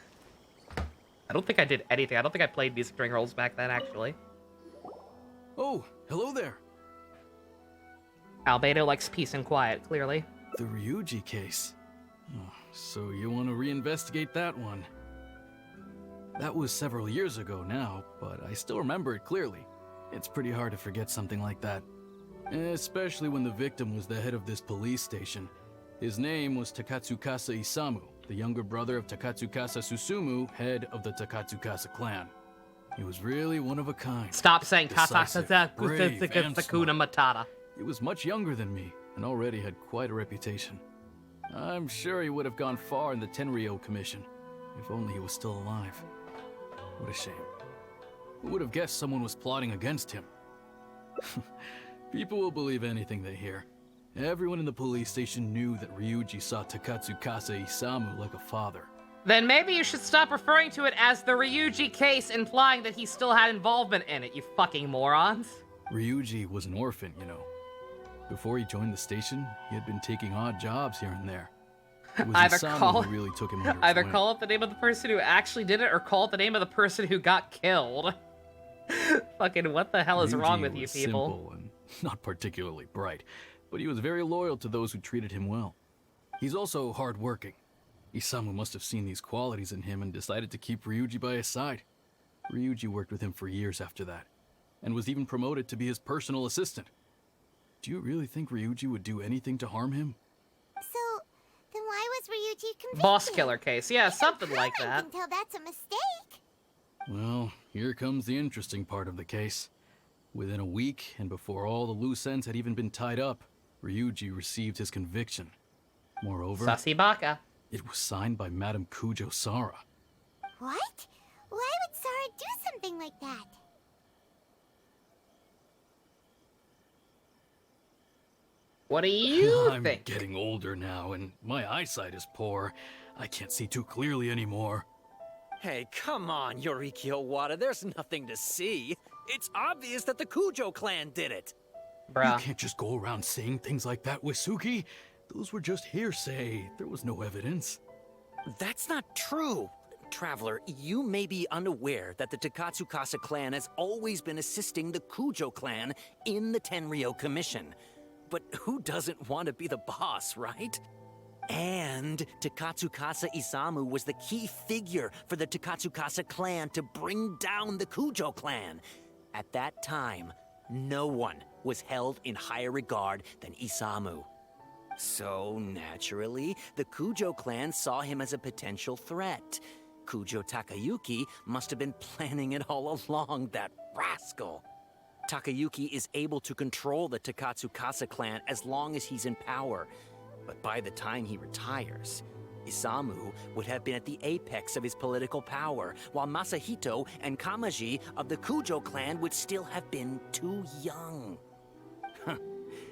I don't think I did anything. I don't think I played music during rolls back then, actually. Oh, hello there. Albedo likes peace and quiet, clearly. The Ryuji case. Oh, so you want to reinvestigate that one? That was several years ago now, but I still remember it clearly. It's pretty hard to forget something like that. Especially when the victim was the head of this police station. His name was Takatsukasa Isamu, the younger brother of Takatsukasa Susumu, head of the Takatsukasa clan. He was really one of a kind. Stop saying Decisive, brave, and Sakuna Matata. He was much younger than me, and already had quite a reputation. I'm sure he would have gone far in the Tenryou Commission, if only he was still alive. What a shame. Who would have guessed someone was plotting against him? People will believe anything they hear. Everyone in the police station knew that Ryuji saw Takatsukasa Isamu like a father. Then maybe you should stop referring to it as the Ryuji case, implying that he still had involvement in it, you fucking morons. Ryuji was an orphan, you know. Before he joined the station, he had been taking odd jobs here and there. It was Isamu who really took him under his Either wing. call up the name of the person who actually did it, or call it the name of the person who got killed. Fucking what the hell is wrong with you was people? Simple and not particularly bright, but he was very loyal to those who treated him well. He's also hardworking. Isamu must have seen these qualities in him and decided to keep Ryuji by his side. Ryuji worked with him for years after that, and was even promoted to be his personal assistant. Do you really think Ryuji would do anything to harm him? So, then why was Ryuji convicted? Boss killer case, yeah, something like that. Until that's a mistake. Well, here comes the interesting part of the case. Within a week, and before all the loose ends had even been tied up, Ryuji received his conviction. Moreover, Sasibaka. It was signed by Madame Kujo Sara. What? Why would Sara do something like that? What do you I'm think? getting older now, and my eyesight is poor. I can't see too clearly anymore. Hey, come on, Yuriki Owada, there's nothing to see. It's obvious that the Kujo clan did it. Bruh. You can't just go around saying things like that, Wisuki. Those were just hearsay. There was no evidence. That's not true. Traveler, you may be unaware that the Takatsukasa clan has always been assisting the Kujo clan in the Tenryou Commission. But who doesn't want to be the boss, right? And Takatsukasa Isamu was the key figure for the Takatsukasa clan to bring down the Kujo clan. At that time, no one was held in higher regard than Isamu. So, naturally, the Kujo clan saw him as a potential threat. Kujo Takayuki must have been planning it all along, that rascal. Takayuki is able to control the Takatsukasa clan as long as he's in power. But by the time he retires, Isamu would have been at the apex of his political power, while Masahito and Kamaji of the Kujo clan would still have been too young.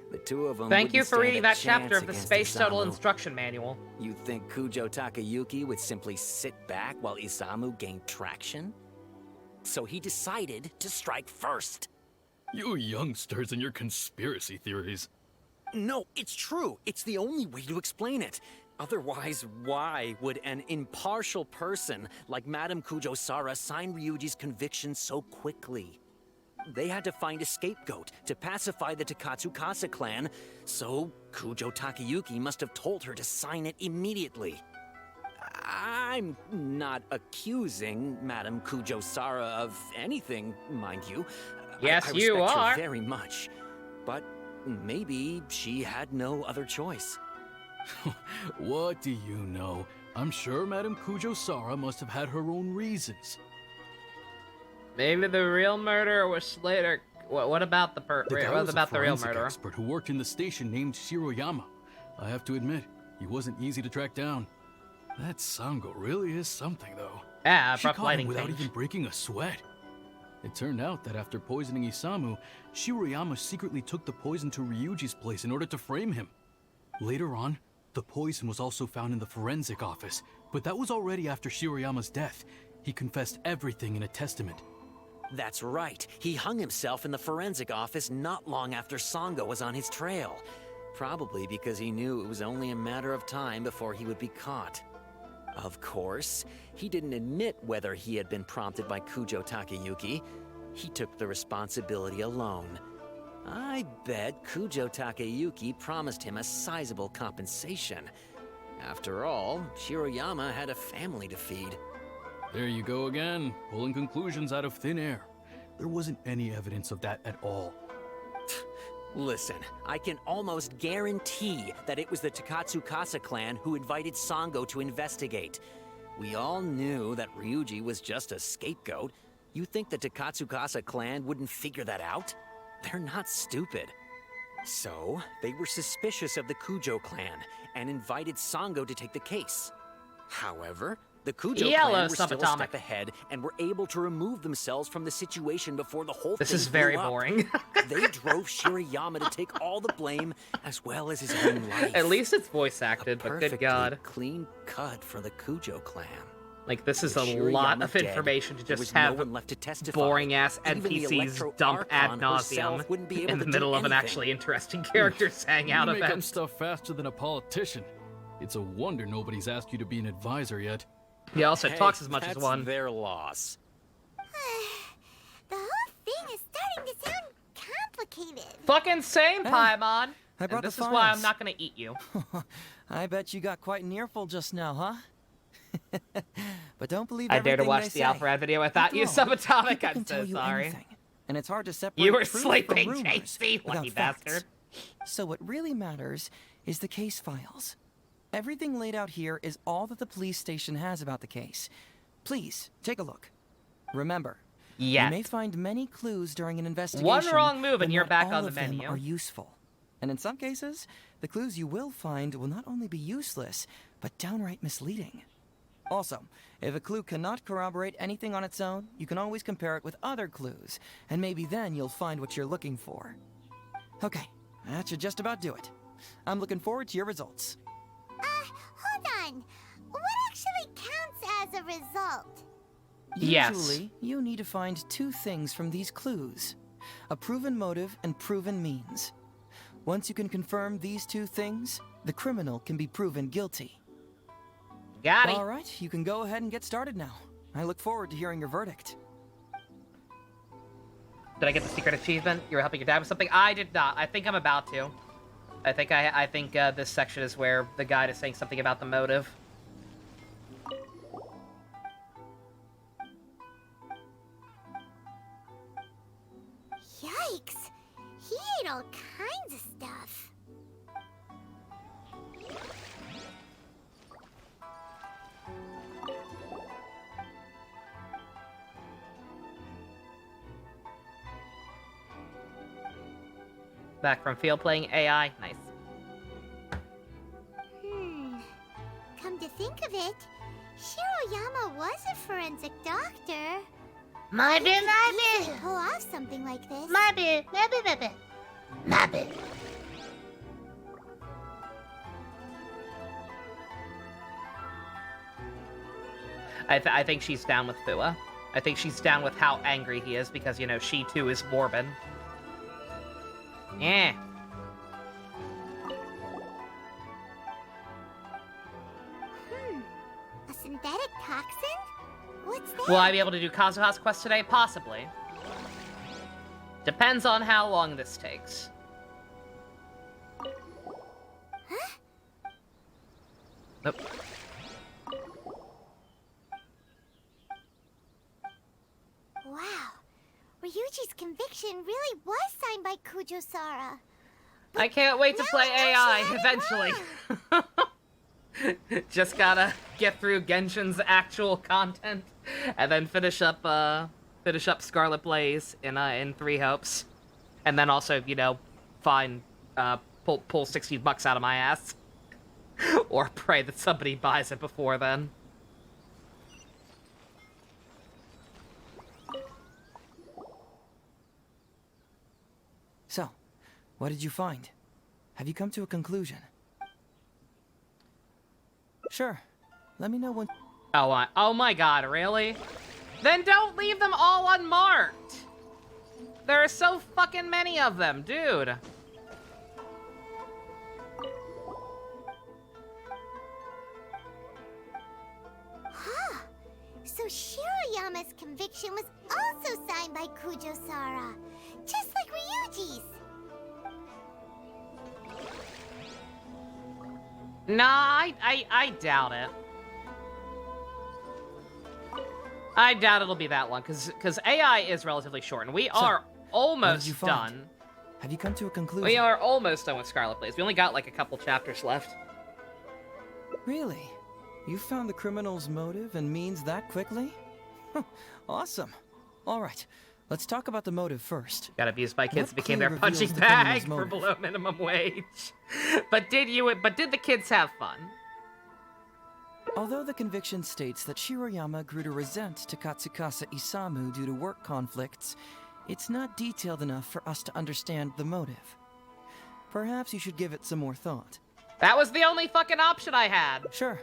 The two of them. Thank you wouldn't for stand reading a that chapter chance of the against Space Shuttle Isamu. Instruction Manual. You think Kujo Takayuki would simply sit back while Isamu gained traction? So he decided to strike first. You youngsters and your conspiracy theories. No, it's true. It's the only way to explain it. Otherwise, why would an impartial person like Madame Kujo-Sara sign Ryuji's conviction so quickly? They had to find a scapegoat to pacify the Takatsukasa clan, so Kujo Takayuki must have told her to sign it immediately. I'm not accusing Madame Kujo-Sara of anything, mind you. Yes, I you respect are. her very much, but maybe she had no other choice. What do you know? I'm sure Madame Kujo-Sara must have had her own reasons. Maybe the real murderer was Slater. What about the guy what was about a the real forensic murderer? expert who worked in the station named Shiroyama. I have to admit, he wasn't easy to track down. That Sango really is something, though. Yeah, She abrupt caught him lighting without change. even breaking a sweat. It turned out that after poisoning Isamu, Shiroyama secretly took the poison to Ryuji's place in order to frame him. Later on, the poison was also found in the forensic office, but that was already after Shiroyama's death. He confessed everything in a testament. That's right. He hung himself in the forensic office not long after Sango was on his trail. Probably because he knew it was only a matter of time before he would be caught. Of course, he didn't admit whether he had been prompted by Kujo Takayuki. He took the responsibility alone. I bet Kujo Takayuki promised him a sizable compensation. After all, Shiroyama had a family to feed. There you go again, pulling conclusions out of thin air. There wasn't any evidence of that at all. Listen, I can almost guarantee that it was the Takatsukasa clan who invited Sango to investigate. We all knew that Ryuji was just a scapegoat. You think the Takatsukasa clan wouldn't figure that out? They're not stupid. So, they were suspicious of the Kujo clan and invited Sango to take the case. However, the Kujo clan were still a step ahead and were able to remove themselves from the situation before the whole This thing is very blew up. boring. They drove Shiroyama to take all the blame as well as his own life. At least it's voice acted, but good God. Clean cut for the Kujo clan. Like, this is a With lot Shiroyama of dead, information to there just was no have one left to testify. boring-ass Even the NPCs Electro dump ad Archon herself nauseum wouldn't be able in the to do middle of an anything. actually interesting characters hang out You make up event. stuff faster than a politician. It's a wonder nobody's asked you to be an advisor yet. He also Hey, talks as much as that's one. their loss. The whole thing is starting to sound complicated. Fucking same, Hey, Paimon! I And brought this the is why I'm files. not gonna eat you. I bet you got quite an earful just now, huh? But don't believe I dare to everything watch they the say. Alfred video without you, After all, Subatomic. people I'm can tell so you sorry. anything, and it's hard to separate You were truth sleeping, from rumors JC, without lucky facts. bastard. So what really matters is the case files. Everything laid out here is all that the police station has about the case. Please, take a look. Remember, Yet. you may find many clues during an investigation. One wrong move and but you're not back all on the of them menu. are useful. And in some cases, the clues you will find will not only be useless, but downright misleading. Also, if a clue cannot corroborate anything on its own, you can always compare it with other clues, and maybe then you'll find what you're looking for. Okay, that should just about do it. I'm looking forward to your results. Hold on. What actually counts as a result? Usually, you need to find two things from these clues. a proven motive and proven means. Once you can confirm these two things, the criminal can be proven guilty. Got it. All right, you can go ahead and get started now. I look forward to hearing your verdict. Did I get the secret achievement? You were helping your dad with something? I did not. I think I'm about to. I think this section is where the guide is saying something about the motive. Yikes! He ate all kinds of stuff. Back from field playing AI. Nice. Come to think of it, Shiroyama was a forensic doctor. My bad, my He bad. could pull off something like this. My bad, my bad, my bad. My bad. I think she's down with Fua. I think she's down with how angry he is because, you know, she too is morbid. Yeah. A synthetic toxin? What's that? Will I be able to do Kazuha's quest today? Possibly. Depends on how long this takes. Huh? Nope. Wow. Ryuji's conviction really was signed by Kujo-Sara. I can't wait to play AI eventually. Just gotta get through Genshin's actual content and then finish up Scarlet Blaze in 3 Hopes. And then also, you know, pull $60 out of my ass. Or pray that somebody buys it before then. So, what did you find? Have you come to a conclusion? Sure. Let me know when... Oh my god, really? Then don't leave them all unmarked! There are so fucking many of them, dude. Huh. So Shiroyama's conviction was also signed by Kujo-Sara, just like Ryuji's. Nah, I doubt it. I doubt it'll be that long, because AI is relatively short, and we are almost done. Have you come to a conclusion? We are almost done with Scarlet Blaze. We only got like a couple chapters left. Really? You found the criminal's motive and means that quickly? Awesome. All right, let's talk about the motive first. Got abused by kids, What became clue their punching reveals the bag criminal's for motive? below minimum wage. But did the kids have fun? Although the conviction states that Shiroyama grew to resent Takatsukasa Isamu due to work conflicts, it's not detailed enough for us to understand the motive. Perhaps you should give it some more thought. That was the only fucking option I had. Sure.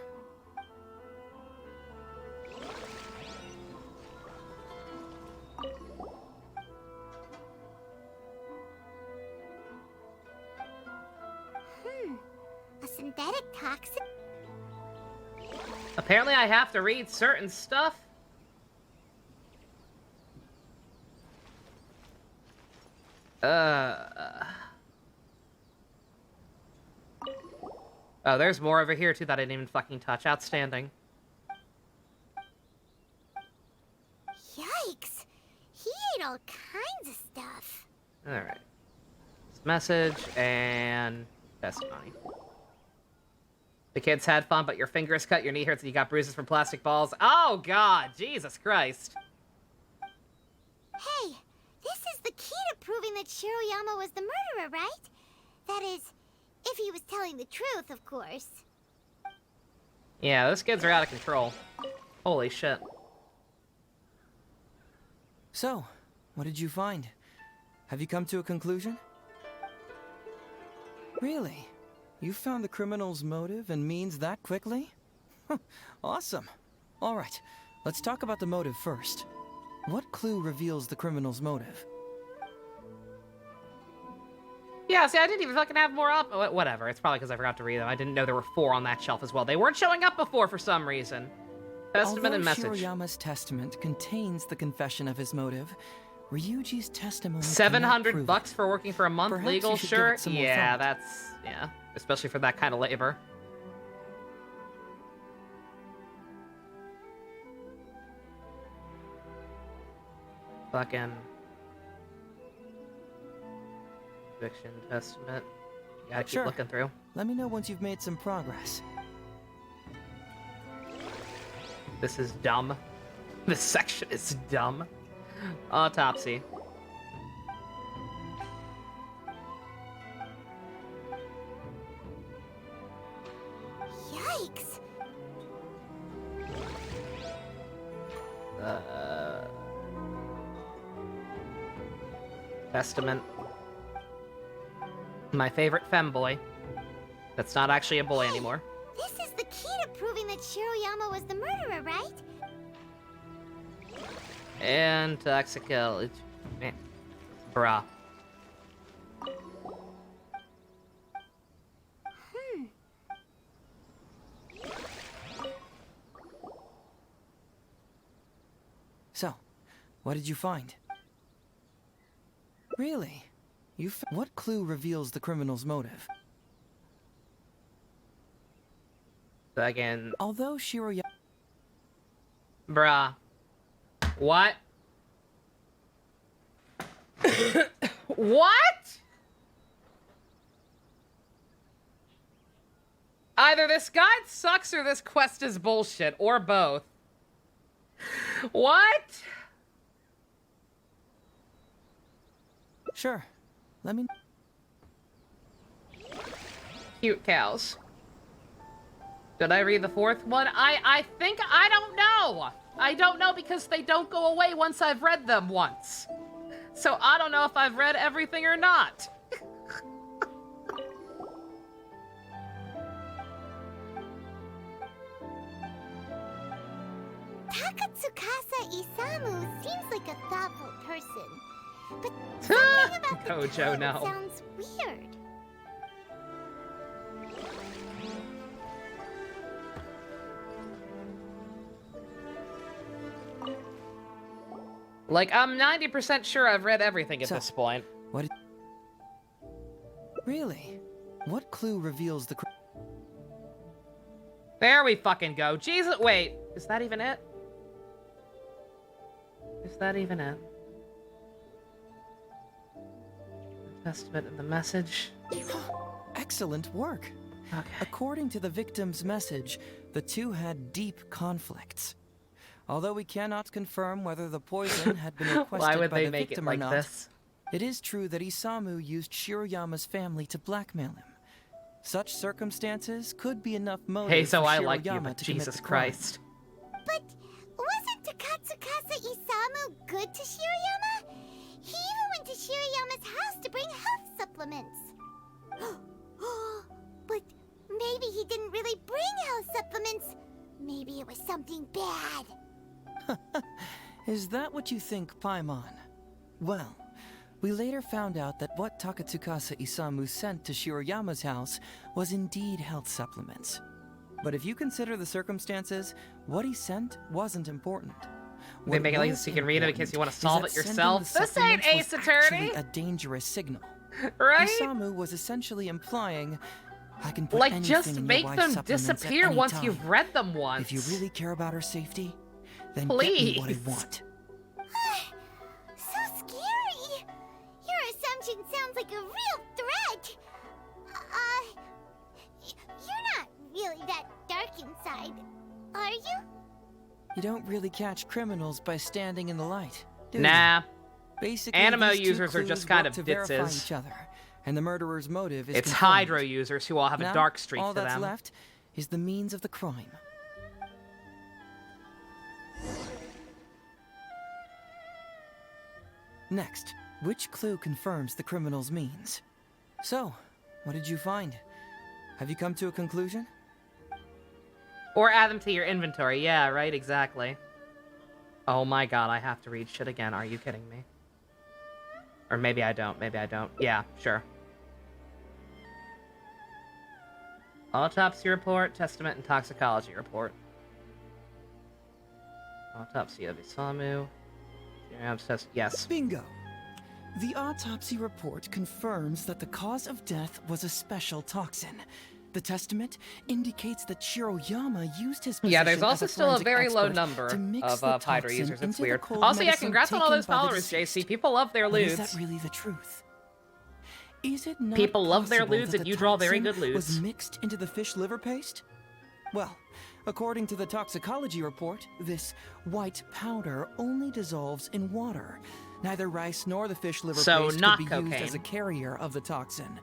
A synthetic toxin? Apparently I have to read certain stuff. Oh, there's more over here too that I didn't even fucking touch. Outstanding. Yikes! He ate all kinds of stuff. Alright. Message and testimony. The kids had fun, but your fingers cut, your knee hurts, and you got bruises from plastic balls. Oh god, Jesus Christ. Hey, this is the key to proving that Shiroyama was the murderer, right? That is, if he was telling the truth, of course. Yeah, those kids are out of control. Holy shit. So, what did you find? Have you come to a conclusion? Really? You found the criminal's motive and means that quickly? Awesome. All right, let's talk about the motive first. What clue reveals the criminal's motive? Yeah, see, I didn't even fucking have more up. Whatever, it's probably because I forgot to read them. I didn't know there were 4 on that shelf as well. They weren't showing up before for some reason. Testament Although and message. Shiroyama's testament contains the confession of his motive, Ryuji's testimony $700 for working for a month Perhaps legal, you should give sure. it some more Yeah, thought. that's yeah, especially for that kind of labor. Fucking conviction testament. You gotta keep Sure. looking through. Let me know once you've made some progress. This is dumb. This section is dumb. Autopsy. Yikes! Testament. My favorite femboy. That's not actually a boy anymore. This is the key to proving that Shiroyama was the murderer, right? And toxicology. Bruh. So, what did you find? Really? What clue reveals the criminal's motive? Again. Although Shiroyama... Bruh. What? What? Either this guide sucks or this quest is bullshit, or both. What? Sure. Let me... Cute cows. Did I read the 4th one? I think I don't know. I don't know because they don't go away once I've read them once. So I don't know if I've read everything or not. Takatsukasa Isamu seems like a thoughtful person, but something about the Gojo, code no. sounds weird. Like, I'm 90% sure I've read everything at this point. What? Really? What clue reveals the... There we fucking go. Jesus, wait. Is that even it? Is that even it? The testament and the message. Excellent work. Okay. According to the victim's message, the two had deep conflicts. Although we cannot confirm whether the poison had been requested Why would by they the make it victim like or not, this? it is true that Isamu used Shiroyama's family to blackmail him. Such circumstances could be enough motive Hey, so for I like you, Shiroyama but to commit Jesus the crime. Christ. But wasn't Takatsukasa Isamu good to Shiroyama? He even went to Shiroyama's house to bring health supplements. But maybe he didn't really bring health supplements. Maybe it was something bad. Is that what you think, Paimon? Well, we later found out that what Takatsukasa Isamu sent to Shiroyama's house was indeed health supplements. But if you consider the circumstances, what he sent wasn't important. They make it like this so you can read it in case you want to solve it yourself. This ain't Ace Attorney! A dangerous signal. Right? Isamu was essentially implying, I can put Like, anything just in your make wife's them supplements at disappear any once time. you've read them once. If you really care about her safety, then Please. get me what I want. So scary! Your assumption sounds like a real threat! You're not really that dark inside, are you? You don't really catch criminals by standing in the light, do Nah. you? Basically, Animo these two users are clues just kind work of to verify ditzes. each other, and the murderer's motive is It's confirmed. Hydro users who all have a Now, dark streak all to that's them. left is the means of the crime. Next, which clue confirms the criminal's means? So, what did you find? Have you come to a conclusion? Or add them to your inventory. Yeah, right, exactly. Oh my god, I have to read shit again. Are you kidding me? Or maybe I don't. Maybe I don't. Yeah, sure. Autopsy report, testament, and toxicology report. Autopsy of Isamu. Yes. Bingo. The autopsy report confirms that the cause of death was a special toxin. The testament indicates that Shiroyama used his position Yeah, there's also as a still a forensic very low expert number to mix of the Pyder toxin users. It's into the weird. cold Also, yeah, medicine congrats on all taken those by the followers, deceased. JC. People love their But lewds. is that really the truth? Is it not People love their possible lewds, that and the you draw very toxin good was lewds. mixed into the fish liver paste? Well, according to the toxicology report, this white powder only dissolves in water. Neither rice nor the fish liver So, paste not could be used as a cocaine. carrier of the toxin.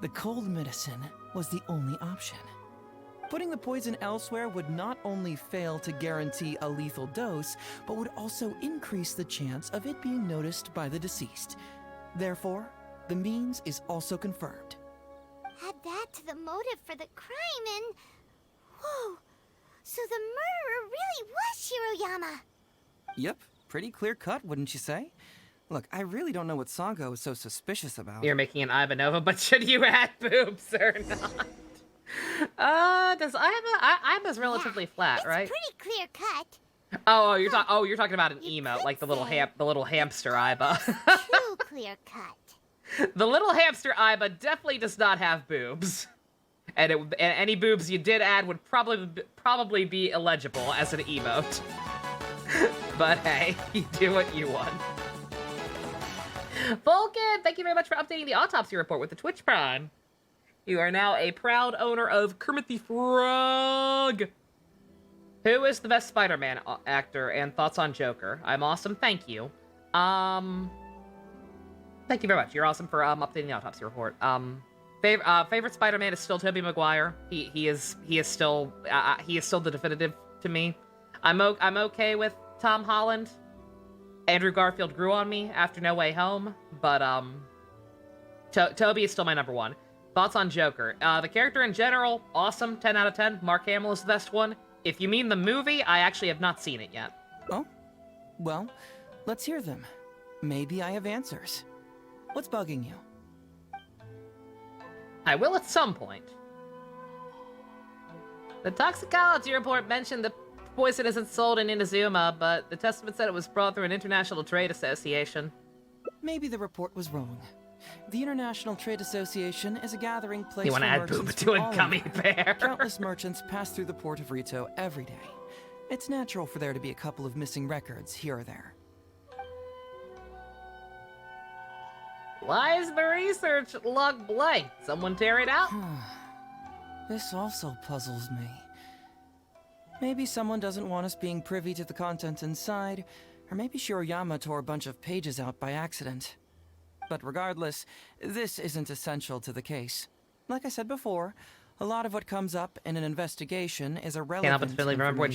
The cold medicine was the only option. Putting the poison elsewhere would not only fail to guarantee a lethal dose, but would also increase the chance of it being noticed by the deceased. Therefore, the means is also confirmed. Add that to the motive for the crime and... Whoa! So the murderer really was Shiroyama! Yep, pretty clear cut, wouldn't you say? Look, I really don't know what Sango is so suspicious about. You're making an Ivanova, but should you add boobs or not? Does Iva's relatively flat, right? Pretty clear cut. You're talking about an emote, like the little hamster Iba. Too clear cut. The little hamster Iba definitely does not have boobs, and any boobs you did add would probably be illegible as an emote. But hey, you do what you want. Vulcan, thank you very much for updating the autopsy report with the Twitch Prime. You are now a proud owner of Kermit the Frog. Who is the best Spider-Man actor, and thoughts on Joker? I'm awesome, thank you. Thank you very much. You're awesome for updating the autopsy report. Favorite Spider-Man is still Tobey Maguire. He is still the definitive to me. I'm okay with Tom Holland. Andrew Garfield grew on me after No Way Home, but Tobey is still my number one. Thoughts on Joker? The character in general, awesome, 10 out of 10. Mark Hamill is the best one. If you mean the movie, I actually have not seen it yet. Oh? Well, let's hear them. Maybe I have answers. What's bugging you? I will at some point. The toxicology report mentioned the poison isn't sold in Inazuma, but the testament said it was brought through an international trade association. Maybe the report was wrong. The International Trade Association is a gathering place You for want to add merchants Booba to from a all gummy over. bear? Countless merchants pass through the port of Rito every day. It's natural for there to be a couple of missing records here or there. Why is the research log blank? Someone tear it out? This also puzzles me. Maybe someone doesn't want us being privy to the content inside, or maybe Shiroyama tore a bunch of pages out by accident. But regardless, this isn't essential to the case. Like I said before, a lot of what comes up in an investigation is irrelevant. Can't help but remember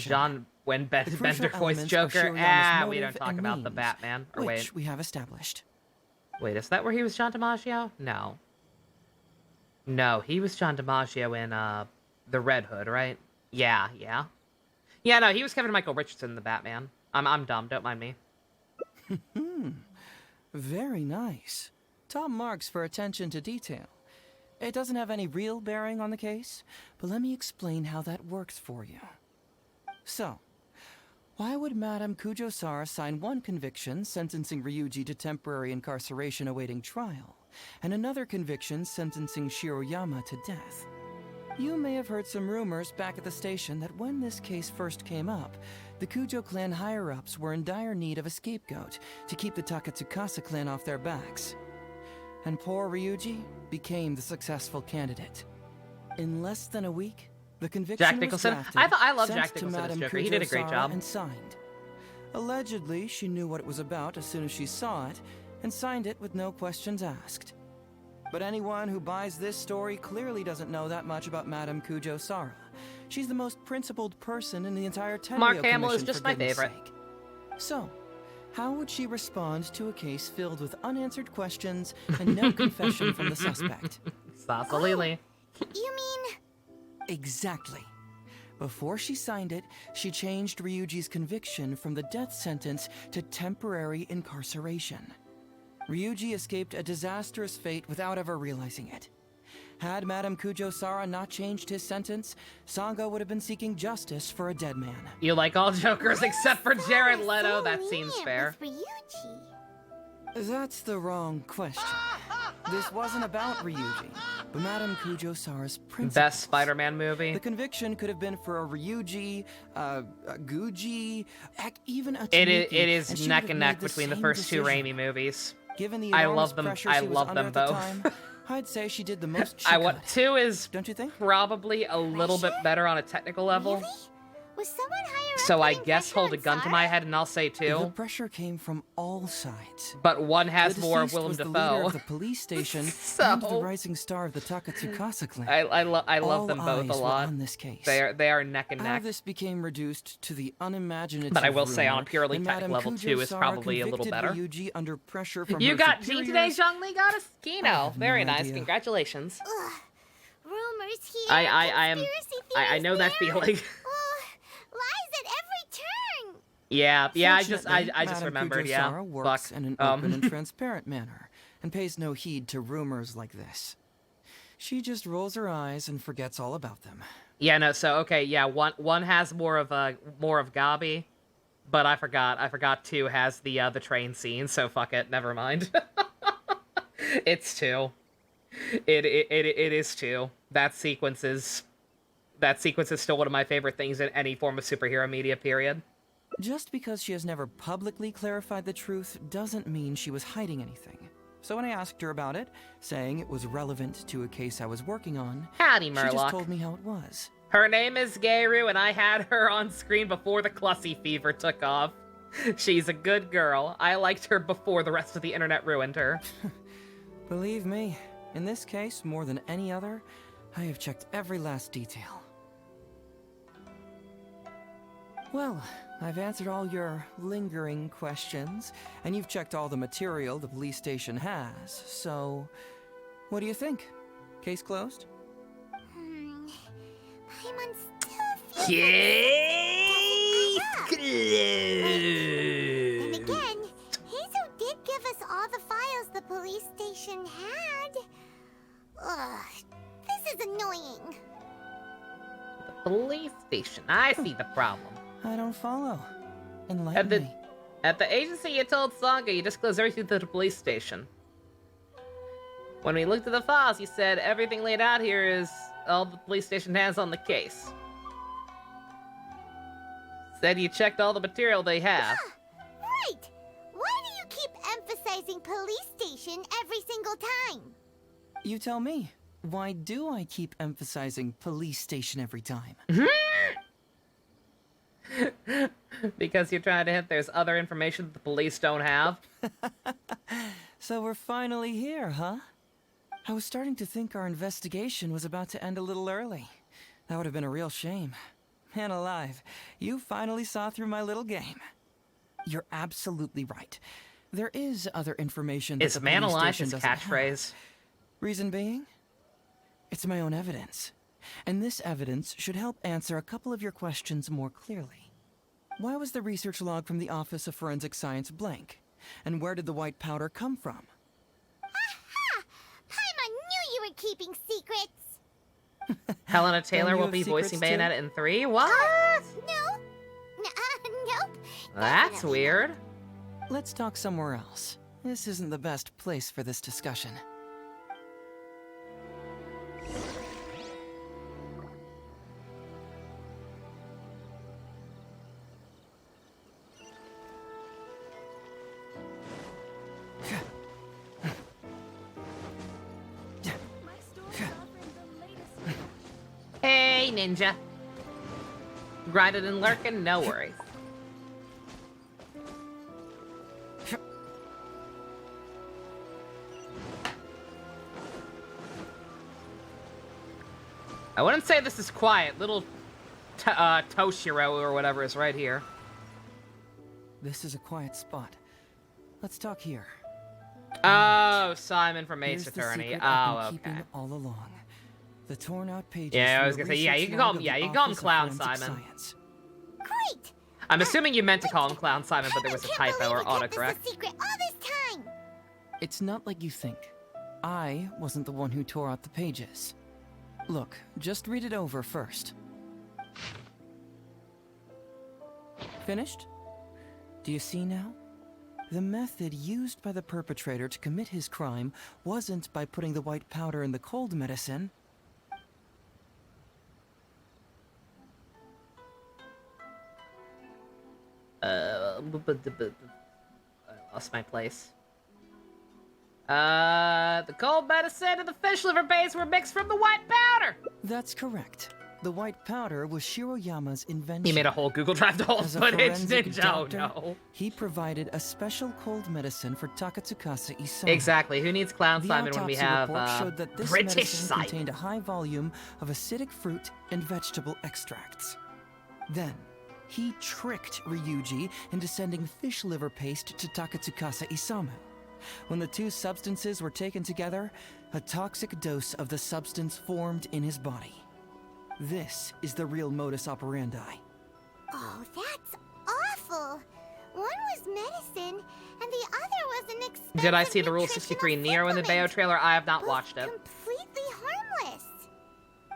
when Bender voiced Joker. We don't talk about the Batman. Or which we have established. Wait, is that where he was John DiMaggio? No. No, he was John DiMaggio in the Red Hood, right? Yeah. Yeah, no, he was Kevin Michael Richardson in the Batman. I'm dumb, don't mind me. Very nice. Top marks for attention to detail. It doesn't have any real bearing on the case, but let me explain how that works for you. So, why would Madame Kujo-Sara sign one conviction sentencing Ryuji to temporary incarceration awaiting trial, and another conviction sentencing Shiroyama to death? You may have heard some rumors back at the station that when this case first came up, the Kujo clan higher-ups were in dire need of a scapegoat to keep the Takatsukasa clan off their backs. And poor Ryuji became the successful candidate. In less than a week, the conviction Jack Nicholson? was drafted, I love sent Jack to Nicholson as Madame Joker. He did a great Kujo-Sara job. and signed. Allegedly, she knew what it was about as soon as she saw it, and signed it with no questions asked. But anyone who buys this story clearly doesn't know that much about Madame Kujo-Sara. She's the most principled person in the entire Tenryo Mark Hamill is Commission, just for my goodness favorite. sake. So, how would she respond to a case filled with unanswered questions and no confession from the suspect? Sasalili. You mean... Exactly. Before she signed it, she changed Ryuji's conviction from the death sentence to temporary incarceration. Ryuji escaped a disastrous fate without ever realizing it. Had Madame Kujo-Sara not changed his sentence, Sanga would have been seeking justice for a dead man. You like all Jokers except for Jared Leto. That seems fair. That's the wrong question. This wasn't about Ryuji, but Madame Kujo-Sara's principles. Best Spider-Man movie. The conviction could have been for a Ryuji, a Guji, heck, even a It Tanuki, is neck and neck between the first two Raimi movies. Given the I enormous love them. pressure I she was love under them at the both. time, I'd say she did the most she I could. want 2 is Don't you think? probably a little bit better on a technical level. Really? Was someone higher So up I putting guess pressure hold a on gun to Sara? my head and I'll say The 2. pressure came from all sides. But one has The more of deceased Willem was the leader Dafoe. of the police station So- and the rising star of the Takatsukasa clan. I love All them both a eyes were lot. on this case. They are neck and How neck. this became reduced to the unimaginative But I will say on a rumor purely that technical Madame level 2 is Kujo-Sara probably a little convicted better. Ryuji under pressure from You her got G today, superiors. Zhongli got a I Kino. have no Very nice. idea. Congratulations. Ugh. Rumors here. I am. conspiracy I know that theories feeling. there. Lies at every turn. Yeah. I just Fortunately, remembered. Madame Yeah. Kujo-Sara works Fuck. in an open and transparent manner and pays no heed to rumors like this. She just rolls her eyes and forgets all about them. Yeah. No. So okay. Yeah. One has more of Gabi, but I forgot 2 has the train scene. So fuck it. Never mind. It's 2. It is 2. That sequence is still one of my favorite things in any form of superhero media, period. Just because she has never publicly clarified the truth doesn't mean she was hiding anything. So when I asked her about it, saying it was relevant to a case I was working on, Howdy, she just Murloc. told me how it was. Her name is Geiru, and I had her on screen before the Clussy fever took off. She's a good girl. I liked her before the rest of the internet ruined her. Believe me, in this case, more than any other, I have checked every last detail. Well, I've answered all your lingering questions, and you've checked all the material the police station has, so what do you think? Case closed? Paimon still feels Case And again, Hazel did give us all the files the police station had. Ugh, this is annoying. The police station. I see the problem. I don't follow. Enlighten me. At the agency, you told Sanga you disclosed everything to the police station. When we looked at the files, you said everything laid out here is all the police station has on the case. Said you checked all the material they have. Right! Why do you keep emphasizing police station every single time? You tell me. Why do I keep emphasizing police station every time? Because you're trying to hint there's other information that the police don't have. So we're finally here, huh? I was starting to think our investigation was about to end a little early. That would have been a real shame. Man alive, you finally saw through my little game. You're absolutely right. There is other information that Is the man police alive station his doesn't catchphrase? have. Reason being? It's my own evidence. And this evidence should help answer a couple of your questions more clearly. Why was the research log from the Office of Forensic Science blank? And where did the white powder come from? Aha! Paimon knew you were keeping secrets! Helena Taylor you will have be voicing secrets, too? Bayonetta in 3? What? No. Nope. That's weird. Let's talk somewhere else. This isn't the best place for this discussion. Hey, ninja. Grinding and lurking, no worries. I wouldn't say this is quiet. Little Toshiro or whatever is right here. This is a quiet spot. Let's talk here. Oh, Simon from Here's Ace the Attorney. secret I've been Oh, keeping okay. all along. The torn out pages. Yeah, I from was the gonna say, yeah, you research can call log him, of yeah, the you can call him Office of Clown Forensic Simon. Science. Great! I'm assuming you meant to call him Clown Simon, but there was a typo or Kept this autocorrect. a secret all this time! It's not like you think. I wasn't the one who tore out the pages. Look, just read it over first. Finished? Do you see now? The method used by the perpetrator to commit his crime wasn't by putting the white powder in the cold medicine. I lost my place. The cold medicine and the fish liver paste were mixed from the white powder! That's correct. The white powder was Shiroyama's invention. He made a whole Google Drive to hold footage, Ninja. No. He provided a special cold medicine for Takatsukasa Isamu. Exactly. Who needs Clown The Simon when we autopsy have report showed that this British medicine Simon? contained a high volume of acidic fruit and vegetable extracts. Then, he tricked Ryuji into sending fish liver paste to Takatsukasa Isamu. When the two substances were taken together, a toxic dose of the substance formed in his body. This is the real modus operandi. Oh, that's awful. One was medicine, and the other was an expensive Did I see the Rule 63 Neo in the Bayo trailer? I have not watched it. completely harmless.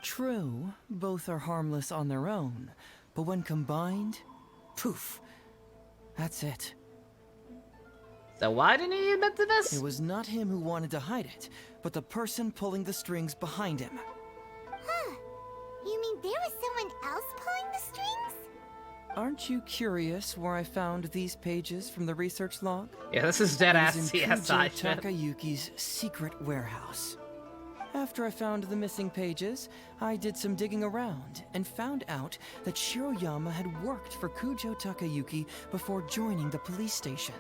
True, both are harmless on their own, but when combined, poof, that's it. So why didn't he admit to this? It was not him who wanted to hide it, but the person pulling the strings behind him. Huh. You mean there was someone else pulling the strings? Aren't you curious where I found these pages from the research log? Yeah, this is dead-ass It was in CSI Kujo shit. Takayuki's secret warehouse. After I found the missing pages, I did some digging around and found out that Shiroyama had worked for Kujo Takayuki before joining the police station.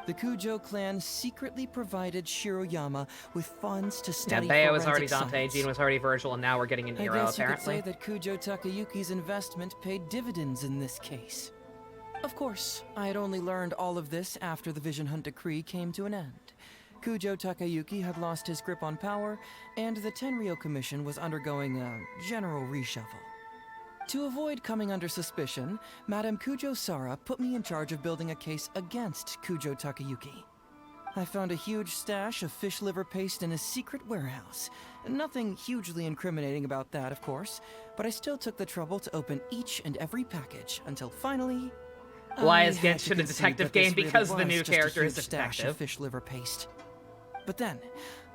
The Kujo clan secretly provided Shiroyama with funds to Yeah, study Bayo was already forensic Dante, science. Jean was already Virgil, and now we're getting a I Nero, guess you could apparently. say that Kujo Takayuki's investment paid dividends in this case. Of course, I had only learned all of this after the Vision Hunt decree came to an end. Kujo Takayuki had lost his grip on power, and the Tenryou Commission was undergoing a general reshuffle. To avoid coming under suspicion, Madame Kujo Sara put me in charge of building a case against Kujo Takayuki. I found a huge stash of fish liver paste in his secret warehouse. Nothing hugely incriminating about that, of course, but I still took the trouble to open each and every package until finally... Why I is had to Genshin a concede detective that this game? really Because the was new just a character is huge a stash detective. of fish liver paste. But then,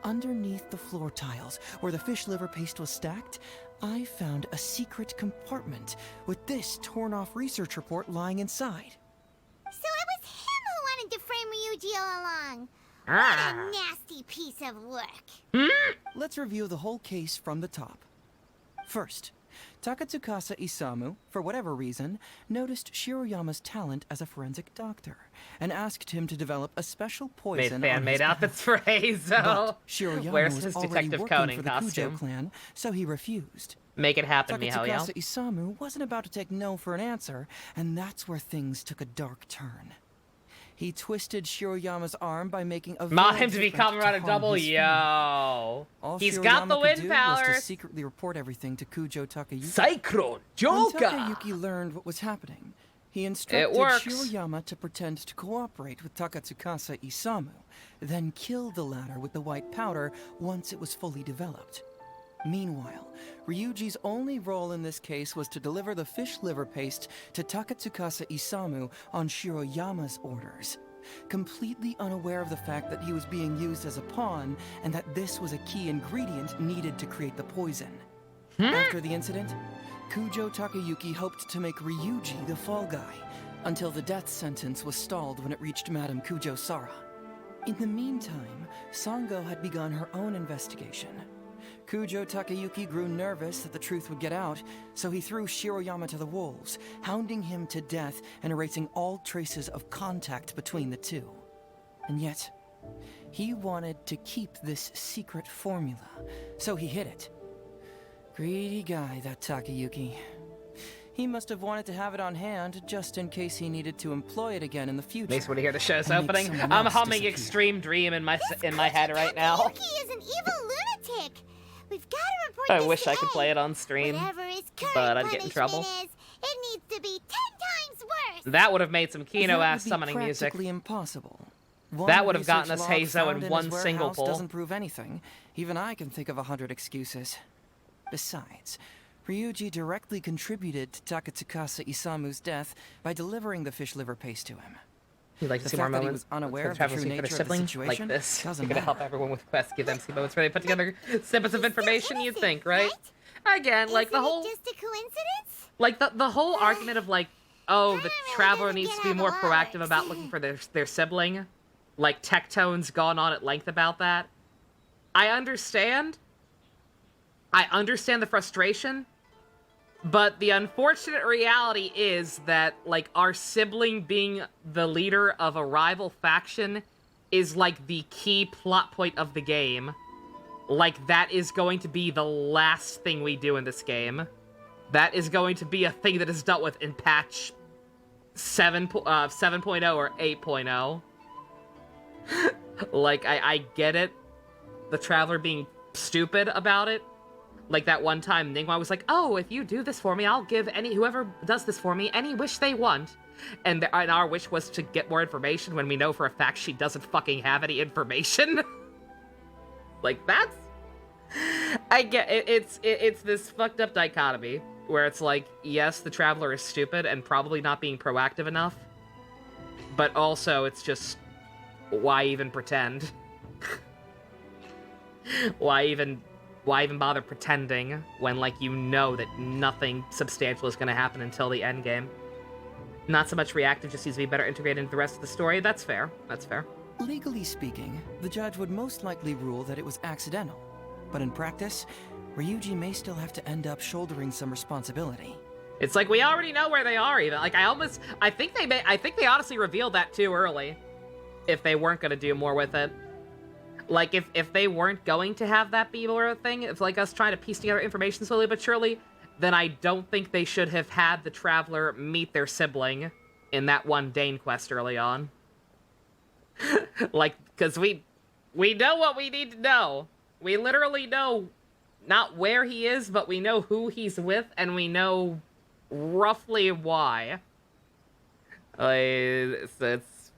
underneath the floor tiles, where the fish liver paste was stacked, I found a secret compartment with this torn-off research report lying inside. So it was him who wanted to frame Ryuji all along. What Ah. a nasty piece of work. Let's review the whole case from the top. First, Takatsukasa Isamu, for whatever reason, noticed Shiroyama's talent as a forensic doctor and asked him to develop a special Made poison fan-made outfits for Hazel. But Shiroyama Wears was his already Detective working Conan for the costume. Kujo clan, so he refused. Make it happen, Mihoyo. Takatsukasa Isamu wasn't about to take no for an answer, and that's where things took a dark turn. He twisted Shiroyama's arm by making a Mod very him to be different Kamen Rider harm Double, his family. yo. All He's Shiroyama got the could wind do was to powers. secretly report everything to Kujo Takayuki. Cyclone When Joker. Takayuki learned what was happening, he instructed works. Shiroyama to pretend to cooperate with Takatsukasa Isamu, then kill the latter with the white powder once it was fully developed. Meanwhile, Ryuji's only role in this case was to deliver the fish liver paste to Takatsukasa Isamu on Shiroyama's orders, completely unaware of the fact that he was being used as a pawn and that this was a key ingredient needed to create the poison. After the incident, Kujo Takayuki hoped to make Ryuji the fall guy, until the death sentence was stalled when it reached Madame Kujo Sara. In the meantime, Sango had begun her own investigation. Kujo Takayuki grew nervous that the truth would get out, so he threw Shiroyama to the wolves, hounding him to death and erasing all traces of contact between the two. And yet, he wanted to keep this secret formula, so he hid it. Greedy guy, that Takayuki. He must have wanted to have it on hand just in case he needed to employ it again in the future. Makes me want to hear the show's and make opening. someone I'm else humming disappear. Extreme Dream in my head right now. Takayuki is an evil lunatic. We've got to report I this wish to I could A. play it on stream, Whatever his current but I'd get in punishment trouble. Is, it needs to be 10 times worse. That would have made some That Kino-ass would be summoning music. practically impossible. That would have gotten research us log Heizo found in his one single warehouse pull. doesn't prove anything. Even I can think of 100 excuses. Besides, Ryuji directly contributed to Takatsukasa Isamu's death by delivering the fish liver paste to him. You'd like to The see more fact that he moments was unaware for of the travelers true who nature their of the sibling situation like this. doesn't You're gonna help matter. everyone with quests, give MC moments where they put together snippets of information. You'd think, right? Again, like the whole, just a coincidence? like the whole argument of like, oh, the traveler needs to be more proactive about looking for their sibling. Like Tectone's gone on at length about that. I understand the frustration, but the unfortunate reality is that, like, our sibling being the leader of a rival faction is, like, the key plot point of the game. Like, that is going to be the last thing we do in this game. That is going to be a thing that is dealt with in patch 7.0 or 8.0. Like, I get it. The Traveler being stupid about it. Like that one time Ningguang was like, oh, if you do this for me, I'll give whoever does this for me any wish they want. And our wish was to get more information when we know for a fact she doesn't fucking have any information. Like, that's... I get it. It's this fucked up dichotomy where it's like, yes, the Traveler is stupid and probably not being proactive enough. But also, it's just, why even pretend? Why even bother pretending when, like, you know that nothing substantial is going to happen until the end game? Not so much reactive, just needs to be better integrated into the rest of the story. That's fair. That's fair. Legally speaking, the judge would most likely rule that it was accidental. But in practice, Ryuji may still have to end up shouldering some responsibility. It's like, we already know where they are, even. Like, I think they honestly revealed that too early. If they weren't going to do more with it. Like, if they weren't going to have that be more of a thing, it's like us trying to piece together information slowly but surely, then I don't think they should have had the Traveler meet their sibling in that one Dane quest early on. Like, because we know what we need to know. We literally know not where he is, but we know who he's with, and we know roughly why. It's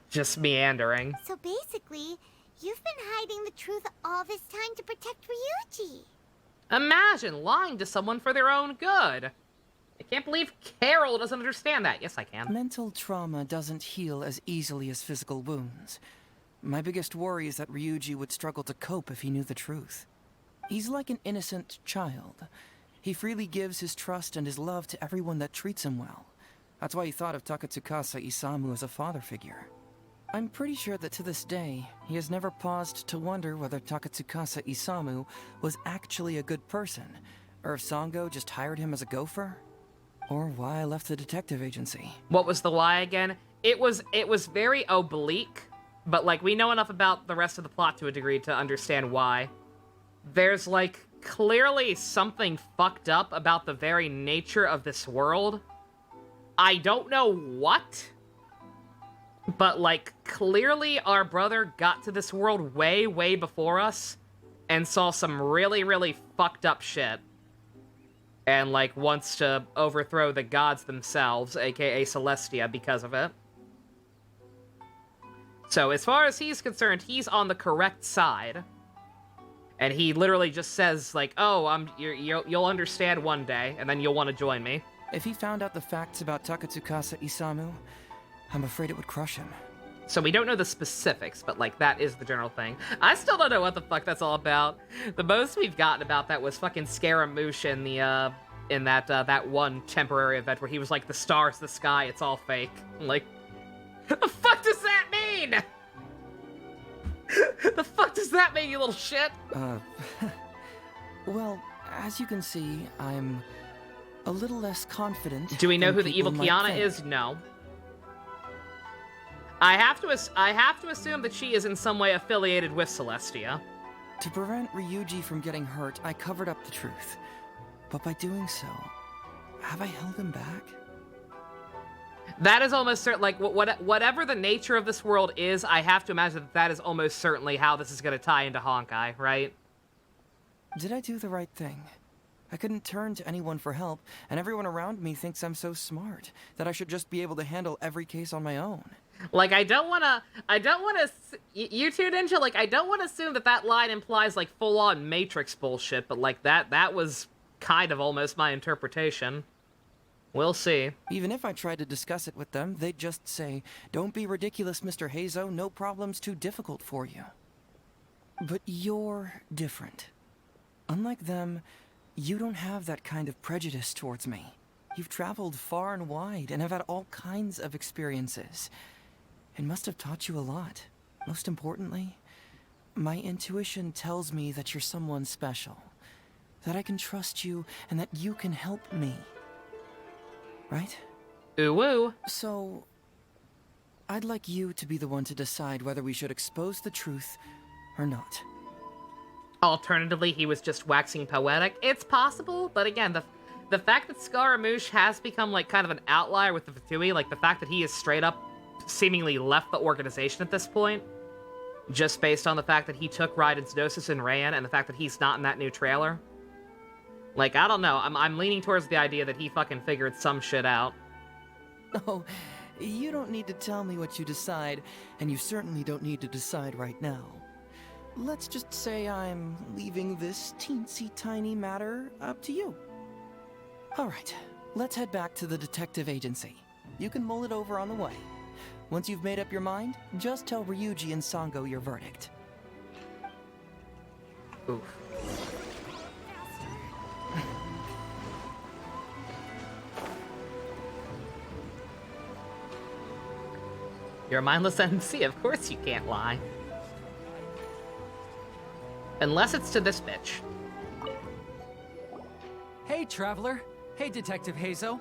just meandering. So basically, you've been hiding the truth all this time to protect Ryuji. Imagine lying to someone for their own good. I can't believe Carol doesn't understand that. Yes, I can. Mental trauma doesn't heal as easily as physical wounds. My biggest worry is that Ryuji would struggle to cope if he knew the truth. He's like an innocent child. He freely gives his trust and his love to everyone that treats him well. That's why he thought of Takatsukasa Isamu as a father figure. I'm pretty sure that to this day, he has never paused to wonder whether Takatsukasa Isamu was actually a good person, or if Sango just hired him as a gopher, or why I left the detective agency. What was the why again? It was very oblique, but, like, we know enough about the rest of the plot to a degree to understand why. There's, like, clearly something fucked up about the very nature of this world. I don't know what, but, like, clearly our brother got to this world way, way before us and saw some really, really fucked up shit. And, like, wants to overthrow the gods themselves, aka Celestia, because of it. So, as far as he's concerned, he's on the correct side. And he literally just says, like, oh, you'll understand one day, and then you'll want to join me. If he found out the facts about Takatsukasa Isamu, I'm afraid it would crush him. So we don't know the specifics, but, like, that is the general thing. I still don't know what the fuck that's all about. The most we've gotten about that was fucking Scaramouche in that one temporary event where he was like, the stars, the sky, it's all fake. I'm like, the fuck does that mean? The fuck does that mean, you little shit? Well, as you can see, I'm a little less confident. Do we know than who the evil people might Kiana think. is? No. I have to assume that she is in some way affiliated with Celestia. To prevent Ryuji from getting hurt, I covered up the truth. But by doing so, have I held him back? That is almost certain, like, whatever the nature of this world is, I have to imagine that that is almost certainly how this is going to tie into Honkai, right? Did I do the right thing? I couldn't turn to anyone for help, and everyone around me thinks I'm so smart that I should just be able to handle every case on my own. Like, you two Ninja, like, I don't want to assume that line implies, like, full-on Matrix bullshit, but, like, that was kind of almost my interpretation. We'll see. Even if I tried to discuss it with them, they'd just say, "Don't be ridiculous, Mr. Hazo, no problem's too difficult for you." But you're different. Unlike them, you don't have that kind of prejudice towards me. You've traveled far and wide and have had all kinds of experiences. It must have taught you a lot. Most importantly, my intuition tells me that you're someone special, that I can trust you and that you can help me. Right? Ooh woo. So, I'd like you to be the one to decide whether we should expose the truth or not. Alternatively, he was just waxing poetic. It's possible, but again, the fact that Scaramouche has become, like, kind of an outlier with the Fatui, like, the fact that he is straight up seemingly left the organization at this point, just based on the fact that he took Raiden's Gnosis and ran, and the fact that he's not in that new trailer. Like, I don't know, I'm leaning towards the idea that he fucking figured some shit out. Oh, you don't need to tell me what you decide, and you certainly don't need to decide right now. Let's just say I'm leaving this teensy-tiny matter up to you. Alright, let's head back to the detective agency. You can mull it over on the way. Once you've made up your mind, just tell Ryuji and Sango your verdict. Oof. You're a mindless MC, of course you can't lie. Unless it's to this bitch. Hey, Traveler. Hey, Detective Hazo.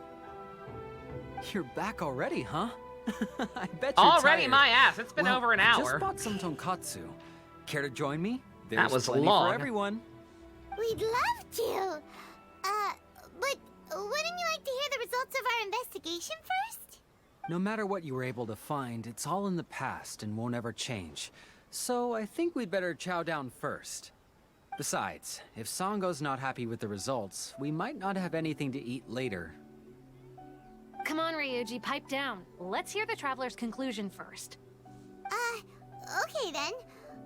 You're back already, huh? I bet you're already tired. My ass. It's been over an hour. I just bought some tonkatsu. Care to join me? There's that was plenty long. for everyone. We'd love to. But wouldn't you like to hear the results of our investigation first? No matter what you were able to find, it's all in the past and won't ever change. So I think we'd better chow down first. Besides, if Sango's not happy with the results, we might not have anything to eat later. Come on, Ryuji, pipe down. Let's hear the Traveler's conclusion first. Okay then.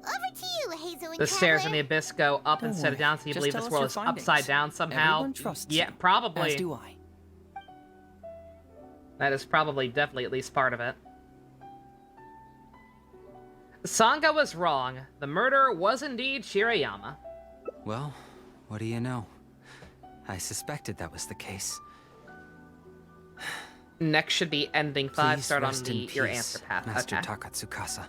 Over to you, Hazo and The Traveler. stairs in the abyss go up Don't instead of worry. down, so you Just believe tell this us world your is findings. upside down somehow. Everyone trusts Yeah, you, probably. as do I. That is probably definitely at least part of it. Sango was wrong. The murderer was indeed Shirayama. Well, what do you know? I suspected that was the case. Next should be ending 5. Please Start on rest in your peace, answer path. Master Okay. Takatsukasa.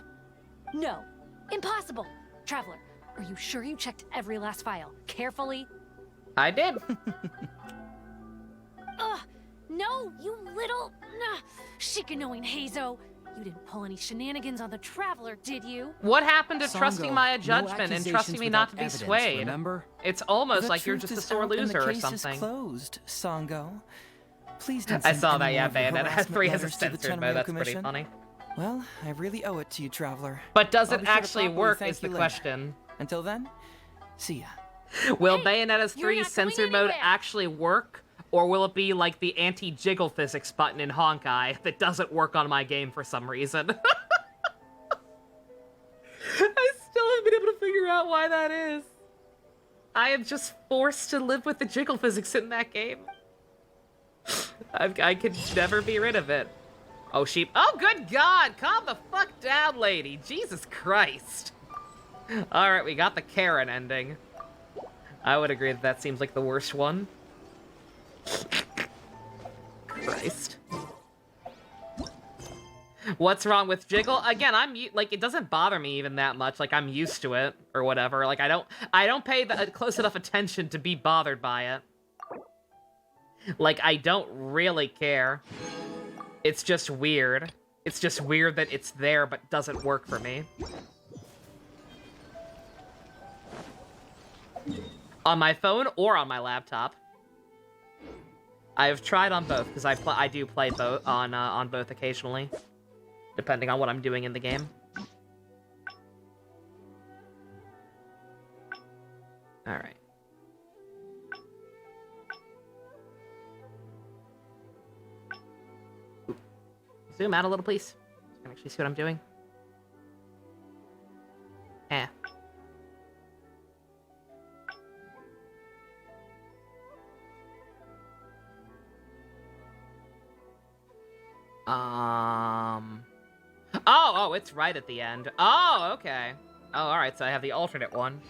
No. Impossible. Traveler, are you sure you checked every last file? Carefully? I did. Ugh. No, you little... Shikanoing Hazo. You didn't pull any shenanigans on the Traveler, did you? What happened to Sango, trusting my no judgment and trusting me not to be accusations without swayed? evidence, remember? It's almost The like you're truth just a is sore out and loser the or case something. Is closed, Sango. Please don't I send saw that, any yeah, more of your Bayonetta has harassment 3 as a letters to the censored Tenryo mode. That's pretty Commission. funny. Well, I really owe it to you, Traveler. But does I'll it be sure to actually properly work thank is the you later. question. Until then, see ya. Will Bayonetta's you're 3 not going censored mode anywhere. actually work? Or will it be like the anti-jiggle physics button in Honkai that doesn't work on my game for some reason? I still haven't been able to figure out why that is. I am just forced to live with the jiggle physics in that game. I could never be rid of it. Oh, sheep. Oh, good God! Calm the fuck down, lady. Jesus Christ. Alright, we got the Karen ending. I would agree that seems like the worst one. Christ. What's wrong with jiggle? Again, like, it doesn't bother me even that much. Like, I'm used to it or whatever. Like, I don't pay close enough attention to be bothered by it. Like, I don't really care. It's just weird. It's just weird that it's there but doesn't work for me. On my phone or on my laptop. I've tried on both because I do play both on both occasionally, depending on what I'm doing in the game. All right. Zoom out a little, please. I can actually see what I'm doing. Eh. Oh, it's right at the end. Oh, okay. Oh, alright, so I have the alternate one.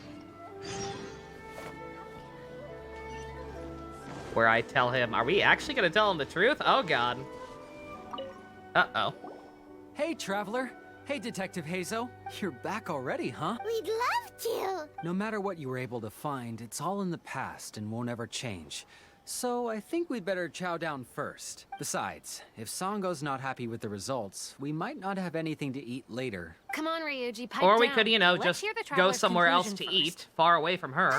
Where I tell him, are we actually gonna tell him the truth? Oh, God. Uh-oh. Hey, Traveler. Hey, Detective Hazo. You're back already, huh? We'd love to. No matter what you were able to find, it's all in the past and won't ever change. So I think we'd better chow down first. Besides, if Sango's not happy with the results, we might not have anything to eat later. Come on, Ryuji, pipe Or we down. could, you know, Let's just hear the go traveler's somewhere else to conclusion eat, first. far away from her.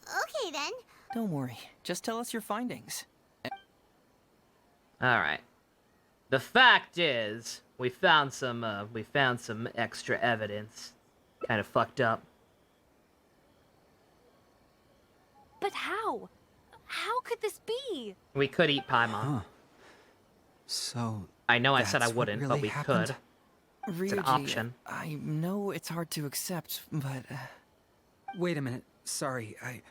Okay then. Don't worry. Just tell us your findings. Alright. The fact is, we found some extra evidence. Kind of fucked up. But how? How could this be? We could eat Paimon. Huh. So... I know I said I that's what wouldn't, really but we happened? could. Ryuji, It's an option. I know it's hard to accept, but... Wait a minute. Sorry, I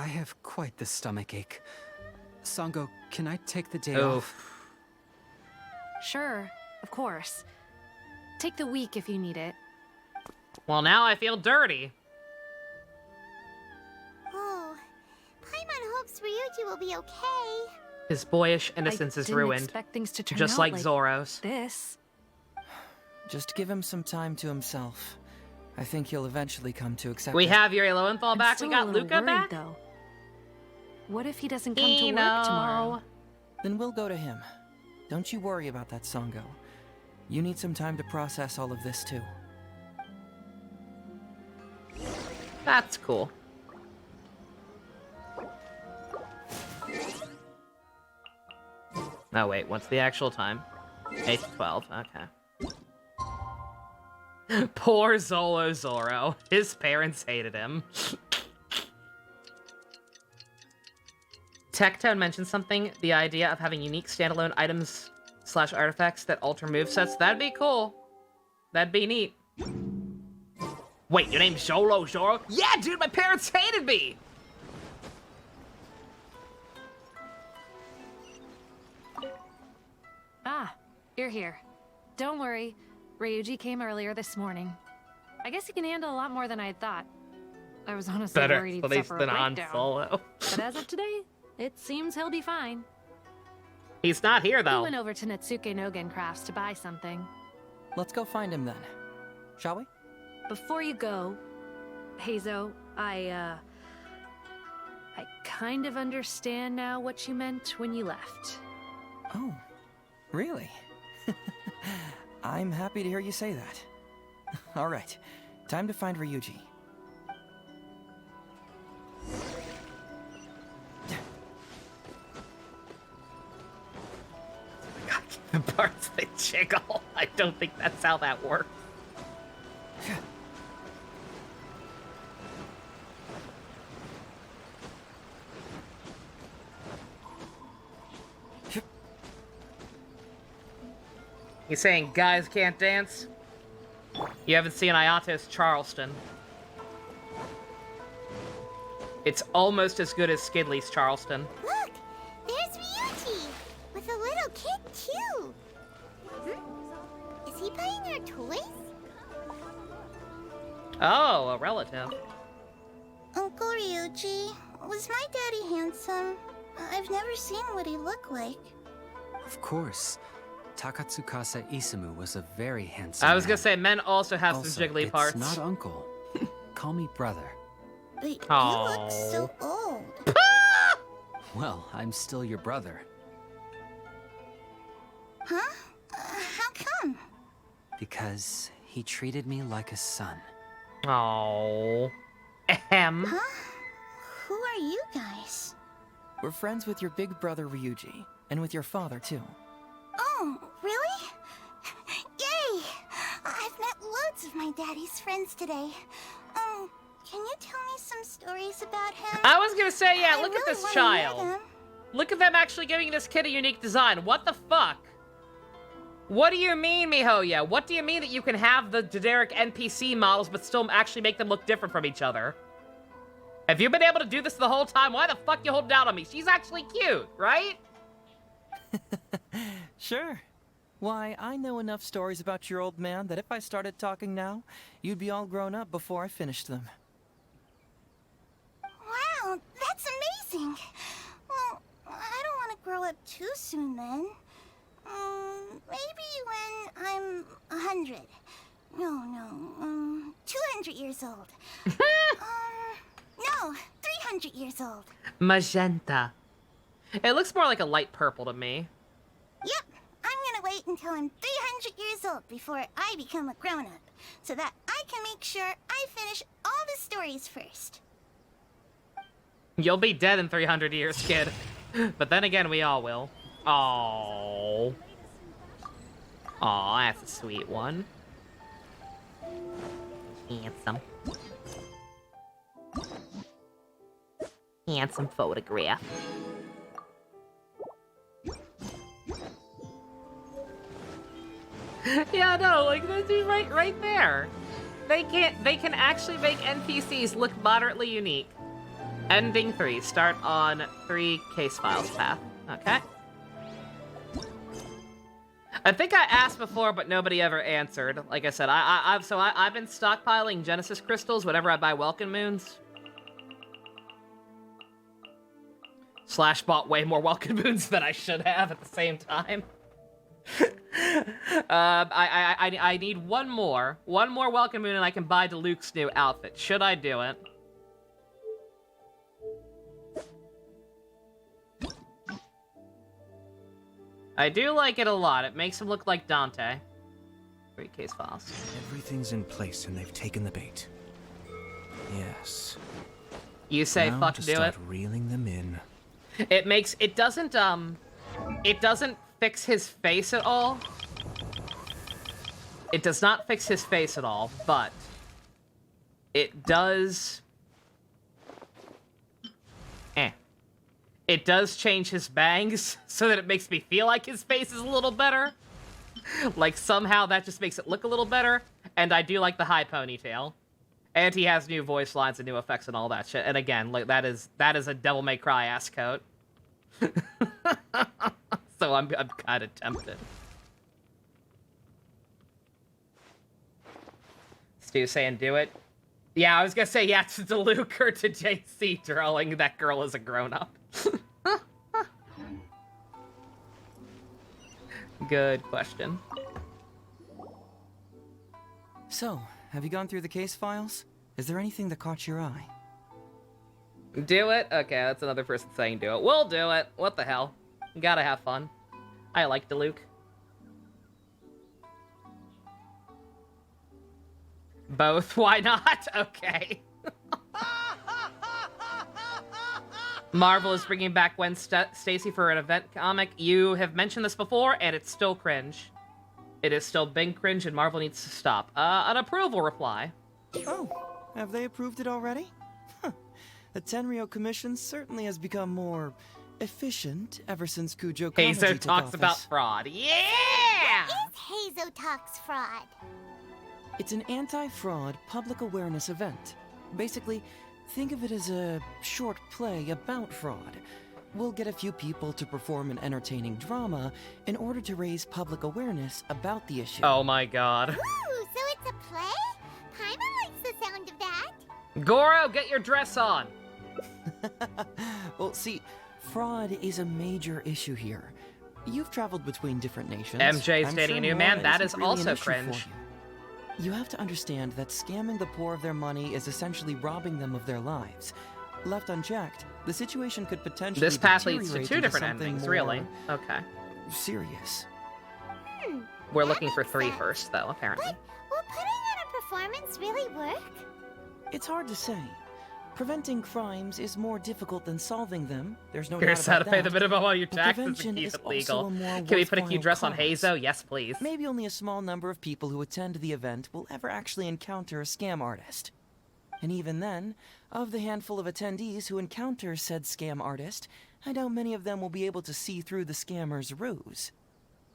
have quite the stomach ache. Sango, can I take the day off? Sure, of course. Take the week if you need it. Well, now I feel dirty. Oh, Paimon hopes Ryuji will be okay. His boyish innocence is didn't ruined. expect things to turn Just out like Zoro's. This. Just give him some time to himself. I think he'll eventually come to accept We it. have Yuri Lowenthal I'm back. still We a got little Luca worried, back. Though. What if he doesn't come to work tomorrow? Then we'll go to him. Don't you worry about that, Sango. You need some time to process all of this, too. That's cool. Oh, wait. What's the actual time? 8 to 12. Okay. Poor Zoro. His parents hated him. Tectone mentioned something. The idea of having unique standalone items / artifacts that alter movesets. That'd be cool. That'd be neat. Wait, your name's Zoro? Yeah, dude, my parents hated me! Ah, you're here. Don't worry. Ryuji came earlier this morning. I guess he can handle a lot more than I had thought. I was honestly Better worried he'd police suffer than a Han breakdown. Solo. But as of today, it seems he'll be fine. He's not here, He though. went over to Natsuke Nogen Crafts to buy something. Let's go find him then. Shall we? Before you go, Hazo, I kind of understand now what you meant when you left. Oh, really? I'm happy to hear you say that. All right, time to find Ryuji. The parts that jiggle. I don't think that's how that works. You saying guys can't dance? You haven't seen Ayato's Charleston. It's almost as good as Skidley's Charleston. Look, there's Ryuji with a little kid too. Is he buying our toys? Oh, a relative. Uncle Ryuji, was my daddy handsome? I've never seen what he looked like. Of course. Takatsukasa Isamu was a very handsome I was man. gonna say, men also have Also, some jiggly it's parts. not uncle. Call me brother. But you Aww. look so old. Well, I'm still your brother. Huh? How come? Because he treated me like a son. Oh. Ahem. Huh? Who are you guys? We're friends with your big brother Ryuji, and with your father too. Oh, really? Yay! I've met loads of my daddy's friends today. Can you tell me some stories about him? I was gonna say, yeah, I look at really this wanna hear child. them. Look at them actually giving this kid a unique design. What the fuck? What do you mean, Mihoya? What do you mean that you can have the generic NPC models but still actually make them look different from each other? Have you been able to do this the whole time? Why the fuck you holding out on me? She's actually cute, right? Sure. Why, I know enough stories about your old man that if I started talking now, you'd be all grown up before I finished them. Wow, that's amazing. Well, I don't want to grow up too soon then. Maybe when I'm 100. No, 200 years old. No, 300 years old. Magenta. It looks more like a light purple to me. Yep, I'm gonna wait until I'm 300 years old before I become a grown-up, so that I can make sure I finish all the stories first. You'll be dead in 300 years, kid. But then again, we all will. Aww. Aw, that's a sweet one. Handsome. Handsome photograph. Yeah, no, like that's right there. They can actually make NPCs look moderately unique. Ending 3. Start on 3 case files path. Okay. I think I asked before, but nobody ever answered. Like I said, I've been stockpiling Genesis crystals whenever I buy Welcome Moons. Slash bought way more Welcome Moons than I should have at the same time. I need one more Welcome Moon, and I can buy Luke's new outfit. Should I do it? I do like it a lot. It makes him look like Dante. 3 case files. Everything's in place, and they've taken the bait. Yes. You say now fuck to do start it. reeling them in. It doesn't fix his face at all. It does not fix his face at all, but it does. It does change his bangs so that it makes me feel like his face is a little better. Like somehow that just makes it look a little better. And I do like the high ponytail. And he has new voice lines and new effects and all that shit. And again, like that is a Devil May Cry ass coat. So I'm kind of tempted. Stu saying do it. Yeah, I was gonna say yeah to Luke or to JC drawing that girl as a grown-up. Good question. So, have you gone through the case files? Is there anything that caught your eye? Do it? Okay, that's another person saying do it. We'll do it. What the hell? You gotta have fun. I like Luke. Both? Why not? Okay. Marvel is bringing back Gwen Stacy for an event comic. You have mentioned this before, and it's still cringe. It is still big cringe, and Marvel needs to stop. An approval reply. Oh, have they approved it already? Huh. The Tenryou Commission certainly has become more efficient ever since Kujo Kanji Hazo took talks office. about fraud. Yeah! What is Hazo Talks fraud? It's an anti-fraud public awareness event. Basically, think of it as a short play about fraud. We'll get a few people to perform an entertaining drama in order to raise public awareness about the issue. Oh my god. Ooh, so it's a play? Paimon likes the sound of that. Goro, get your dress on! Well, see, fraud is a major issue here. You've traveled between different nations. MJ's I'm dating sure a new more man, that isn't is really an also issue for cringe. You have to understand that scamming the poor of their money is essentially robbing them of their lives. Left unchecked, the situation could potentially This path leads to deteriorate 2 into different something endings, more really. Okay. serious. We're looking for 3 first, though, apparently. Will putting on a performance really work? It's hard to say. Preventing crimes is more difficult than solving them. There's no Here's doubt how about to pay that. the minimum on your But taxes prevention and keep is it also legal. a more Can we put a cute worthwhile dress on cause. Hazo? Yes, please. Maybe only a small number of people who attend the event will ever actually encounter a scam artist. And even then, of the handful of attendees who encounter said scam artist, I doubt many of them will be able to see through the scammer's ruse.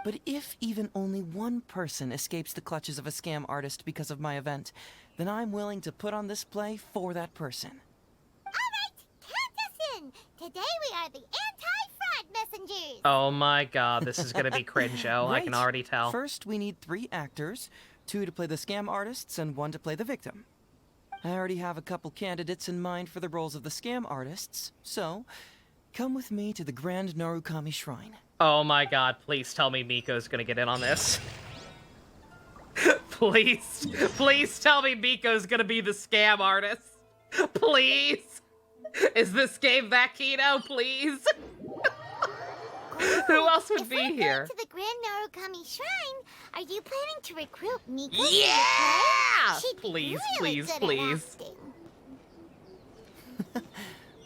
But if even only one person escapes the clutches of a scam artist because of my event, then I'm willing to put on this play for that person. Alright, count us in! Today we are the anti-fraud messengers! Oh my god, this is gonna be cringe-o, I can Great. already tell. First, we need 3 actors, 2 to play the scam artists and 1 to play the victim. I already have a couple candidates in mind for the roles of the scam artists, so come with me to the Grand Narukami Shrine. Oh my god, please tell me Miko's gonna get in on this. Please, please tell me Miko's gonna be the scam artist. Please. Is this game that keto, please? Who else would be here? To the Grand Narukami Shrine, are you planning to recruit Miko? Yeah! She'd be Please, really please, good at please. acting.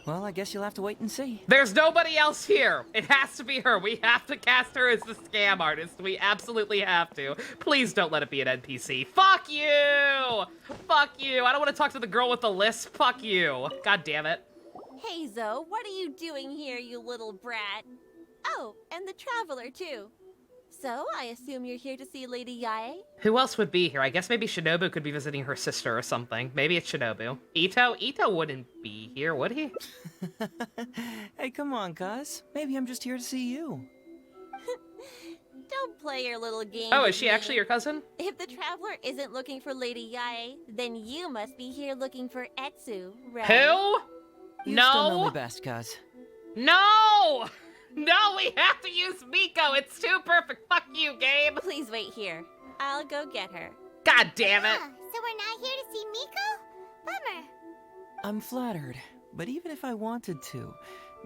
Well, I guess you'll have to wait and see. There's nobody else here. It has to be her. We have to cast her as the scam artist. We absolutely have to. Please don't let it be an NPC. Fuck you! Fuck you. I don't want to talk to the girl with the lisp. Fuck you. God damn it. Hazo, what are you doing here, you little brat? Oh, and the Traveler, too. So, I assume you're here to see Lady Yae? Who else would be here? I guess maybe Shinobu could be visiting her sister or something. Maybe it's Shinobu. Ito wouldn't be here, would he? Hey, come on, cuz. Maybe I'm just here to see you. Don't play your little game. Oh, with is she me. actually your cousin? If the Traveler isn't looking for Lady Yae, then you must be here looking for Etsu, right? Who? You No! still know me best, cuz. No! No, we have to use Miko. It's too perfect. Fuck you, game. Please wait here. I'll go get her. God damn it. So we're not here to see Miko? Bummer. I'm flattered, but even if I wanted to,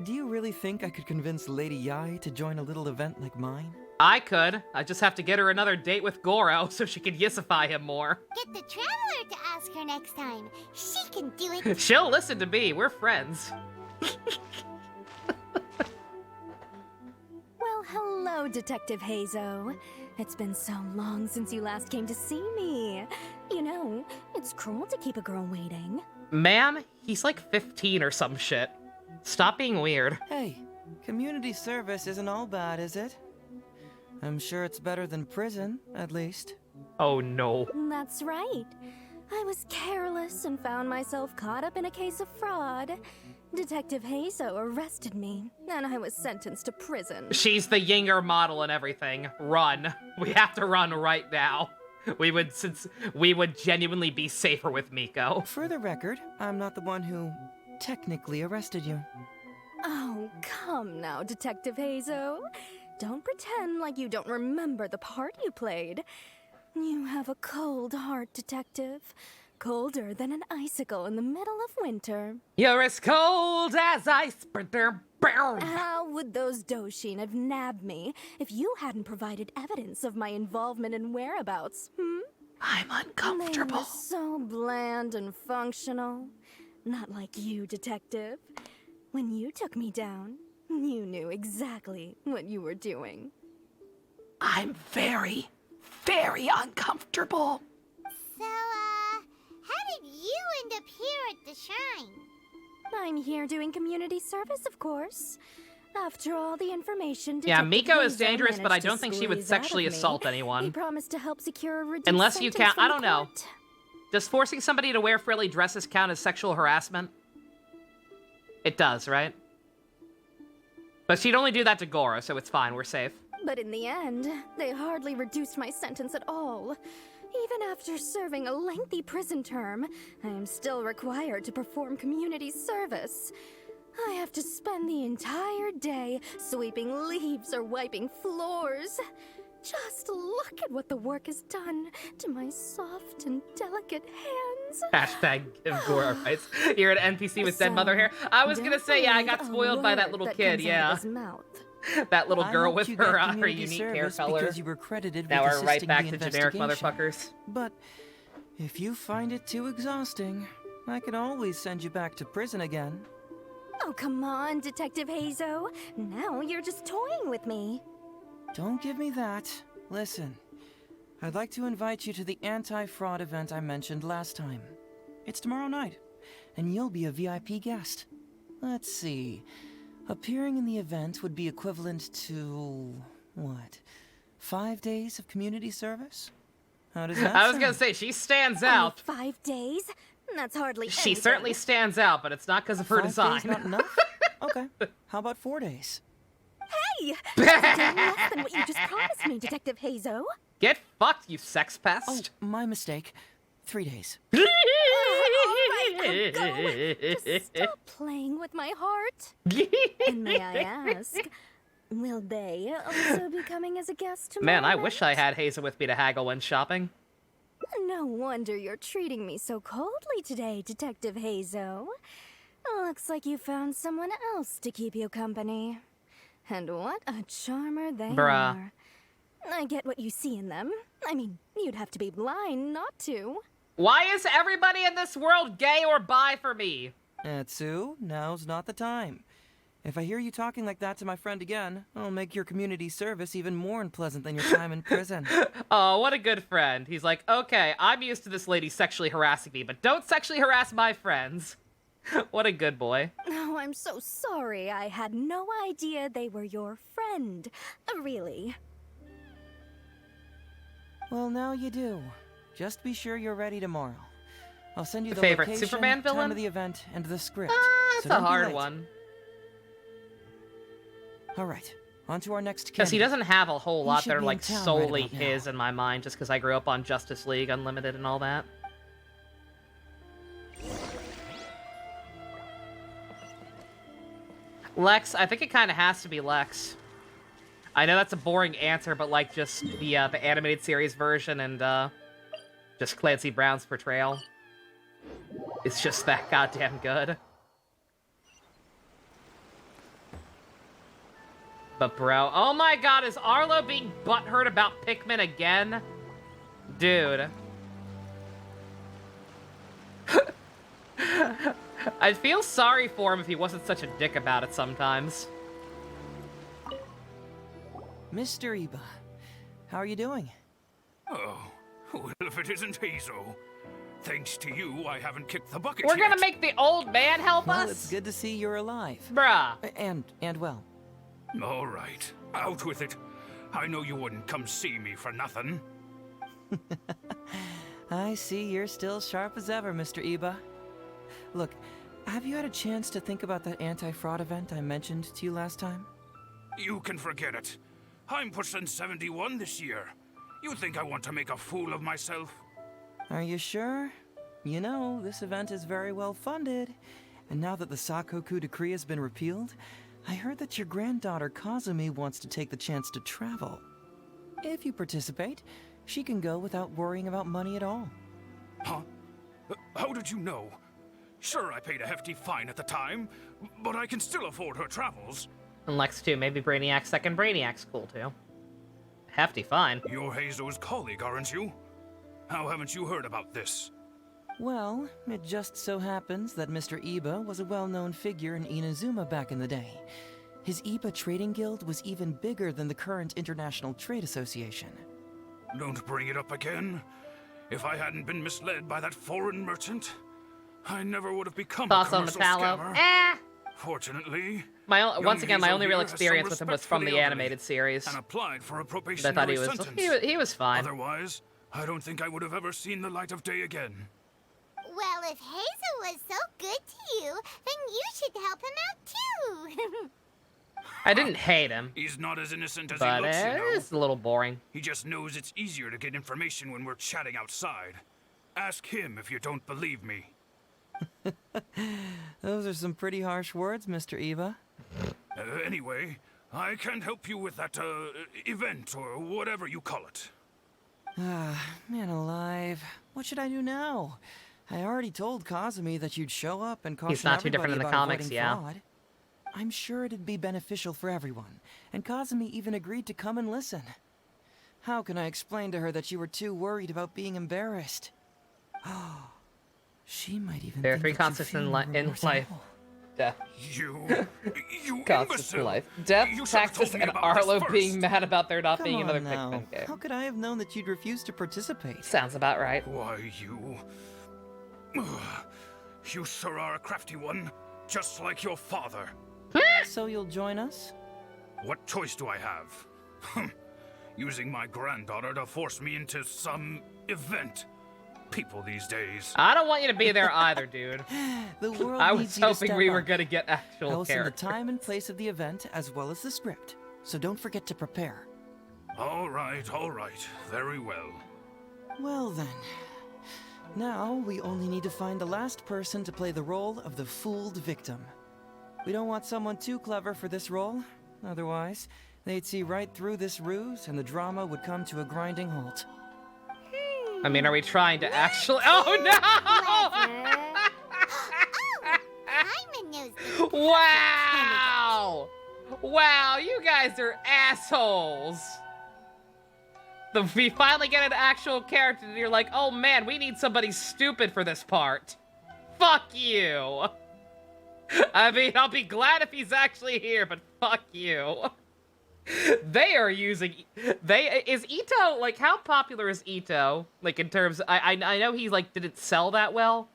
do you really think I could convince Lady Yae to join a little event like mine? I could. I just have to get her another date with Goro so she can yisify him more. Get the Traveler to ask her next time. She can do it. She'll listen to me. We're friends. Well, hello, Detective Hazo. It's been so long since you last came to see me. You know, it's cruel to keep a girl waiting. Ma'am, he's like 15 or some shit. Stop being weird. Hey, community service isn't all bad, is it? I'm sure it's better than prison, at least. Oh no. That's right. I was careless and found myself caught up in a case of fraud. Detective Hazo arrested me, and I was sentenced to prison. She's the Yinger model and everything. Run. We have to run right now. We would genuinely be safer with Miko. For the record, I'm not the one who technically arrested you. Oh, come now, Detective Hazo. Don't pretend like you don't remember the part you played. You have a cold heart, Detective. Colder than an icicle in the middle of winter. You're as cold as ice. How would those Doshin have nabbed me if you hadn't provided evidence of my involvement and whereabouts, I'm uncomfortable. They were so bland and functional. Not like you, Detective. When you took me down, you knew exactly what you were doing. I'm very, very uncomfortable. So, how did you end up here at the shrine? I'm here doing community service, of course. After all the information, Yeah, Detective Miko is Hazo dangerous, but I managed to don't think she would squeeze out of sexually me. assault He anyone. promised to help secure a reduced Unless you sentence count, from I the don't know. court. Does forcing somebody to wear frilly dresses count as sexual harassment? It does, right? But she'd only do that to Goro, so it's fine, we're safe. But in the end, they hardly reduced my sentence at all. Even after serving a lengthy prison term, I am still required to perform community service. I have to spend the entire day sweeping leaves or wiping floors. Just look at what the work has done to my soft and delicate hands. Hashtag give Goro rights. You're an NPC with dead mother hair. I was gonna say, yeah, I got spoiled by that little kid, yeah. That little girl with her unique hair color. Because you were credited Now with we're right assisting back the to generic investigation. motherfuckers. But if you find it too exhausting, I can always send you back to prison again. Oh, come on, Detective Hazo. Now you're just toying with me. Don't give me that. Listen, I'd like to invite you to the anti-fraud event I mentioned last time. It's tomorrow night, and you'll be a VIP guest. Let's see. Appearing in the event would be equivalent to... what? 5 days of community service? How does that I was sound? gonna say, she stands out. 5 days? That's hardly She anything. certainly stands out, but it's not because of her 5 design. days not enough? Okay. How about 4 days? Hey! That's a day less than what you just promised me, Detective Hazo. Get fucked, you sex pest. Oh, my mistake. 3 days. All right, I'll go. Just stop playing with my heart. And may I ask, will they also be coming as a guest tomorrow Man, I night? wish I had Hazel with me to haggle when shopping. No wonder you're treating me so coldly today, Detective Hazo. Looks like you found someone else to keep you company. And what a charmer they Bruh. are. I get what you see in them. I mean, you'd have to be blind not to. Why is everybody in this world gay or bi for me? Etsu, now's not the time. If I hear you talking like that to my friend again, I'll make your community service even more unpleasant than your time in prison. Oh, what a good friend. He's like, okay, I'm used to this lady sexually harassing me, but don't sexually harass my friends. What a good boy. Oh, I'm so sorry. I had no idea they were your friend. Really. Well, now you do. Just be sure you're ready tomorrow. I'll send you the Favorite location, Superman villain? time of the event, and the script. That's so a don't be hard late. one. All right, on to our next Because he candidate. doesn't have a whole He lot should that are be in like town right solely about now. his in my mind, just because I grew up on Justice League Unlimited and all that. Lex, I think it kind of has to be Lex. I know that's a boring answer, but like just the animated series version and just Clancy Brown's portrayal. It's just that goddamn good. But bro, oh my god, is Arlo being butthurt about Pikmin again? Dude. I'd feel sorry for him if he wasn't such a dick about it sometimes. Mr. Iba, how are you doing? Oh, well, if it isn't Hazel. Thanks to you, I haven't kicked the bucket We're yet. gonna make the old man help Well, us? it's good to see you're alive. Bruh. And well. All right, out with it. I know you wouldn't come see me for nothing. I see you're still sharp as ever, Mr. Iba. Look, have you had a chance to think about that anti-fraud event I mentioned to you last time? You can forget it. I'm pushing 71 this year. You think I want to make a fool of myself? Are you sure? You know, this event is very well funded. And now that the Sakoku decree has been repealed, I heard that your granddaughter Kazumi wants to take the chance to travel. If you participate, she can go without worrying about money at all. Huh? How did you know? Sure, I paid a hefty fine at the time, but I can still afford her travels. And Lex too, maybe Brainiac's second Brainiac's cool too. Hefty fine. You're Hazo's colleague, aren't you? How haven't you heard about this? Well, it just so happens that Mr. Iba was a well-known figure in Inazuma back in the day. His Iba Trading Guild was even bigger than the current International Trade Association. Don't bring it up again. If I hadn't been misled by that foreign merchant, I never would have become Thoughts a on commercial Metallo? scammer. Fortunately, Once again, my Hazel only real here has some experience with him was respect from for the elderly animated series. and applied for a I probationary thought sentence. he was fine. Otherwise, I don't think I would have ever seen the light of day again. Well, if Hazel was so good to you, then you should help him out too. I didn't hate him, He's not as innocent as but he looks, you know. it's a little boring. He just knows it's easier to get information when we're chatting outside. Ask him if you don't believe me. Those are some pretty harsh words, Mr. Iba. Anyway, I can't help you with that, event or whatever you call it. Ah, man alive. What should I do now? I already told Kazumi that you'd show up and caution He's not too different in the everybody about comics, avoiding yeah. fraud. I'm sure it'd be beneficial for everyone, and Kazumi even agreed to come and listen. How can I explain to her that you were too worried about being embarrassed? Oh, she might even There are think three that you constants feel in remorse life. at all. Death. You Constants in imbecile! life. Death, You should have taxes, told me and about this Arlo first. being mad about there not Come being on another now. Pikmin game. How could I have known that you'd refuse to participate? Sounds about right. Why, you... You sure are a crafty one, just like your father. So you'll join us? What choice do I have? using my granddaughter to force me into some event. People these days. I don't want you to be there either, dude. The world I was needs you to hoping step we were up. gonna get I actual will send the characters. time and place of the event as well as the script, so don't forget to prepare. All right, very well. Well then, now we only need to find the last person to play the role of the fooled victim. We don't want someone too clever for this role, otherwise they'd see right through this ruse and the drama would come to a grinding halt. I mean, are we trying to actually? Oh no! Paimon knows the Wow! Wow, you guys are assholes. We finally get an actual character, and you're like, oh man, we need somebody stupid for this part. Fuck you. I mean, I'll be glad if he's actually here, but fuck you. They are using... Is Ito... Like, how popular is Ito? Like, in terms... I know he, like, didn't sell that well.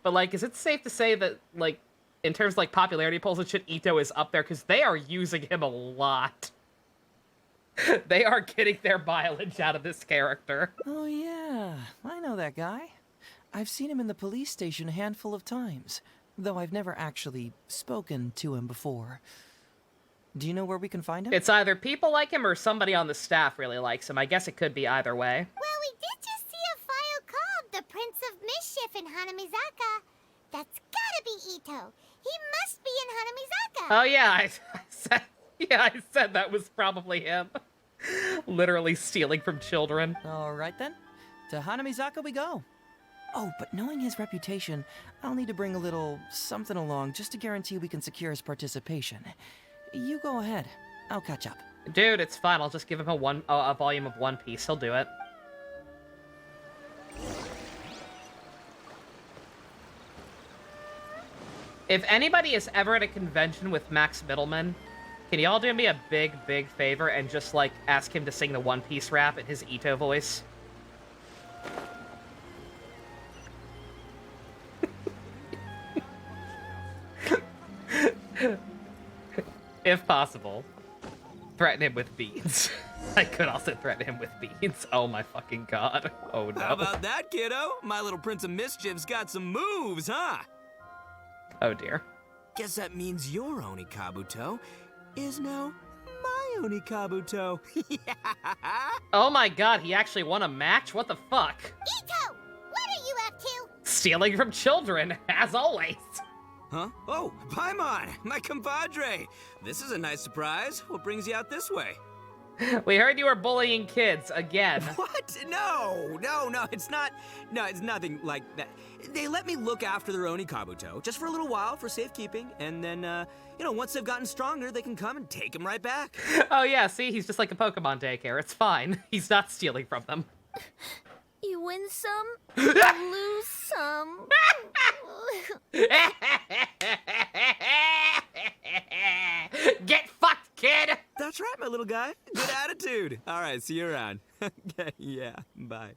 But, like, is it safe to say that, like, in terms of, like, popularity polls and shit, Ito is up there? Because they are using him a lot. They are getting their mileage out of this character. Oh yeah, I know that guy. I've seen him in the police station a handful of times, though I've never actually spoken to him before. Do you know where we can find him? It's either people like him or somebody on the staff really likes him. I guess it could be either way. Well, we did just see a file called the Prince of Mischief in Hanamizaka. That's gotta be Ito. He must be in Hanamizaka. Oh yeah, I said that was probably him. Literally stealing from children. All right then, to Hanamizaka we go. Oh, but knowing his reputation, I'll need to bring a little something along just to guarantee we can secure his participation. You go ahead. I'll catch up. Dude, it's fine. I'll just give him a volume of One Piece. He'll do it. If anybody is ever at a convention with Max Middleman, can y'all do me a big, big favor and just, like, ask him to sing the One Piece rap in his Ito voice? If possible. Threaten him with beans. I could also threaten him with beans. Oh my fucking god. Oh no. How about that, kiddo? My little Prince of Mischief's got some moves, huh? Oh dear. Guess that means your Oni Kabuto is now my Oni Kabuto. Oh my god, he actually won a match? What the fuck? Ito, what are you up to? Stealing from children, as always. Huh? Oh, Paimon, my compadre. This is a nice surprise. What brings you out this way? We heard you were bullying kids again. What? No, it's not. No, it's nothing like that. They let me look after their Oni Kabuto just for a little while for safekeeping, and then, once they've gotten stronger, they can come and take him right back. Oh yeah, see, he's just like a Pokemon daycare. It's fine. He's not stealing from them. You win some, you lose some. Get fucked, kid! That's right, my little guy. Good attitude. All right, see you around. Okay, yeah, bye.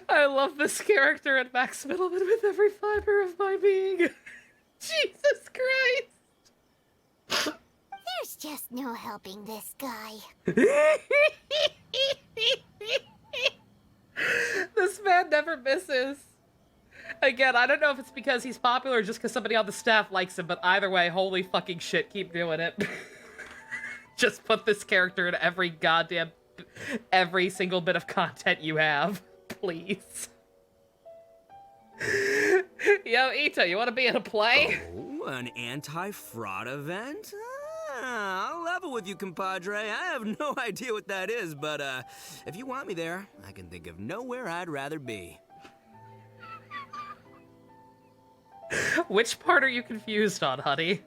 I love this character and Max Middleman with every fiber of my being. Jesus Christ! There's just no helping this guy. This man never misses. Again, I don't know if it's because he's popular or just because somebody on the staff likes him, but either way, holy fucking shit, keep doing it. Just put this character in every single bit of content you have, please. Yo, Ito, you want to be in a play? Oh, an anti-fraud event? I'll level with you, compadre. I have no idea what that is, but if you want me there, I can think of nowhere I'd rather be. Which part are you confused on, honey?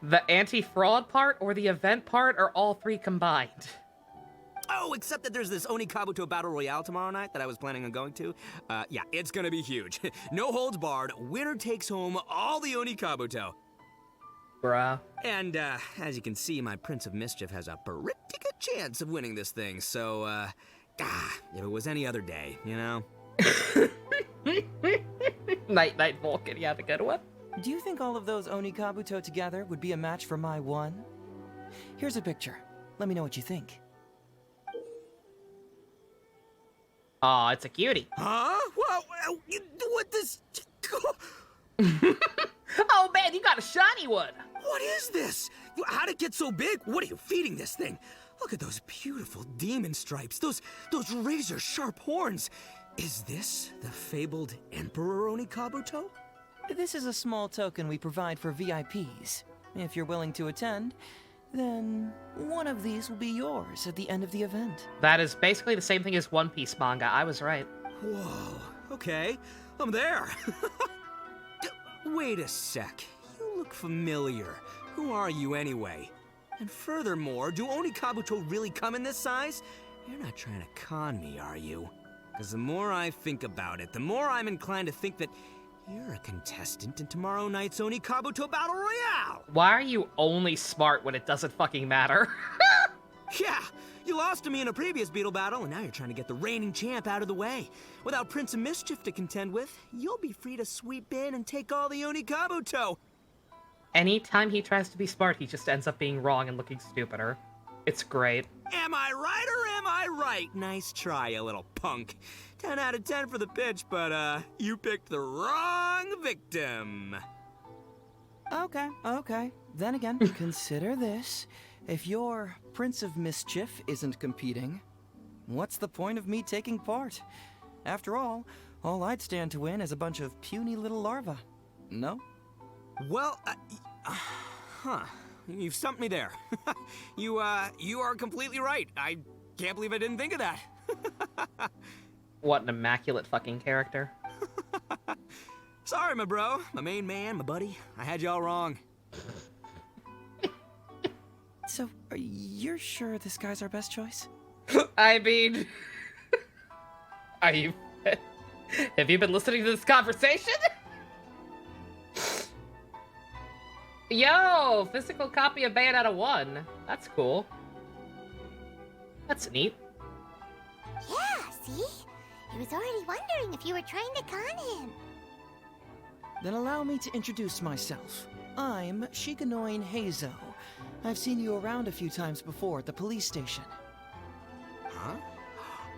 The anti-fraud part, or the event part, or all three combined? Oh, except that there's this Oni Kabuto Battle Royale tomorrow night that I was planning on going to. Yeah, it's gonna be huge. No holds barred, winner takes home all the Oni Kabuto. Bruh. And, as you can see, my Prince of Mischief has a pretty good chance of winning this thing, so, if it was any other day, you know? Night Vulcan, yeah, the good one. Do you think all of those Onikabuto together would be a match for my one? Here's a picture. Let me know what you think. Aw, it's a cutie. Huh? What this? Oh man, you got a shiny one! What is this? How'd it get so big? What are you feeding this thing? Look at those beautiful demon stripes, those razor-sharp horns. Is this the fabled Emperor Onikabuto? This is a small token we provide for VIPs. If you're willing to attend, then one of these will be yours at the end of the event. That is basically the same thing as One Piece manga. I was right. Whoa, okay, I'm there. Wait a sec, you look familiar. Who are you anyway? And furthermore, do Onikabuto really come in this size? You're not trying to con me, are you? Because the more I think about it, the more I'm inclined to think that you're a contestant in tomorrow night's Onikabuto Battle Royale! Why are you only smart when it doesn't fucking matter? Yeah, you lost to me in a previous Beetle battle, and now you're trying to get the reigning champ out of the way. Without Prince of Mischief to contend with, you'll be free to sweep in and take all the Onikabuto. Anytime he tries to be smart, he just ends up being wrong and looking stupider. It's great. Am I right or am I right? Nice try, you little punk. 10 out of 10 for the pitch, but you picked the wrong victim. Okay. Then again, consider this. If your Prince of Mischief isn't competing, what's the point of me taking part? After all I'd stand to win is a bunch of puny little larvae. No? Well, you've stumped me there. You are completely right. I can't believe I didn't think of that. What an immaculate fucking character. Sorry, my bro, my main man, my buddy. I had y'all wrong. So, are you sure this guy's our best choice? I mean... Are you... Have you been listening to this conversation? Yo! Physical copy of Bayonetta 1. That's cool. That's neat. Yeah, see? He was already wondering if you were trying to con him. Then allow me to introduce myself. I'm Shikanoin Heizo. I've seen you around a few times before at the police station. Huh?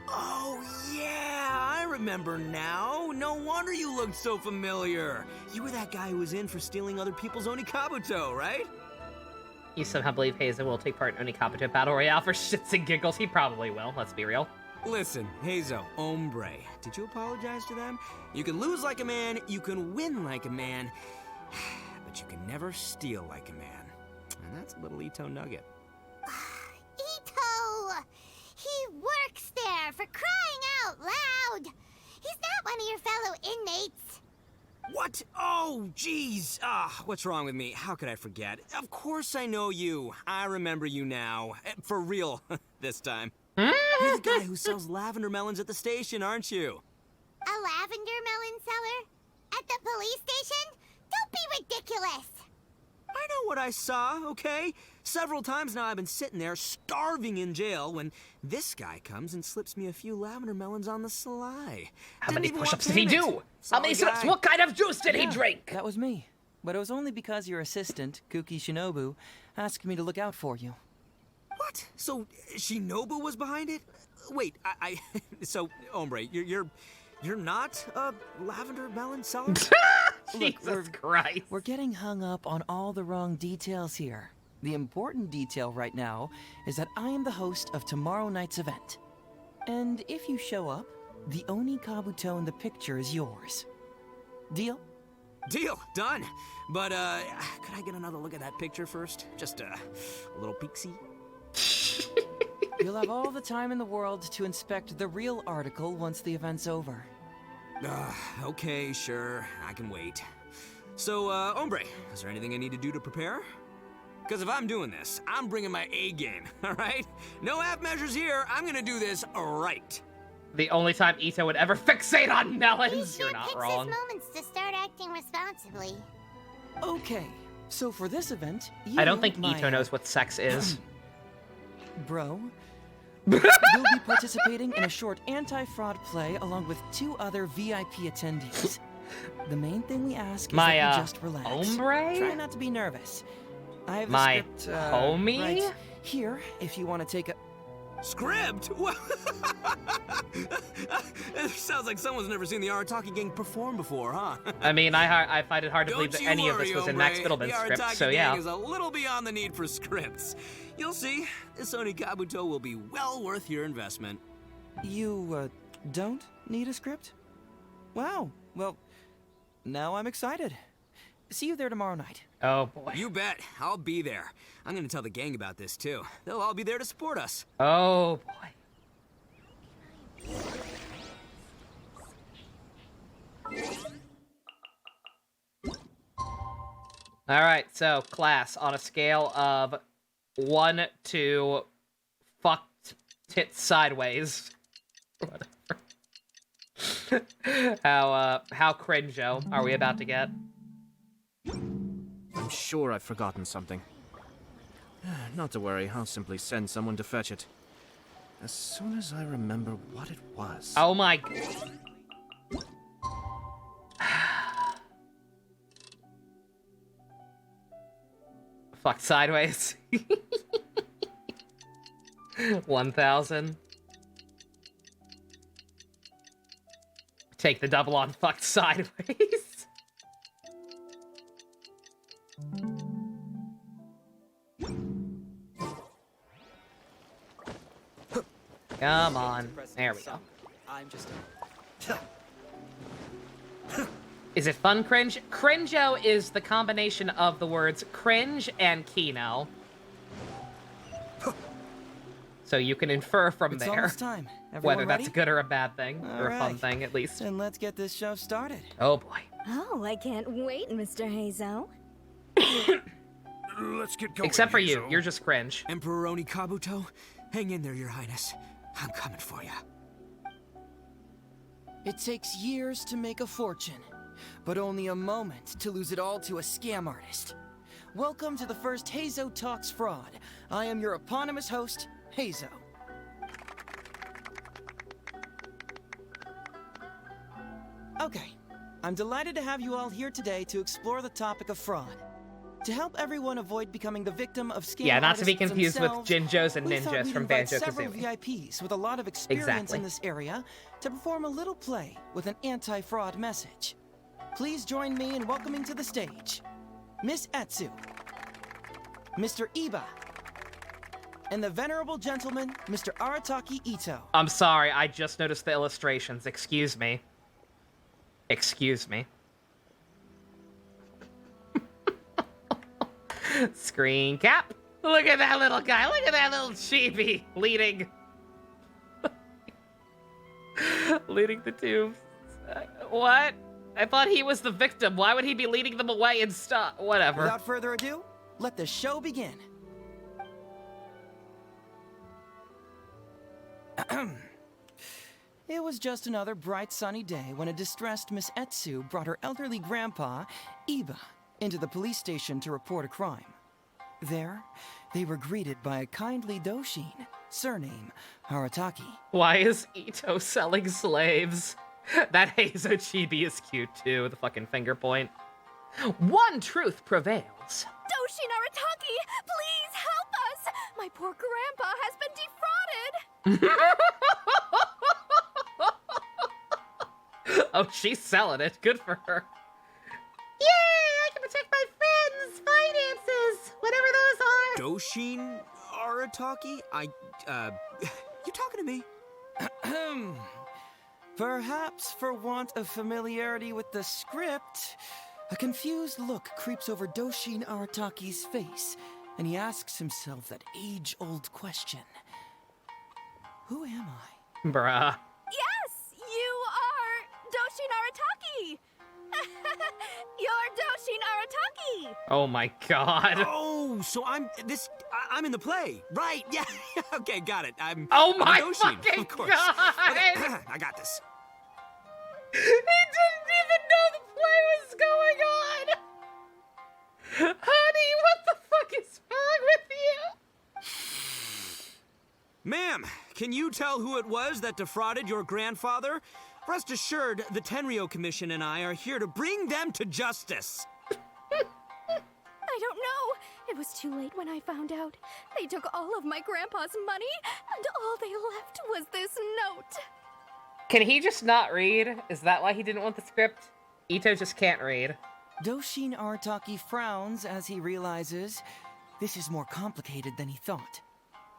Oh, yeah, I remember now. No wonder you looked so familiar. You were that guy who was in for stealing other people's Onikabuto, right? You somehow believe Heizo will take part in Onikabuto Battle Royale for shits and giggles. He probably will, let's be real. Listen, Heizo, hombre, did you apologize to them? You can lose like a man, you can win like a man, but you can never steal like a man. And that's a little Ito nugget. Ito! He works there, for crying out loud! He's not one of your fellow inmates. What? Oh, jeez. What's wrong with me? How could I forget? Of course I know you. I remember you now. For real, this time. You're the guy who sells lavender melons at the station, aren't you? A lavender melon seller? At the police station? Don't be ridiculous! I know what I saw, okay? Several times now I've been sitting there starving in jail when this guy comes and slips me a few lavender melons on the sly. How many push-ups did he do? How many sit-ups? What kind of juice did he drink? That was me. But it was only because your assistant, Kuki Shinobu, asked me to look out for you. What? So Shinobu was behind it? Wait, so hombre, you're not a lavender melon seller? Jesus Christ. We're getting hung up on all the wrong details here. The important detail right now is that I am the host of tomorrow night's event. And if you show up, the Onikabuto in the picture is yours. Deal? Deal, done. But could I get another look at that picture first? Just a little peek-see? You'll have all the time in the world to inspect the real article once the event's over. Okay, sure. I can wait. So, hombre, is there anything I need to do to prepare? Because if I'm doing this, I'm bringing my A game, all right? No half measures here. I'm gonna do this right. The only time Ito would ever fixate on melons. You're not wrong. He sure picks his moments to start acting responsibly. Okay, so for this event, I don't think Ito knows what sex is. Bro, You'll be participating in a short anti-fraud play along with 2 other VIP attendees. The main thing we ask is that you just relax. Hombre? Try not to be nervous. I have My the script, homie? right here if you want to take a... Script? It sounds like someone's never seen the Arataki gang perform before, huh? I mean, I find it hard to believe Don't that you any of worry, this was in hombre. Max Middleman's The script, Arataki so yeah. gang is a little beyond the need for scripts. You'll see, this Oni Kabuto will be well worth your investment. You, don't need a script? Wow, well, now I'm excited. See you there tomorrow night. Oh, boy. You bet. I'll be there. I'm gonna tell the gang about this, too. They'll all be there to support us. Oh, boy. Alright, so, class, on a scale of 1 to fucked tits sideways. Whatever. How cringe-o are we about to get? I'm sure I've forgotten something. Not to worry, I'll simply send someone to fetch it. As soon as I remember what it was. Oh my... Fuck sideways. 1,000. Take the double on fucked sideways. Come on. There we go. I'm just... Is it fun cringe? Cringe-o is the combination of the words cringe and kino. So you can infer from It's there almost time. Everyone whether that's ready? a good or a bad thing, or a fun Alright. thing, at least. Then let's get this show started. Oh boy. Oh, I can't wait, Mr. Hazo. Let's get going. Except for you, Hazel. you're just cringe. Emperor Oni Kabuto, hang in there, Your Highness. I'm coming for you. It takes years to make a fortune, but only a moment to lose it all to a scam artist. Welcome to the first Hazo Talks Fraud. I am your eponymous host, Hazo. Okay, I'm delighted to have you all here today to explore the topic of fraud. To help everyone avoid becoming the victim of scam Yeah, not to be artists confused with themselves, Jinjos and we thought Ninjas we'd from invite Banjo several Kazooie. VIPs with a lot of experience Exactly. in this area to perform a little play with an anti-fraud message. Please join me in welcoming to the stage Miss Etsu, Mr. Iba, and the venerable gentleman, Mr. Arataki Ito. I'm sorry, I just noticed the illustrations. Excuse me. Excuse me. Screen cap. Look at that little guy. Look at that little chibi leading. Leading the tubes. What? I thought he was the victim. Why would he be leading them away and stuff? Whatever. Without further ado, let the show begin. It was just another bright sunny day when a distressed Miss Etsu brought her elderly grandpa, Iba, into the police station to report a crime. There, they were greeted by a kindly Doshin, surname Harataki. Why is Ito selling slaves? That Hazo chibi is cute too, the fucking finger point. One truth prevails. Doshin Arataki, please help us! My poor grandpa has been defrauded! Oh, she's selling it. Good for her. Yay! I can protect my friends' finances, whatever those are. Doshin Arataki? You talking to me? Perhaps for want of familiarity with the script, a confused look creeps over Doshin Arataki's face, and he asks himself that age-old question. Who am I? Bruh. Yes, you are Doshin Arataki! You're Doshin Arataki! Oh my god. Oh, so I'm in the play. Right, yeah. Okay, got it. I'm my Doshin, fucking of course. god! Okay, I got this. He didn't even know the play was going on! Honey, what the fuck is wrong with you? Ma'am, can you tell who it was that defrauded your grandfather? Rest assured, the Tenryou Commission and I are here to bring them to justice. I don't know. It was too late when I found out. They took all of my grandpa's money, and all they left was this note. Can he just not read? Is that why he didn't want the script? Ito just can't read. Doshin Arataki frowns as he realizes this is more complicated than he thought.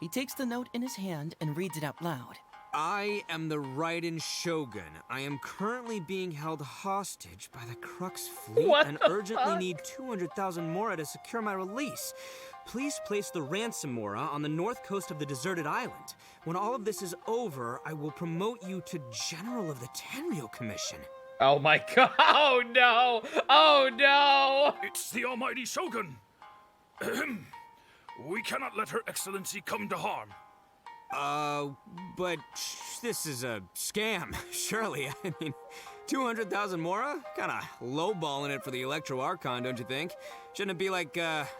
He takes the note in his hand and reads it out loud. I am the Raiden Shogun. I am currently being held hostage by the Crux fleet and urgently need 200,000 mora to secure my release. Please place the ransom mora on the north coast of the deserted island. When all of this is over, I will promote you to General of the Tenryou Commission. Oh my god. Oh no. Oh no. It's the almighty Shogun. We cannot let Her Excellency come to harm. But this is a scam, surely. I mean, 200,000 mora? Kinda lowballing it for the Electro Archon, don't you think? Shouldn't it be like,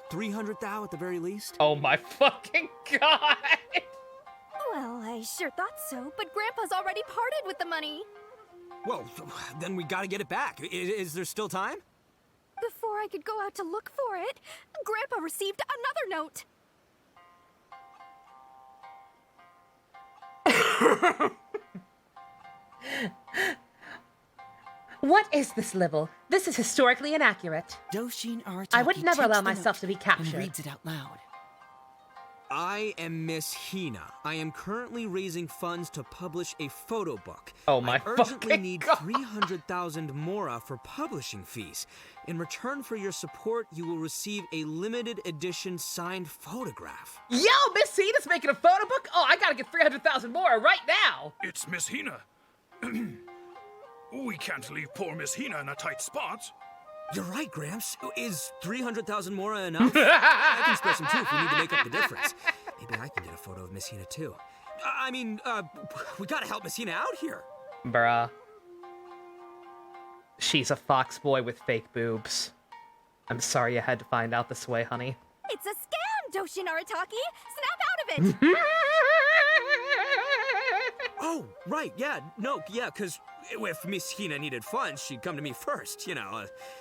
300 thou at the very least? Oh my fucking god! Well, I sure thought so, but Grandpa's already parted with the money. Well, then we gotta get it back. Is there still time? Before I could go out to look for it, Grandpa received another note. What is this libel? This is historically inaccurate. Doshin Arataki I would never takes allow the myself note to be and captured. reads it out loud. I am Miss Hina. I am currently raising funds to publish a photo book. Oh my I urgently fucking need god. 300,000 mora for publishing fees. In return for your support, you will receive a limited edition signed photograph. Yo, Miss Hina's making a photo book? Oh, I gotta get 300,000 more right now! It's Miss Hina. We can't leave poor Miss Hina in a tight spot. You're right, Gramps. Is 300,000 mora enough? I can spare some too if we need to make up the difference. Maybe I can get a photo of Miss Hina too. We gotta help Miss Hina out here. Bruh. She's a fox boy with fake boobs. I'm sorry you had to find out this way, honey. It's a scam, Doshin Arataki! Snap out of it! Oh, right, yeah, no, yeah, because if Miss Hina needed funds, she'd come to me first,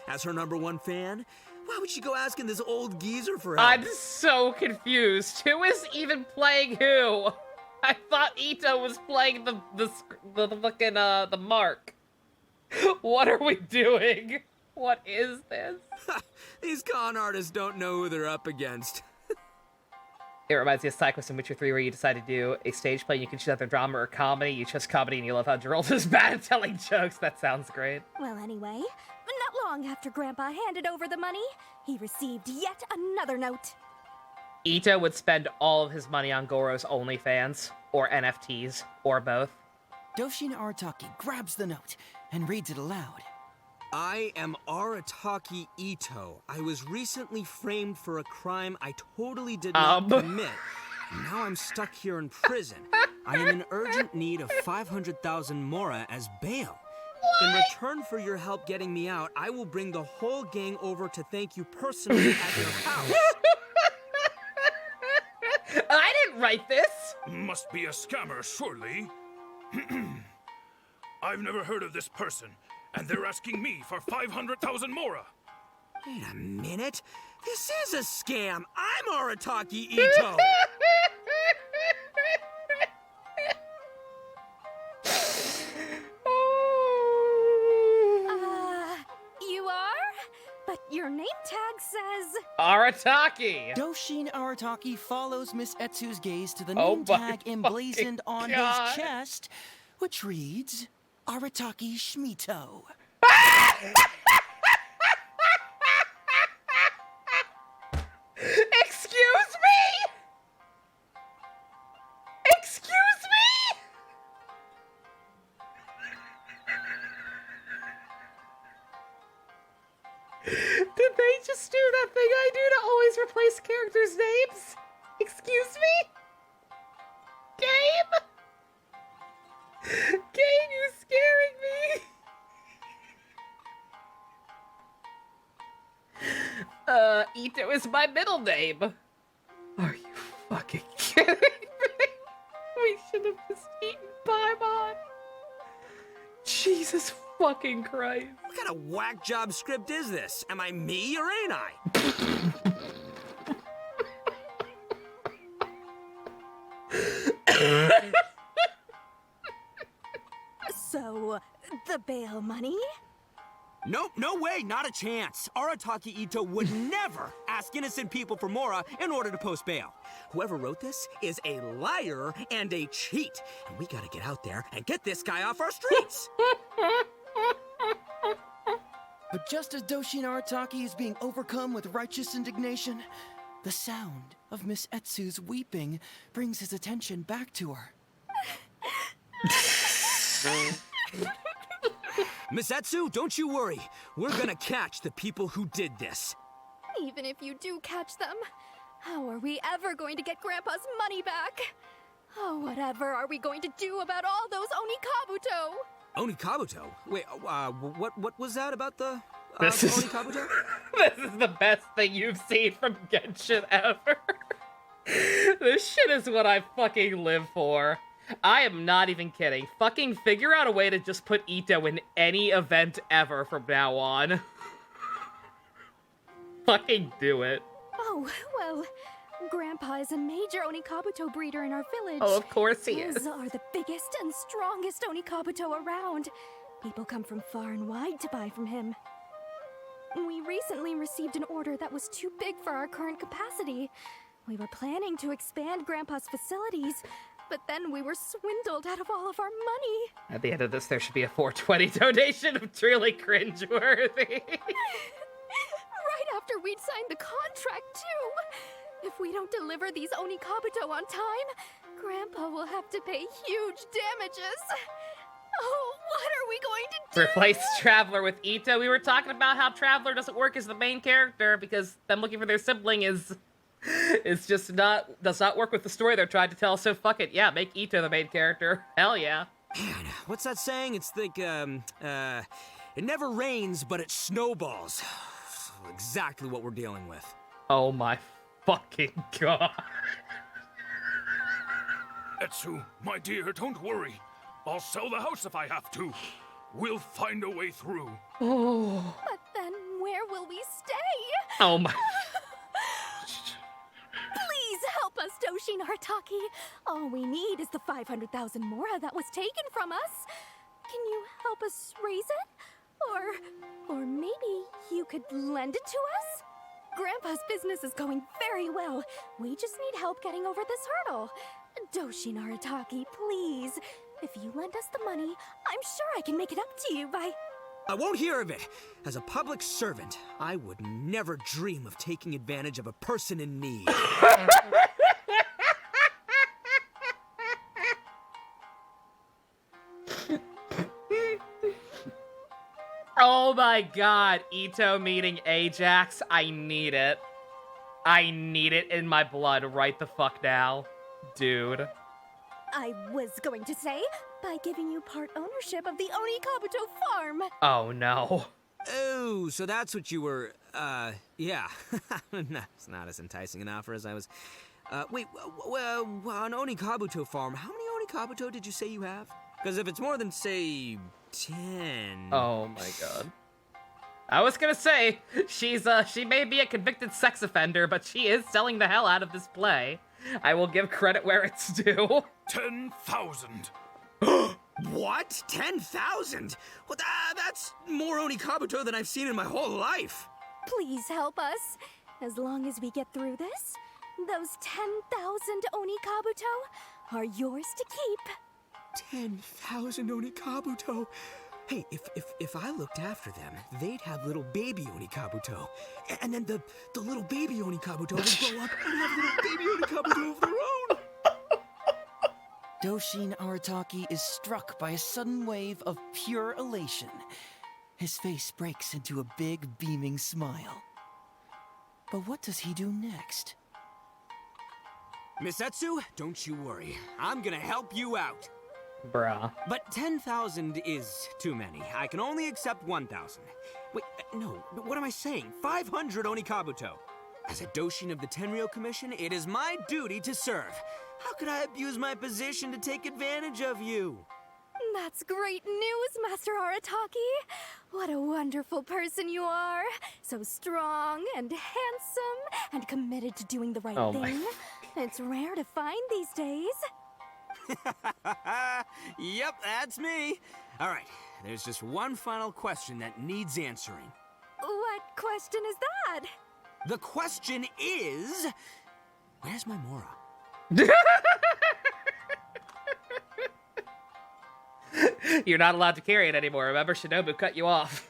as her #1 fan. Why would she go asking this old geezer for help? I'm so confused. Who is even playing who? I thought Ito was playing the fucking, the mark. What are we doing? What is this? These con artists don't know who they're up against. It reminds me of SideQuest in Witcher 3 where you decide to do a stage play and you can choose either drama or comedy. You chose comedy and you love how Geralt is bad at telling jokes. That sounds great. Well, anyway, not long after Grandpa handed over the money, he received yet another note. Ito would spend all of his money on Goro's OnlyFans, or NFTs, or both. Doshin Arataki grabs the note and reads it aloud. I am Arataki Ito. I was recently framed for a crime I totally did not commit. Now I'm stuck here in prison. I am in urgent need of 500,000 mora as bail. In return for your help getting me out, I will bring the whole gang over to thank you personally at your house. I didn't write this! Must be a scammer, surely. I've never heard of this person, and they're asking me for 500,000 mora. Wait a minute. This is a scam. I'm Arataki Ito. You are? But your name tag says... Arataki! Doshin Arataki follows Miss Etsu's gaze to the name tag emblazoned on God. his chest, which reads, Arataki Shmeeto. Excuse me? Excuse me? Did they just do that thing I do to always replace characters' names? Excuse me? Game? Game, you scaring me? Ito is my middle name. Are you fucking kidding me? Jesus fucking Christ. What kind of whack job script is this? Am I me or ain't I? So, the bail money? Nope, no way, not a chance. Arataki Ito would never ask innocent people for Mora in order to post bail. Whoever wrote this is a liar and a cheat. And we gotta get out there and get this guy off our streets. But just as Doshin Arataki is being overcome with righteous indignation, the sound of Miss Etsu's weeping brings his attention back to her. Miss Etsu, don't you worry. We're gonna catch the people who did this. Even if you do catch them, how are we ever going to get Grandpa's money back? Oh, whatever are we going to do about all those Onikabuto? Onikabuto? Wait, what was that about the This is Onikabuto? this is the best thing you've seen from Genshin ever. This shit is what I fucking live for. I am not even kidding. Fucking figure out a way to just put Ito in any event ever from now on. Fucking do it. Oh, well, Grandpa is a major Onikabuto breeder in our village. Oh, of course he Those is. are the biggest and strongest Onikabuto around. People come from far and wide to buy from him. We recently received an order that was too big for our current capacity. We were planning to expand Grandpa's facilities, but then we were swindled out of all of our money. At the end of this, there should be a 420 donation of truly cringeworthy. Right after we'd signed the contract, too. If we don't deliver these Onikabuto on time, Grandpa will have to pay huge damages. Oh, what are we going to do? Replace Traveler with Ito. We were talking about how Traveler doesn't work as the main character because them looking for their sibling is just does not work with the story they're trying to tell. So fuck it, yeah, make Ito the main character. Hell yeah. Man, what's that saying? It's like, it never rains, but it snowballs. Exactly what we're dealing with. Oh my fucking god. Etsu, my dear, don't worry. I'll sell the house if I have to. We'll find a way through. Oh. But then where will we stay? Oh my. Please help us, Doshin Arataki. All we need is the 500,000 Mora that was taken from us. Can you help us raise it? Or maybe you could lend it to us? Grandpa's business is going very well. We just need help getting over this hurdle. Doshin Arataki, please. If you lend us the money, I'm sure I can make it up to you by... I won't hear of it. As a public servant, I would never dream of taking advantage of a person in need. Oh my god, Ito meeting Ajax. I need it. I need it in my blood right the fuck now. Dude. I was going to say, by giving you part ownership of the Onikabuto farm. Oh no. Oh, so that's what you were, yeah. No, it's not as enticing an offer as I was... wait, on Onikabuto farm, how many Onikabuto did you say you have? Because if it's more than, say, 10... Oh my god. I was gonna say, she may be a convicted sex offender, but she is selling the hell out of this play. I will give credit where it's due. 10,000. What? 10,000? Well, that's more Onikabuto than I've seen in my whole life. Please help us. As long as we get through this, those 10,000 Onikabuto are yours to keep. 10,000 Onikabuto? Hey, if I looked after them, they'd have little baby Onikabuto. And then the little baby Onikabuto would grow up and have little baby Onikabuto of their own. Doshin Arataki is struck by a sudden wave of pure elation. His face breaks into a big, beaming smile. But what does he do next? Miss Etsu, don't you worry. I'm gonna help you out. Bruh. But 10,000 is too many. I can only accept 1,000. Wait, no, what am I saying? 500 Onikabuto. As a Doshin of the Tenryou Commission, it is my duty to serve. How could I abuse my position to take advantage of you? That's great news, Master Arataki. What a wonderful person you are. So strong and handsome and committed to doing the right thing. It's rare to find these days. Yep, that's me. All right, there's just one final question that needs answering. What question is that? The question is, where's my Mora? You're not allowed to carry it anymore. Remember, Shinobu cut you off.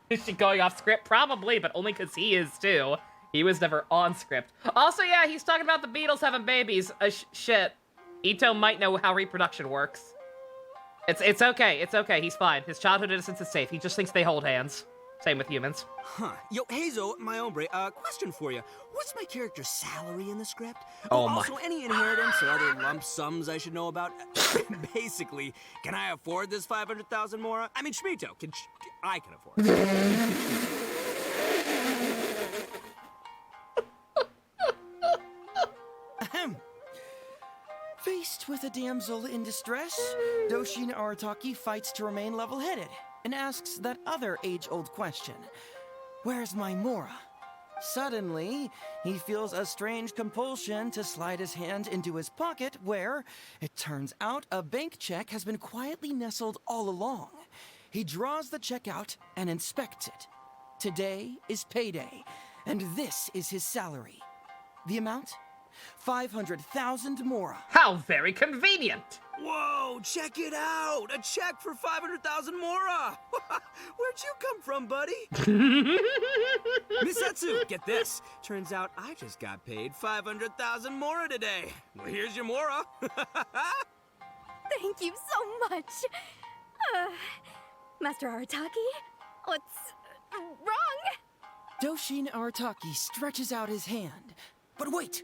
Is she going off script? Probably, but only because he is too. He was never on script. Also, yeah, he's talking about the beetles having babies. Shit. Ito might know how reproduction works. It's okay. It's okay. He's fine. His childhood innocence is safe. He just thinks they hold hands. Same with humans. Huh. Yo, Hazel, my hombre, question for you. What's my character's salary in the script? Oh, my. Also, any inheritance or other lump sums I should know about? Basically, can I afford this 500,000 Mora? I mean, Shmeeto, I can afford it. Faced with a damsel in distress, Doshin Arataki fights to remain level-headed and asks that other age-old question. Where's my Mora? Suddenly, he feels a strange compulsion to slide his hand into his pocket where, it turns out, a bank check has been quietly nestled all along. He draws the check out and inspects it. Today is payday, and this is his salary. The amount? 500,000 Mora. How very convenient! Whoa, check it out! A check for 500,000 Mora! Where'd you come from, buddy? Misetsu, get this. Turns out I just got paid 500,000 Mora today. Well, here's your Mora. Thank you so much. Master Arataki, what's wrong? Doshin Arataki stretches out his hand. But wait!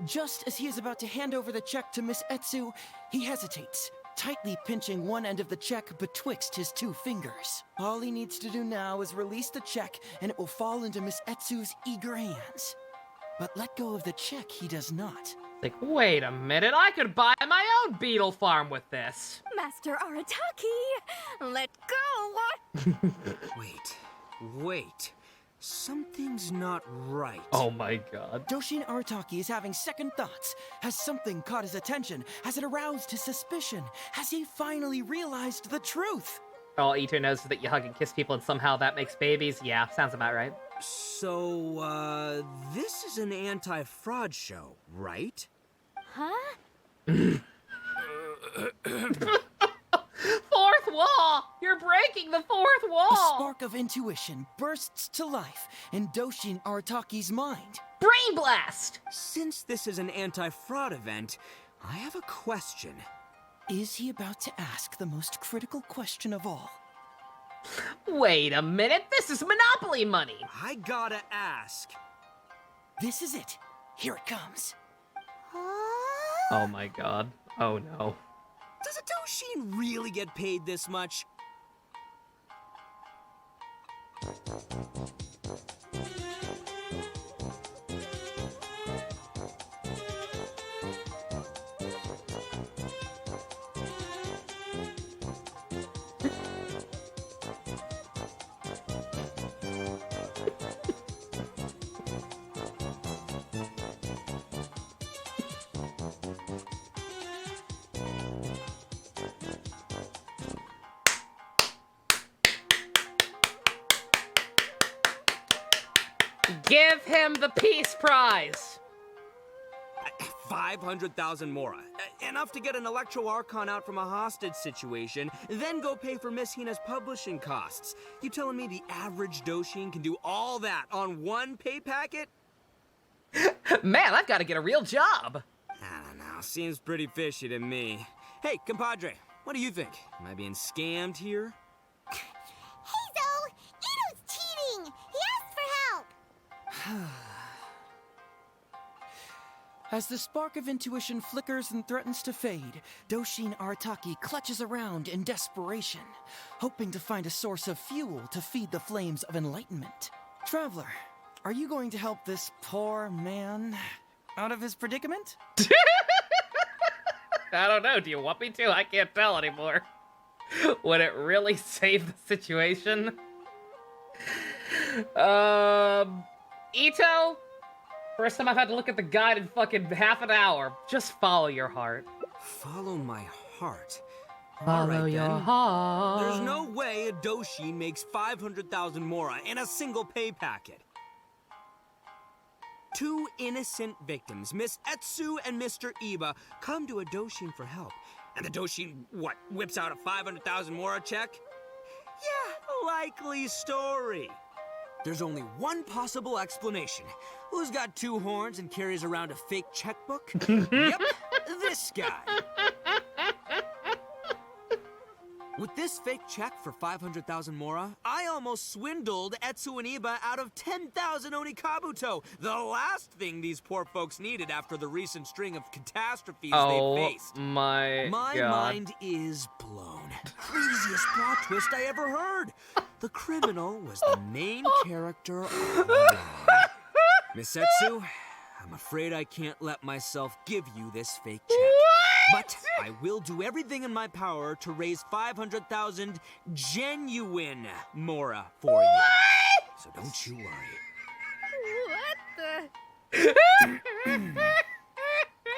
Just as he is about to hand over the check to Miss Etsu, he hesitates, tightly pinching one end of the check betwixt his two fingers. All he needs to do now is release the check, and it will fall into Miss Etsu's eager hands. But let go of the check he does not. Like, wait a minute, I could buy my own beetle farm with this. Master Arataki, let go! Wait. Something's not right. Oh my god. Doshin Arataki is having second thoughts. Has something caught his attention? Has it aroused his suspicion? Has he finally realized the truth? All Ito knows is that you hug and kiss people and somehow that makes babies. Yeah, sounds about right. So, this is an anti-fraud show, right? Huh? Fourth wall! You're breaking the fourth wall! A spark of intuition bursts to life in Doshin Arataki's mind. Brain blast! Since this is an anti-fraud event, I have a question. Is he about to ask the most critical question of all? Wait a minute, this is Monopoly money! I gotta ask. This is it. Here it comes. Oh my god. Oh no. Does a Doshin really get paid this much? Give him the Peace Prize! 500,000 Mora. Enough to get an Electro Archon out from a hostage situation, then go pay for Miss Hina's publishing costs. You telling me the average Doshin can do all that on one pay packet? Man, I've got to get a real job! I don't know, seems pretty fishy to me. Hey, compadre, what do you think? Am I being scammed here? Heizo! Ito's cheating! He asked for help! As the spark of intuition flickers and threatens to fade, Doshin Arataki clutches around in desperation, hoping to find a source of fuel to feed the flames of enlightenment. Traveler, are you going to help this poor man out of his predicament? I don't know, do you want me to? I can't tell anymore. Would it really save the situation? Ito? First time I've had to look at the guide in fucking half an hour. Just follow your heart. Follow my heart? Follow Alright, your then. heart. There's no way a Doshin makes 500,000 mora in a single pay packet. 2 innocent victims, Miss Etsu and Mr. Iba, come to a Doshin for help. And the Doshin, what, whips out a 500,000 mora check? Yeah, likely story. There's only one possible explanation. Who's got 2 horns and carries around a fake checkbook? Yep, this guy. With this fake check for 500,000 mora, I almost swindled Etsu and Iba out of 10,000 Onikabuto, the last thing these poor folks needed after the recent string of catastrophes they faced. My God. Mind is blown. Craziest plot twist I ever heard. The criminal was the main character all along. Miss Etsu, I'm afraid I can't let myself give you this fake check. But I will do everything in my power to raise 500,000 genuine mora for you. So don't you worry. What the?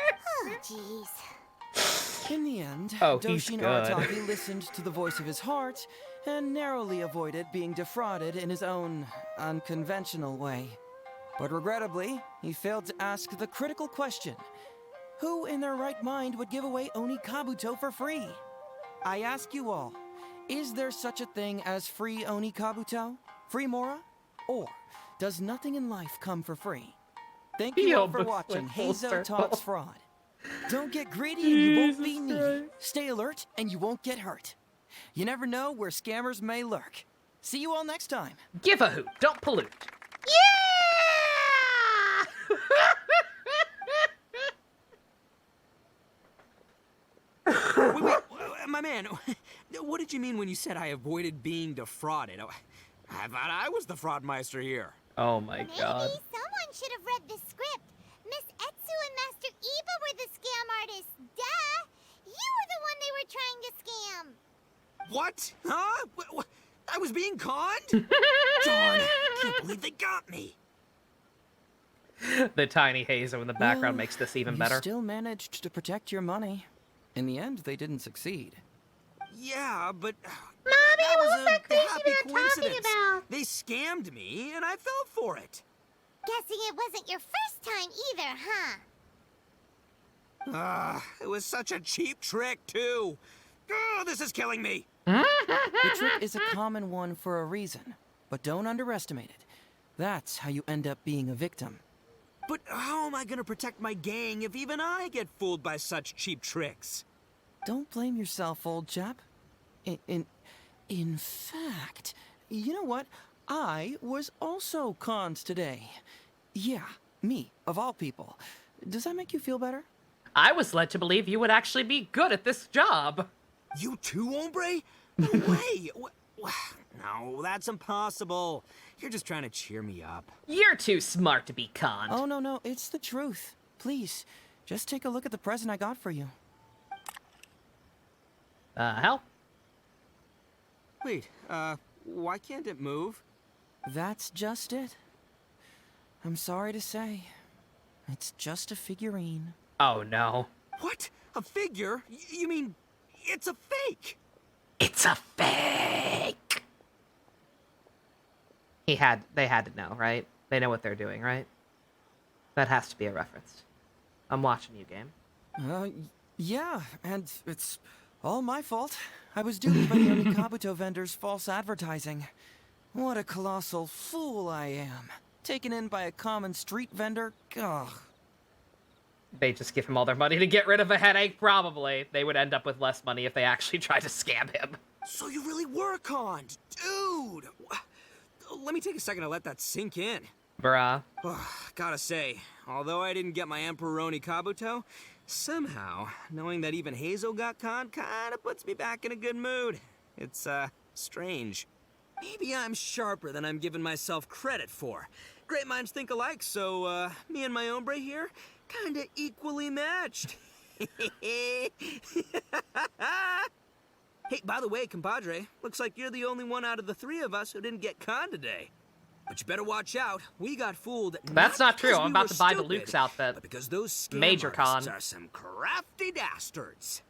Oh, jeez. In the end, Oh, he's Doshin good. Arataki listened to the voice of his heart and narrowly avoided being defrauded in his own unconventional way. But regrettably, he failed to ask the critical question: who in their right mind would give away Onikabuto for free? I ask you all, is there such a thing as free Onikabuto? Free mora? Or does nothing in life come for free? Thank you all for watching Hazo Talks Fraud. Don't get greedy and you won't be needy. Stay alert and you won't get hurt. You never know where scammers may lurk. See you all next time. Give a hoot, don't pollute. Wait, my man, what did you mean when you said I avoided being defrauded? I thought I was the fraudmeister here. Oh my God. Maybe someone should have read the script. Miss Etsu and Master Iba were the scam artists. Duh! You were the one they were trying to scam. What? Huh? I was being conned? Darn, I can't believe they got me. The tiny Hazo in the background Well, makes this even you better. still managed to protect your money. In the end, they didn't succeed. Yeah, but Mommy, that what was was a that crazy happy man talking coincidence. about? They scammed me, and I fell for it. Guessing it wasn't your first time either, huh? It was such a cheap trick, too. Oh, this is killing me. The trick is a common one for a reason, but don't underestimate it. That's how you end up being a victim. But how am I gonna protect my gang if even I get fooled by such cheap tricks? Don't blame yourself, old chap. In fact, you know what? I was also conned today. Yeah, me, of all people. Does that make you feel better? I was led to believe you would actually be good at this job. You too, hombre? No way. No, that's impossible. You're just trying to cheer me up. You're too smart to be conned. Oh, no, it's the truth. Please, just take a look at the present I got for you. Hell? Wait, why can't it move? That's just it. I'm sorry to say, it's just a figurine. Oh, no. What? A figure? You mean it's a fake? It's a fake! They had to know, right? They know what they're doing, right? That has to be a reference. I'm watching you, game. Yeah, and it's all my fault. I was duped by the Onikabuto vendor's false advertising. What a colossal fool I am. Taken in by a common street vendor? Ugh. They just give him all their money to get rid of a headache? Probably. They would end up with less money if they actually tried to scam him. So you really were conned, dude! Let me take a second to let that sink in. Bruh. Gotta say, although I didn't get my Emperor Onikabuto, somehow, knowing that even Hazel got conned kinda puts me back in a good mood. It's, strange. Maybe I'm sharper than I'm giving myself credit for. Great minds think alike, so, me and my hombre here, kinda equally matched. Hey, by the way, compadre, looks like you're the only one out of the three of us who didn't get conned today. But you better watch out. We got fooled. That's not true. because I'm we about were to buy the stupid, Luke's outfit. but because those scam Major artists con. are some crafty dastards.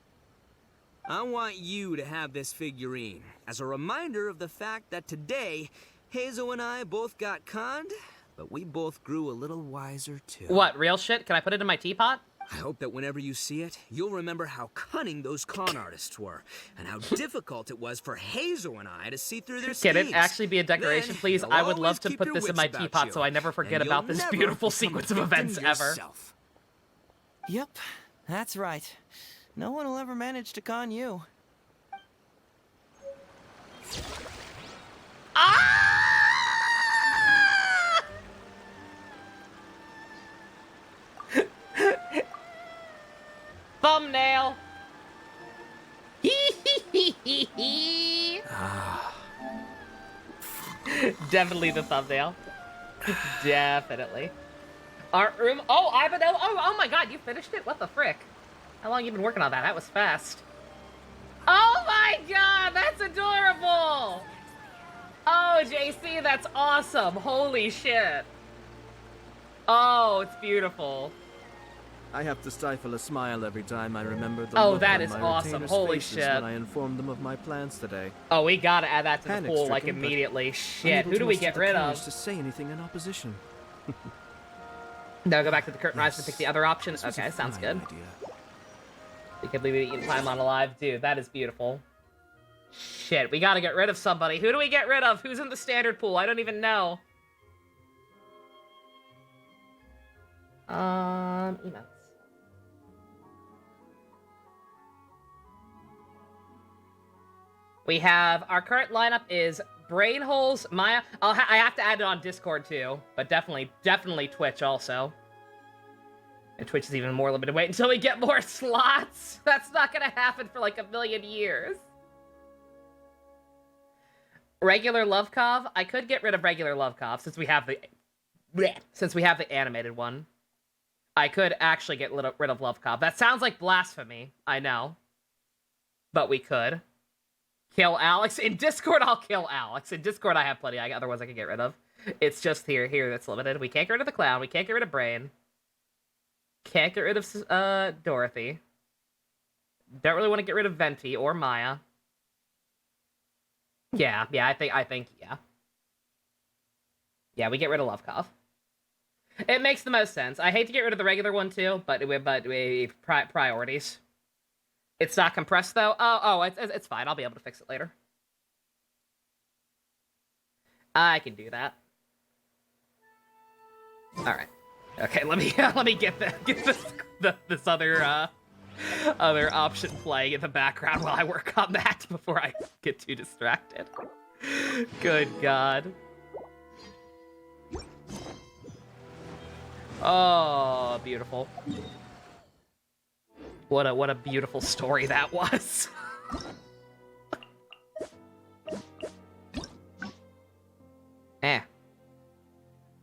I want you to have this figurine as a reminder of the fact that today, Hazel and I both got conned, but we both grew a little wiser too. What, real shit? Can I put it in my teapot? I hope that whenever you see it, you'll remember how cunning those con artists were, and how difficult it was for Hazel and I to see through their schemes. Can it actually be a decoration, Then please? you'll I would always love to keep put your this in wits my about teapot you, so I never forget and about you'll this never beautiful become a sequence of victim events ever. yourself. Yep, that's right. No one will ever manage to con you. Thumbnail. Definitely the thumbnail. Definitely. Art room. Oh, Ivanhoe. Oh my God, you finished it? What the frick? How long you been working on that? That was fast. Oh my God, that's adorable. Oh, JC, that's awesome. Holy shit. Oh, it's beautiful. I have to stifle a smile every time I remember the Oh, look that on is my awesome. retainers' Holy faces shit. when I informed them of my plans today. Oh, we gotta add that to the pool, like, Panic-stricken, but immediately. Shit, unable who to do we muster get the rid courage of? to say anything in opposition. No, go back to the curtain rise and pick the other option. This was Okay, a sounds fine good. idea. You can believe it eating time on alive. Dude, that is beautiful. Shit, we gotta get rid of somebody. Who do we get rid of? Who's in the standard pool? I don't even know. Emotes. We have, our current lineup is Brainholes, Maya. I have to add it on Discord too, but definitely Twitch also. And Twitch is even more limited. Wait until we get more slots. That's not gonna happen for like a million years. Regular Lovekov. I could get rid of regular Lovekov since we have the animated one. I could actually get rid of Lovekov. That sounds like blasphemy. I know, but we could. Kill Alex. In Discord, I'll kill Alex. In Discord, I have plenty. Other ones I can get rid of. It's just here that's limited. We can't get rid of the clown. We can't get rid of Brain. Can't get rid of Dorothy. Don't really want to get rid of Venti or Maya. Yeah, I think, yeah. Yeah, we get rid of Lovekov. It makes the most sense. I hate to get rid of the regular one too, but we priorities. It's not compressed though. It's fine. I'll be able to fix it later. I can do that. All right. Okay. Let me get this other option playing in the background while I work on that before I get too distracted. Good God. Oh, beautiful. What a beautiful story that was.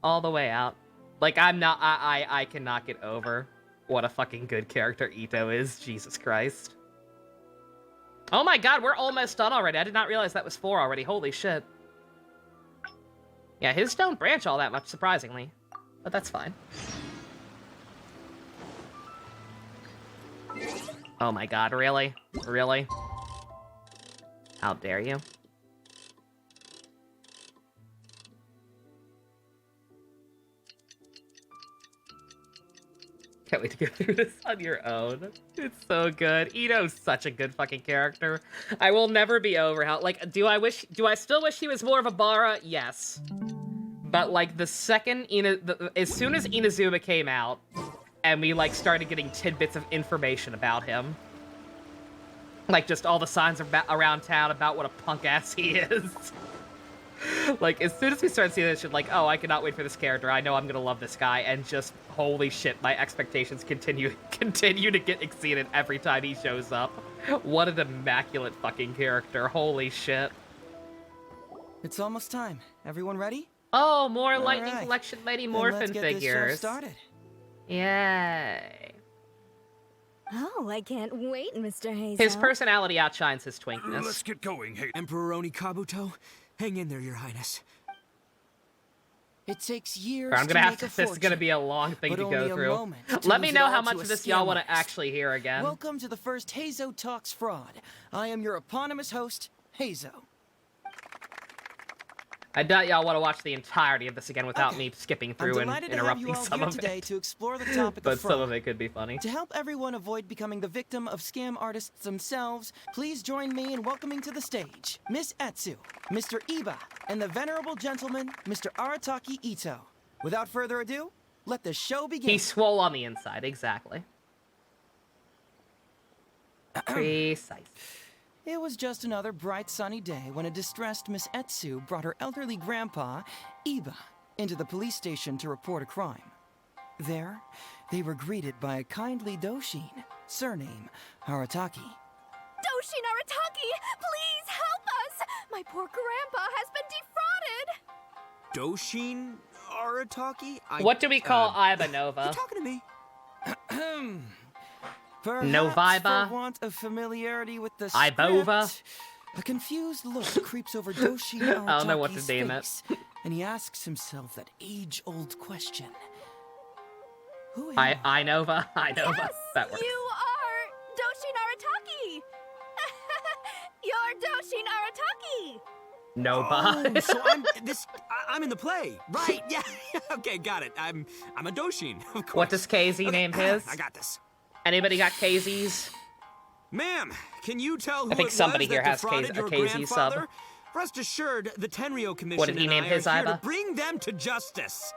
All the way out. Like, I cannot get over what a fucking good character Ito is. Jesus Christ. Oh my God, we're almost done already. I did not realize that was 4 already. Holy shit. Yeah, his don't branch all that much, surprisingly. But that's fine. Oh my God, really? Really? How dare you? Can't wait to go through this on your own. It's so good. Ito's such a good fucking character. I will never be over how, like, do I still wish he was more of a Bara? Yes. But, like, the second as soon as Inazuma came out, and we, like, started getting tidbits of information about him, like, just all the signs around town about what a punk ass he is. Like, as soon as we started seeing this shit, like, oh, I cannot wait for this character. I know I'm gonna love this guy, and just, holy shit, my expectations continue to get exceeded every time he shows up. What an immaculate fucking character. Holy shit. It's almost time. Everyone ready? Oh, more All Lightning right. Collection Lady Then Morphin let's get figures. This show started. Yay. Oh, I can't wait, Mr. Hazel. His personality outshines his twinkness. Let's get going, hey. Emperor Oni Kabuto, hang in there, Your Highness. It takes years I'm gonna to have make to. a This is fortune, gonna be a long thing but to only go a through. moment to Let me lose know it how all much to of a this y'all want to scam actually hear again. Welcome to the first Hazo Talks Fraud. I am your eponymous host, Hazo. I doubt y'all want to watch the entirety of this again without me skipping through and delighted to have you interrupting all some here of today it. to explore the topic But of some fraud. of it could be funny. To help everyone avoid becoming the victim of scam artists themselves, please join me in welcoming to the stage Miss Etsu, Mr. Iba, and the venerable gentleman, Mr. Arataki Ito. Without further ado, let the show begin. He's swole on the inside, exactly. Precise. It was just another bright sunny day when a distressed Miss Etsu brought her elderly grandpa, Iba, into the police station to report a crime. There, they were greeted by a kindly Doshin, surname Harataki. Doshin Arataki, please help us! My poor grandpa has been defrauded! Doshin Arataki? What do we call Iba Nova? You talking to me? Perhaps Noviba? for want of familiarity with the Ibova? script, a confused look creeps over Doshin Arataki's I don't know what to name it. face, and he asks himself that age-old question. Who am Inova? Inova. Yes, That works. you are Doshin Arataki! You're Doshin Arataki! Nova. Oh, so I'm in the play. Right, yeah. Okay, got it. I'm a Doshin, of course. What does KZ name his? I got this. Anybody got KZs? Ma'am, can you tell who I think it somebody was here that has defrauded a your KZ grandfather? sub. Rest assured, the Tenryo Commission What did he and name I his, are here to Iba? bring them to justice.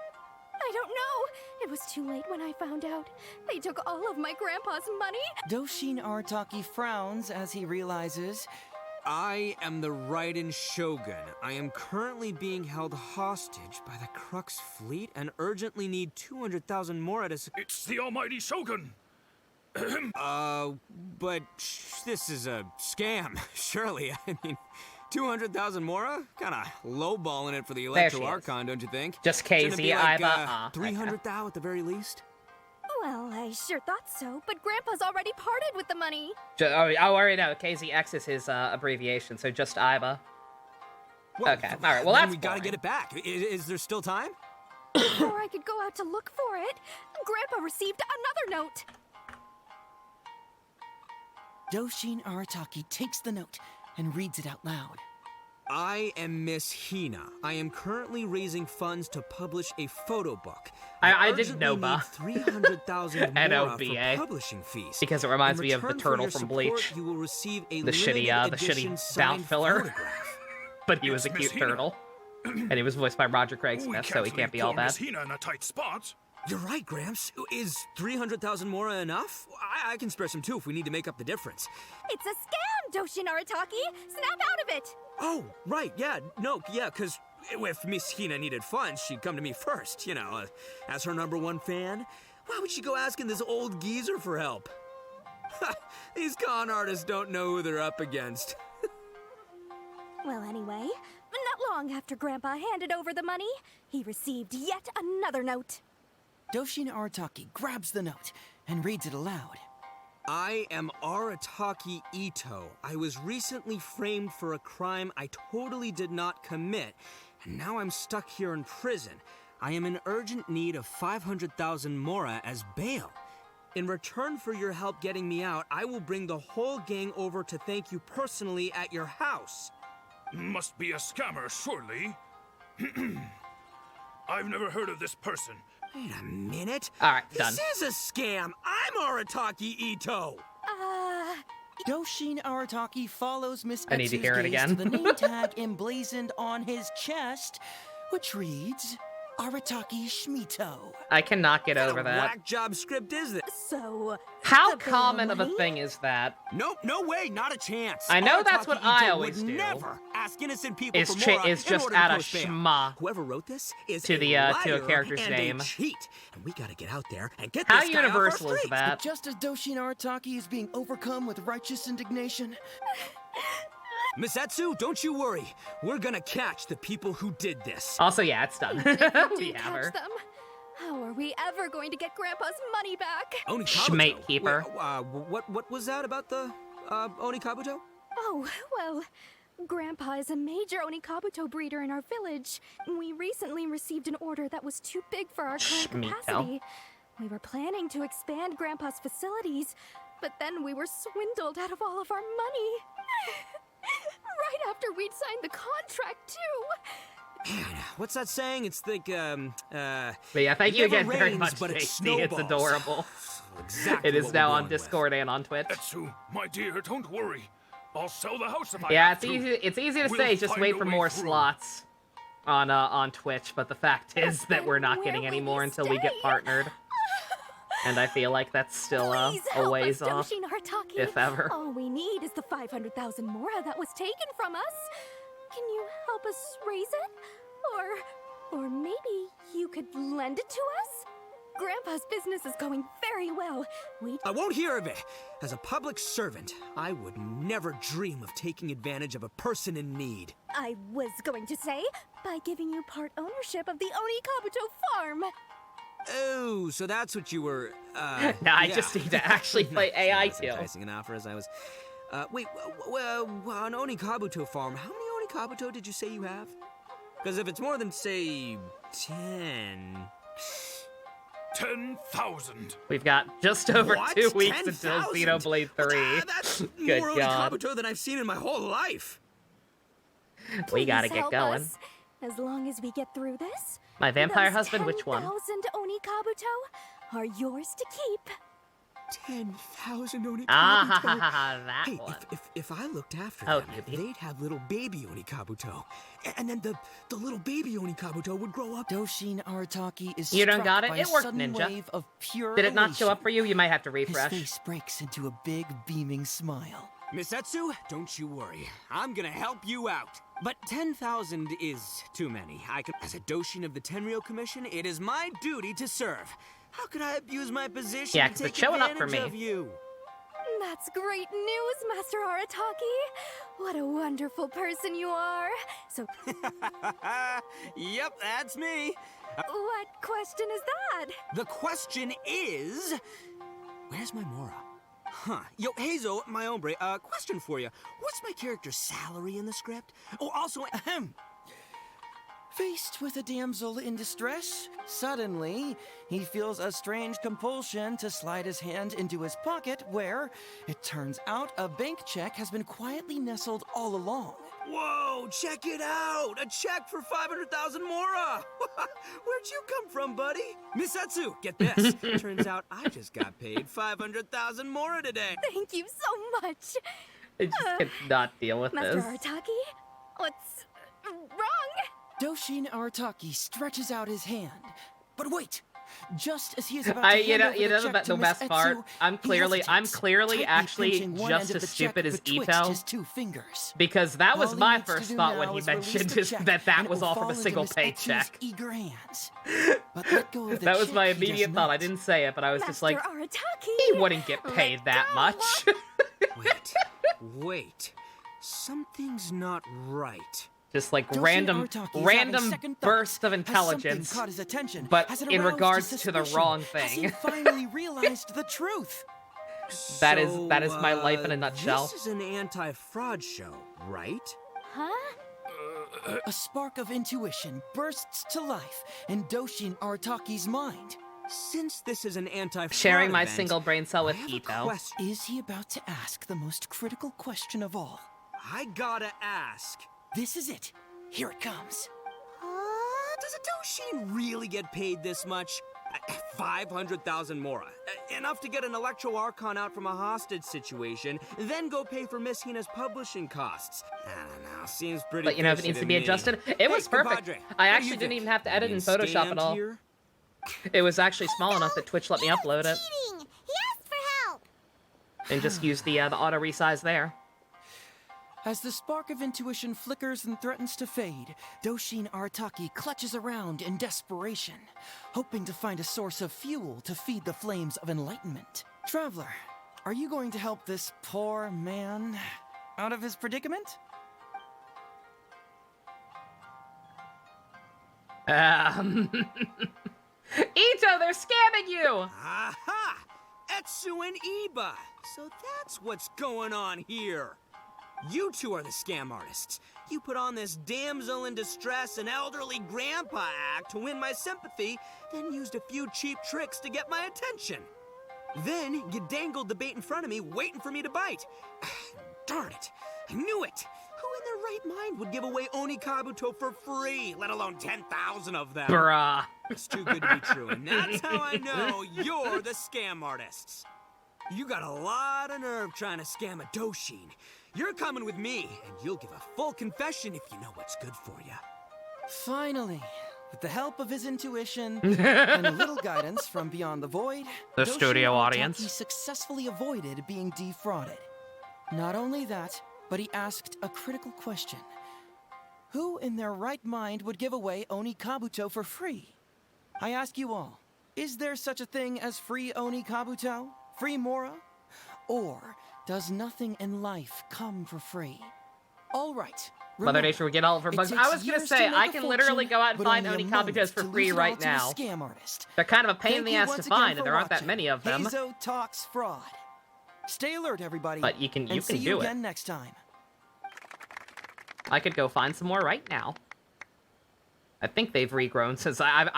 I don't know. It was too late when I found out. They took all of my grandpa's money. Doshin Arataki frowns as he realizes I am the Raiden Shogun. I am currently being held hostage by the Crux fleet and urgently need 200,000 more at a... It's the almighty Shogun! But this is a scam, surely. I mean, 200,000 mora? Kinda lowballing it for the There she Electro is. Archon, don't you think? Just Shouldn't it KZ, be like, Iba? 300 thou at the very least? Well, I sure thought so, but Grandpa's already parted with the money. I already know. KZX is his abbreviation, so just Iba. Well, Okay, alright, well then that's we gotta boring. get it back. Is there still time? Before I could go out to look for it, Grandpa received another note. Doshin Arataki takes the note and reads it out loud. I am Miss Hina. I am currently raising funds to publish a photo book. I did urgently Noba. need 300,000 mora N-O-B-A. for publishing fees. Because it reminds In me of the return for turtle your from support, Bleach. You will receive a The shitty limited edition bounce signed filler. photograph. But he was a It's cute Miss Hina. turtle. And he was voiced by Roger Craig We Smith, so he leave can't be all poor bad. Miss Hina in a tight spot. You're right, Gramps. Is 300,000 mora enough? I can spare some too if we need to make up the difference. It's a scam, Doshin Arataki! Snap out of it! Oh, right, yeah, no, yeah, because if Miss Hina needed funds, she'd come to me first, you know, as her #1 fan. Why would she go asking this old geezer for help? These con artists don't know who they're up against. Well, anyway, not long after Grandpa handed over the money, he received yet another note. Doshin Arataki grabs the note and reads it aloud. I am Arataki Ito. I was recently framed for a crime I totally did not commit, and now I'm stuck here in prison. I am in urgent need of 500,000 mora as bail. In return for your help getting me out, I will bring the whole gang over to thank you personally at your house. Must be a scammer, surely. I've never heard of this person. Wait a minute. Alright, done. This is a scam. I'm Arataki Ito. Doshin Arataki follows Miss I need to Etsu's hear it gaze again. to the name tag emblazoned on his chest, which reads Arataki Shmeeto. I cannot get What over kind of that. whack job script is this? So, How the bail common of a money? thing is that? Nope, no way, not a chance. I know that's Arataki what I Ito always would do. Never ask innocent people Is for chi- mora is in just order to add a post bail. shma Whoever wrote this is to a the, to a liar character's and name. A cheat, and we gotta get out there and get How this guy universal off our is streets. that? Just as Doshin Arataki is being overcome with righteous indignation, Miss Etsu, don't you worry. We're gonna catch the people who did this. Also, yeah, it's done. Do we have catch her. them. How are we ever going to get Grandpa's money back? Shmate keeper. What was that about the Onikabuto? Oh, well, Grandpa is a major Onikabuto breeder in our village. We recently received an order that was too big for our current capacity. We were planning to expand Grandpa's facilities, but then we were swindled out of all of our money. Right after we'd signed the contract, too. Man, what's that saying? It's like, But yeah, thank you again very much, JC. It's adorable. Exactly it is what now we're on going Discord and on Twitch. Etsu, my dear, don't worry. I'll sell the house if I Yeah, have it's to. easy. It's easy to We'll say. Just find wait a for way more through. slots on Twitch. But the fact is that we're not getting any more until we get partnered. And I feel like that's still a ways off, Doshin Harataki. if ever. All we need is the 500,000 mora that was taken from us. Can you help us raise it? Or maybe you could lend it to us? Grandpa's business is going very well. I won't hear of it. As a public servant, I would never dream of taking advantage of a person in need. I was going to say, by giving you part ownership of the Onikabuto farm. Oh, so that's what you were, Now I just need to actually play AI kill. Enticing an offer as I was... wait, on Onikabuto farm, how many Onikabuto did you say you have? Because if it's more than, say, 10... 10,000. We've got just over What? 2 weeks 10,000? until Xenoblade 3. That's Good more God. Onikabuto than I've seen in my whole life. We gotta Please get help going. us. As long as we get through this, My vampire those husband, which one? 10,000 Onikabuto are yours to keep. 10,000 Onikabuto? That hey, one. If I looked after Oh, them, they'd have little baby Onikabuto. And then the little baby Onikabuto would grow up. Doshin Arataki is You done struck got it? by It a worked, sudden Ninja. wave of pure Did it not show elation. up for you? You might have to refresh. His face breaks into a big, beaming smile. Missetsu, don't you worry. I'm gonna help you out. But 10,000 is too many. As a Doshin of the Tenryou Commission, it is my duty to serve. How could I abuse my position Yeah, to 'cause take it's showing up for advantage me. of you? That's great news, Master Arataki. What a wonderful person you are. So, Yep, that's me. what question is that? The question is... Where's my Mora? Huh. Yo, Hazo, my hombre, question for you. What's my character's salary in the script? Oh, also, ahem. Faced with a damsel in distress, suddenly he feels a strange compulsion to slide his hand into his pocket where, it turns out, a bank check has been quietly nestled all along. Whoa, check it out! A check for 500,000 Mora! Where'd you come from, buddy? Missetsu, get this. Turns out I just got paid 500,000 Mora today. Thank you so much. I just cannot deal with Master this. Arataki, what's wrong? Doshin Arataki stretches out his hand. But wait! Just as he is about to You hand know, over you know the check to the best Miss part? Etsu, I'm he clearly hesitates, actually tightly pinching one just end as of the check stupid as betwixt Ito. his two fingers. Because that was All he my needs to first do thought now when he is release mentioned the check, that and it was will all from fall a into single Miss Etsu's paycheck. eager hands. But let go of the That was check, my he does immediate thought. I not. didn't say it, but I was just like, Master he Arataki, wouldn't get paid that much. Wait. Something's not right. Just like Doshin random Arataki is having random second burst of thoughts. Has intelligence, something caught his attention? but Has it in aroused regards his to the suspicion? wrong Has he thing. finally realized the truth? That is my life in a So, nutshell. This is an anti-fraud show, right? Huh? A spark of intuition bursts to life in Doshin Arataki's mind. Since this is an anti-fraud Sharing my event, single brain cell with I have a Ito. question. Is he about to ask the most critical question of all? I gotta ask. This is it. Here it comes. Does a Doshin really get paid this much? 500,000 Mora. Enough to get an Electro Archon out from a hostage situation, then go pay for Miss Hina's publishing costs. I don't know, seems pretty But you know, if it fishy needs to me. be adjusted, it was Hey, perfect. compadre, I what do actually you didn't think? even have to edit in Maybe Photoshop scammed at all. here? It was actually small enough that Twitch let me upload it Cheating! He asked for help! and just use the auto resize there. As the spark of intuition flickers and threatens to fade, Doshin Arataki clutches around in desperation, hoping to find a source of fuel to feed the flames of enlightenment. Traveler, are you going to help this poor man out of his predicament? Ito, they're scamming you! Aha! Etsu and Iba! So that's what's going on here. You two are the scam artists. You put on this damsel in distress and elderly grandpa act to win my sympathy, then used a few cheap tricks to get my attention. Then you dangled the bait in front of me, waiting for me to bite. Darn it! I knew it! Who in their right mind would give away Oni Kabuto for free, let alone 10,000 of them? Bruh. It's too good to be true, and that's how I know you're the scam artists. You got a lot of nerve trying to scam a Doshin. You're coming with me, and you'll give a full confession if you know what's good for you. Finally, with the help of his intuition and a little guidance from beyond the void, The Doshin studio Arataki audience. successfully avoided being defrauded. Not only that, but he asked a critical question. Who in their right mind would give away Oni Kabuto for free? I ask you all, is there such a thing as free Oni Kabuto? Free Mora? Or does nothing in life come for free? All right. Mother Nature would get all of her bugs. I was gonna say, I can literally go out and find Oni Kabutos for free right now. They're kind of a pain in the ass to find, and there aren't that many of them. Heizo talks fraud. Stay alert, everybody. But you can and see do you it. again next time. I could go find some more right now. I think they've regrown since I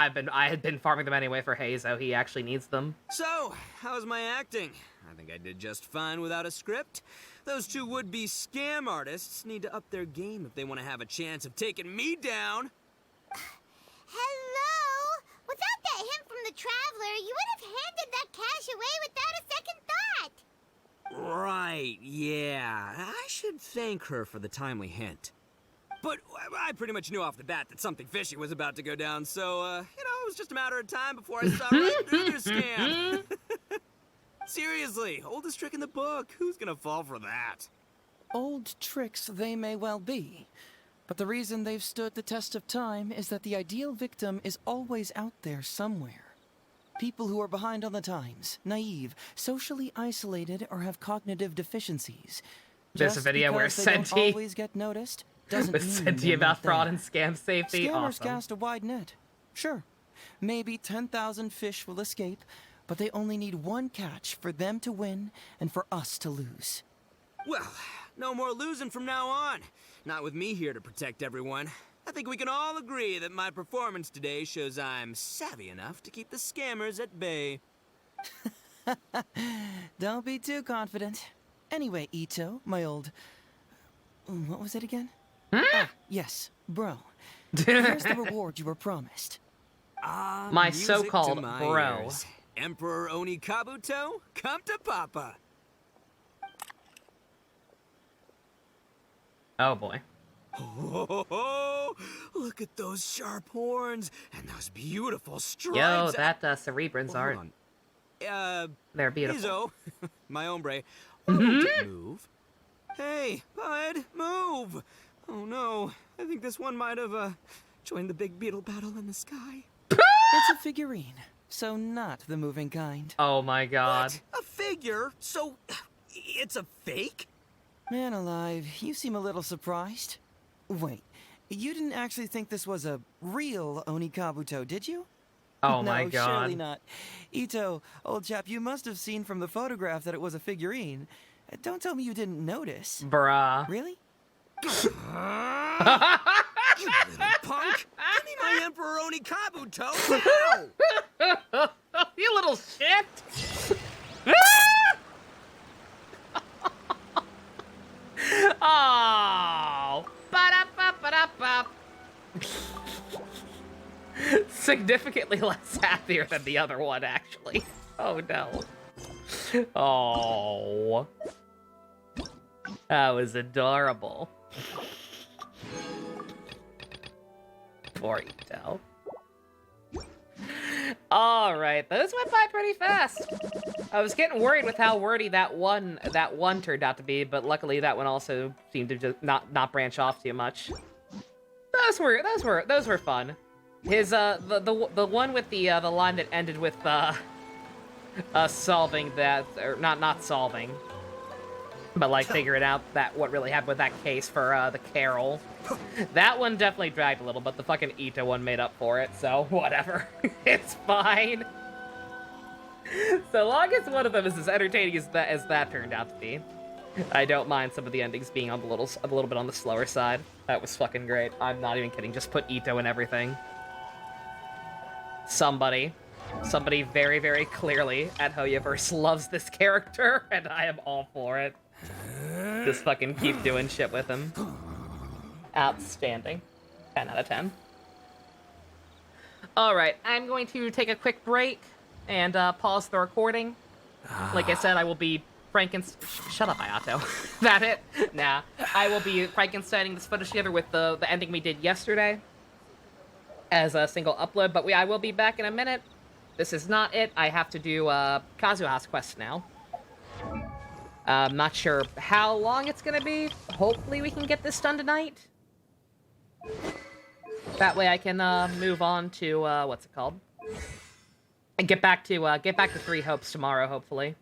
had been farming them anyway for Heizo. He actually needs them. So, how's my acting? I think I did just fine without a script. Those two would-be scam artists need to up their game if they want to have a chance of taking me down. Hello? Without that hint from the Traveler, you would have handed that cash away without a second thought. Right, yeah. I should thank her for the timely hint. But I pretty much knew off the bat that something fishy was about to go down, so, it was just a matter of time before I saw right through their scam. Seriously, oldest trick in the book. Who's gonna fall for that? Old tricks they may well be, but the reason they've stood the test of time is that the ideal victim is always out there somewhere. People who are behind on the times, naive, socially isolated, or have cognitive deficiencies. There's a video where Just because they don't Senti always get noticed doesn't with mean Senti they're about not fraud there. and scam safety. Scammers Awesome. cast a wide net. Sure, maybe 10,000 fish will escape, but they only need one catch for them to win and for us to lose. Well, no more losing from now on. Not with me here to protect everyone. I think we can all agree that my performance today shows I'm savvy enough to keep the scammers at bay. Don't be too confident. Anyway, Ito, my old... What was it again? Ah, yes, bro. Here's the reward you were promised. My Music so-called to my bro. ears. Emperor Oni Kabuto, come to Papa. Oh boy. Oh, look at those sharp horns and those beautiful stripes. Yo, that Cerebrans Hold aren't. on. They're beautiful. Heizo, my hombre, why don't you move? Hey, bud, move! Oh no, I think this one might have joined the big beetle battle in the sky. It's a figurine, so not the moving kind. Oh my god. What? A figure? So, it's a fake? Man alive, you seem a little surprised. Wait, you didn't actually think this was a real Oni Kabuto, did you? Oh no, my god. surely not. Ito, old chap, you must have seen from the photograph that it was a figurine. Don't tell me you didn't notice. Bruh. Really? You little punk! Give me my Emperor Oni Kabuto now! You little shit! Oh! Ba-da-ba-ba-da-ba. Significantly less happier than the other one, actually. Oh no. Oh. That was adorable. Poor Ito. Alright, those went by pretty fast. I was getting worried with how wordy that one turned out to be, but luckily that one also seemed to just not branch off too much. Those were fun. His the one with the line that ended with solving that, or not solving. But, like, figuring out what really happened with that case for, the Carol. That one definitely dragged a little, but the fucking Ito one made up for it, so whatever. It's fine. So long as one of them is as entertaining as that turned out to be. I don't mind some of the endings being on a little bit on the slower side. That was fucking great. I'm not even kidding. Just put Ito in everything. Somebody very, very clearly at Hoyoverse loves this character, and I am all for it. Just fucking keep doing shit with him. Outstanding. 10 out of 10. Alright, I'm going to take a quick break and pause the recording. Like I said, I will be Shut up, Ayato. That it? Nah. I will be Frankensteining this footage together with the ending we did yesterday as a single upload, but I will be back in a minute. This is not it. I have to do Kazuha's quest now. I'm not sure how long it's gonna be. Hopefully we can get this done tonight. That way I can move on to what's it called? And get back to Three Hopes tomorrow, hopefully.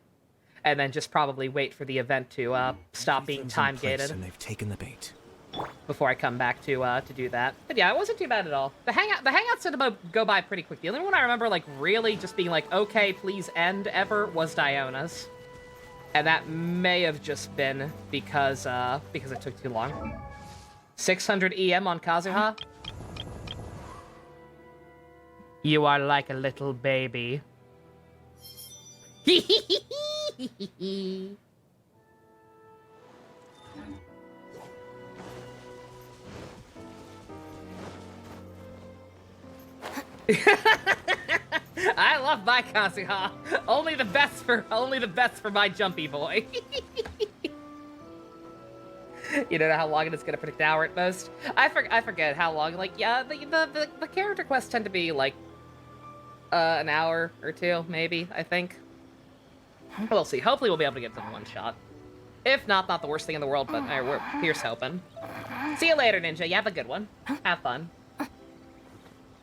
And then just probably wait for the event to stop being time gated. And they've taken the bait. Before I come back to do that. But yeah, it wasn't too bad at all. The hangouts did go by pretty quick. The only one I remember like really just being like, okay, please end ever was Diona's. And that may have just been because it took too long. 600 EM on Kazuha. You are like a little baby. I love my Kazuha. Only the best for my jumpy boy. You don't know how long it is gonna predict hour at most. I forget how long. Like, yeah, the character quests tend to be like an hour or two, maybe. I think. We'll see. Hopefully, we'll be able to get to one shot. If not the worst thing in the world. But here's hoping. See you later, Ninja. You have a good one. Have fun.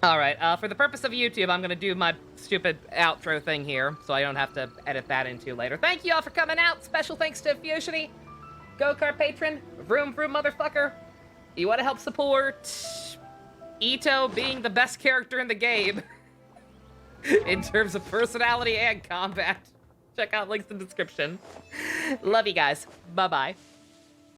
All right. For the purpose of YouTube, I'm gonna do my stupid outro thing here, so I don't have to edit that into later. Thank you all for coming out. Special thanks to Fushini, Go-Kart patron, Vroom Vroom motherfucker. You want to help support Ito being the best character in the game in terms of personality and combat. Check out links in the description. Love you guys. Bye-bye.